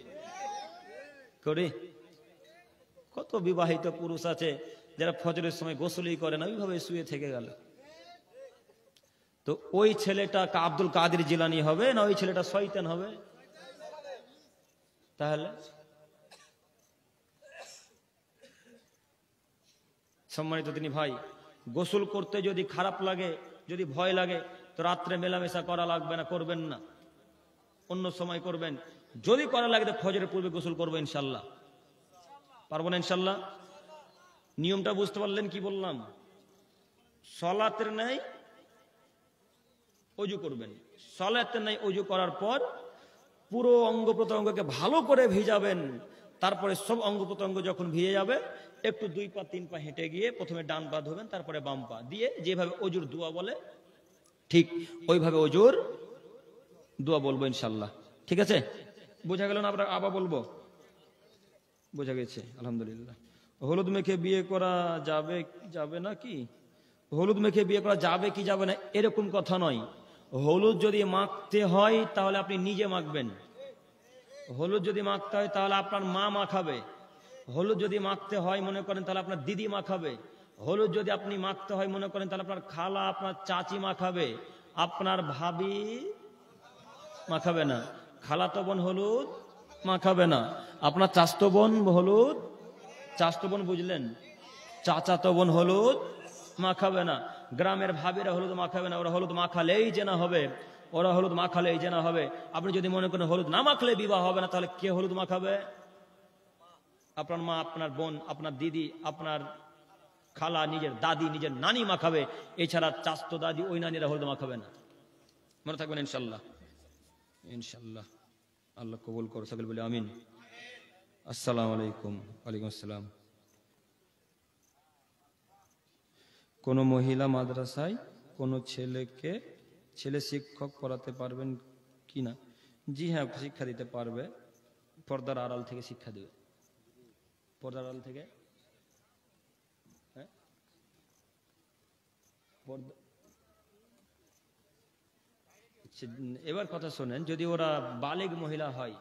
করি? কত বিবাহিত পুরুষ আছে যারা ফজরের সময় গোসলই করে না, ওইভাবে শুয়ে থেকে গেল। তো ওই ছেলেটা আব্দুল কাদের জিলানী হবে না ওই ছেলেটা শয়তান হবে? তাহলে সম্মানিত তিনি ভাই, গোসল করতে যদি খারাপ লাগে, যদি ভয় লাগে, তো রাত্রে মেলামেশা করা লাগবে না, করবেন না, অন্য সময় করবেন। যদি করা লাগে তো ফজরের পূর্বে গোসল করবো ইনশাল্লাহ। পারবো না ইনশাল্লাহ? নিয়মটা বুঝতে পারলেন? কি বললাম? সলাতের নাই অজু করবেন, সলাতের নাই অজু করার পর পুরো অঙ্গ প্রত্যঙ্গকে ভালো করে ভিজাবেন। তারপরে সব অঙ্গ প্রত্যঙ্গ যখন ভিজে যাবে, একটু 2 পা 3 পা হেঁটে গিয়ে প্রথমে ডান পা ধোবেন, তারপরে বাম পা দিয়ে যেভাবে অজুর দোয়া বলে ঠিক ওইভাবে অজুর দোয়া বলবো ইনশাল্লাহ। ঠিক আছে? বোঝা গেল না? আমরা আবার বলবো? বোঝা গেছে, আলহামদুলিল্লাহ। হলুদ মেখে বিয়ে করা যাবে, যাবে না কি? হলুদ মেখে বিয়ে করা যাবে কি যাবে না এরকম কথা নয়। হলুদ যদি মাখতে হয় তাহলে আপনি নিজে মাখবেন, হলুদ যদি মাখতে হয় তাহলে আপনার মা মাখাবে, হলুদ যদি মাখতে হয় মনে করেন তাহলে আপনার দিদি মাখাবে, হলুদ যদি আপনি মাখতে হয় মনে করেন তাহলে আপনার খালা, আপনার চাচি মাখাবে, আপনার ভাবি মাখাবে না, খালাতো বোন হলুদ মাখাবে না, আপনার চাচাতো বোন হলুদ, চাচাতো বোন বুঝলেন, চাচাতো বোন হলুদ মাখাবে না, গ্রামের ভাবিরা হলুদ মাখাবে না, ওরা হলুদ মাখালেই জেনা হবে, ওরা হলুদ মাখালেই জেনা হবে। আপনি যদি মনে করেন হলুদ না মাখলে বিবাহ হবে না, তাহলে কে হলুদ মাখাবে? আপনার মা, আপনার বোন, আপনার দিদি, আপনার খালা, নিজের দাদি, নিজের নানি মাখাবে। এছাড়া চাচতো দাদি, ওই নানিরা হলুদ মাখাবে না। মনে থাকবেন ইনশাল্লাহ, ইনশাল্লাহ। আল্লাহ কবুল করো, সকলে বলে আমিন। আসসালামু আলাইকুম। ওয়ালাইকুম আসসালাম। কোন মহিলা মাদ্রাসায় কোন ছেলে শিক্ষক পড়াতে পারবেন কি না? জি হ্যাঁ, শিক্ষা দিতে পারবে, পর্দার আড়াল থেকে শিক্ষা দেবে, পর্দার আড়াল থেকে। হ্যাঁ, এবার কথা শোনেন, যদি ওরা বালেগ মহিলা হয়,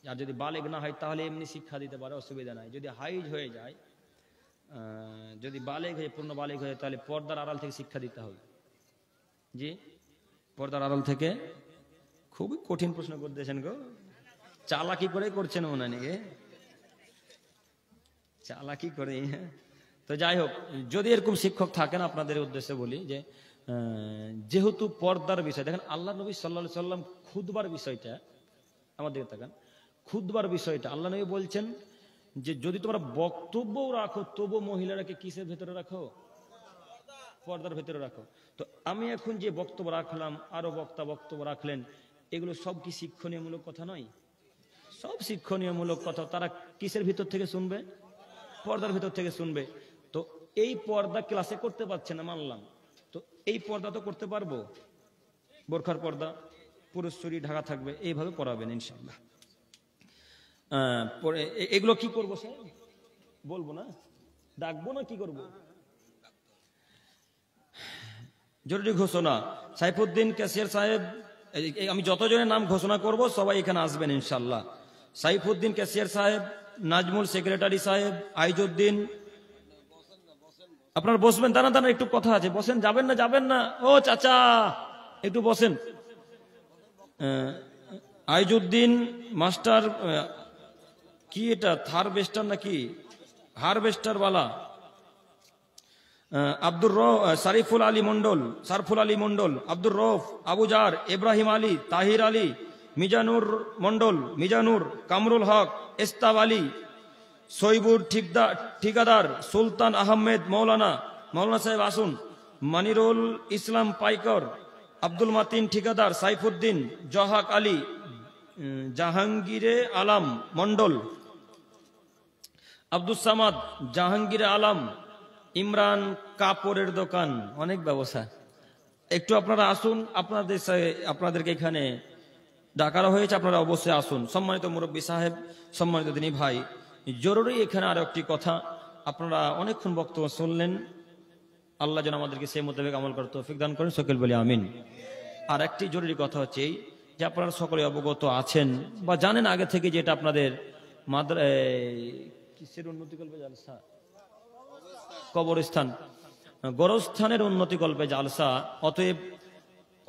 আর যদি বালেগ না হয় তাহলে এমনি শিক্ষা দিতে পারে, অসুবিধা নাই। যদি হাইজ হয়ে যায়, যদি বালেগ হয়ে, পূর্ণ বালেগ হয়ে, তাহলে পর্দার আড়াল থেকে শিক্ষা দিতে হবে। জি, পর্দার আড়াল থেকে। খুবই কঠিন প্রশ্ন করতেছেন গো, চালাকি করে করছেন মনে নাকি, চালাকি করে। তো যাই হোক, যদি এরকম শিক্ষক থাকেন, আপনাদের উদ্দেশ্যে বলি যে যেহেতু পর্দার বিষয়, দেখেন আল্লাহ নবী সাল্লাল্লাহু আলাইহি সাল্লাম খুতবার বিষয়টা, আমাদের তাকান, খুতবার বিষয়টা আল্লাহ নবী বলছেন যে যদি তোমরা বক্তব্যও রাখো তবু মহিলারাকে কিসের ভেতরে রাখো? পর্দার ভেতরে রাখো। তো আমি এখন যে বক্তব্য রাখলাম, আরো বক্তা বক্তব্য রাখলেন, এগুলো সব কি শিক্ষণীয়মূলক কথা নয়? সব শিক্ষণীয়মূলক কথা। তারা কিসের ভিতর থেকে শুনবে? পর্দার ভিতর থেকে শুনবে। তো এই পর্দা ক্লাসে করতে পারছে না মানলাম, তো এই পর্দা তো করতে পারবো। বোরখার পর্দা, পুরুষ শরীর ঢাকা থাকবে, এইভাবে পড়াবেন ইনশাল্লাহ। এগুলো কি করবো স্যার? বলবো না, ডাকবো না, কি করবো? জরুরি ঘোষণা, সাইফুদ্দিন ক্যাশিয়ার সাহেব, আমি যতজনের নাম ঘোষণা করব সবাই এখানে আসবেন ইনশাল্লাহ। সাইফুদ্দিন ক্যাশিয়ার সাহেব, নাজমুল সেক্রেটারি সাহেব, আইজউদ্দিন, আপনারা বসবেন। দাঁড়া দাঁড়া, একটু কথা আছে, বসেন। যাবেন না, যাবেন না, ও চাচা একটু বসেন। আইজউদ্দিন মাস্টার, কি এটা থারভেস্টার নাকি হারভেস্টার বালা? আব্দুর শরীফুল আলী মন্ডল, সারফুল আলী মন্ডল, আব্দুর রৌফ, আবুজার, ইব্রাহিম আলী, তাহির আলী, মিজানুর মন্ডল, মিজানুর, কামরুল হক, ইস্তাব আলী, সৈবুর ঠিকাদার, সুলতান আহমেদ, মৌলানা সাহেব আসুন, মানিরুল ইসলাম পাইকর, আব্দুল মাতিন ঠিকাদার, সাইফুদ্দিন, জহাক আলী, জাহাঙ্গীরে আলম মন্ডল, আব্দুল সামাদ, জাহাঙ্গীর আলম, ইমরান কাপড়ের দোকান, অনেক ব্যবসা। একটু আপনারা আসুন, আপনাদেরকে এখানে ডাকানো হয়েছে, আপনারা অবশ্যই আসুন। সম্মানিত মুরব্বী সাহেব, সম্মানিত দিনী ভাই, জরুরি এখানে আরো একটি কথা। আপনারা অনেকক্ষণ বক্তব্য শুনলেন, আল্লাহ যেন আমাদেরকে সেই মোতাবেক আমল করার তৌফিক দান করেন, সকল বলি আমিন। আর একটি জরুরি কথা হচ্ছে এই যে আপনারা সকলে অবগত আছেন বা জানেন আগে থেকে, যেটা আপনাদের কিসের উন্নতিকল্পে জালসা, কবরস্থান, গোরস্থানের উন্নতিকল্পে জালসা। অতএব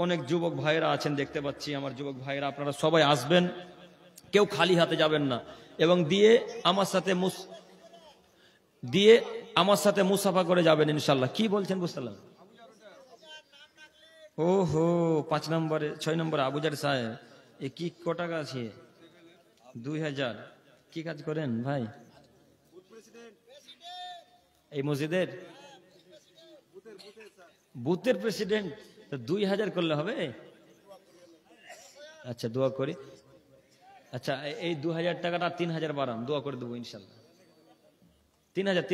অনেক যুবক ভাইরা আছেন, দেখতে পাচ্ছি আমার যুবক ভাইরা, আপনারা সবাই আসবেন, কেউ খালি হাতে যাবেন না, এবং দিয়ে আমার সাথে মুসাফা করে যাবেন ইনশাল্লাহ। কি বলছেন বুঝলাম? ওহো, 5 নম্বরে 6 নম্বরে আবুজার সাহেব, এ কি টাকা আছে? 2000। কি কাজ করেন ভাই? এই মসজিদের বুথের প্রেসিডেন্ট? 2000 করলে হবে? আচ্ছা, দোয়া করি। আচ্ছা, এই 2000 টাকাটা 3000 বাড়ান, দোয়া করে দেবো ইনশাল্লাহ। 3000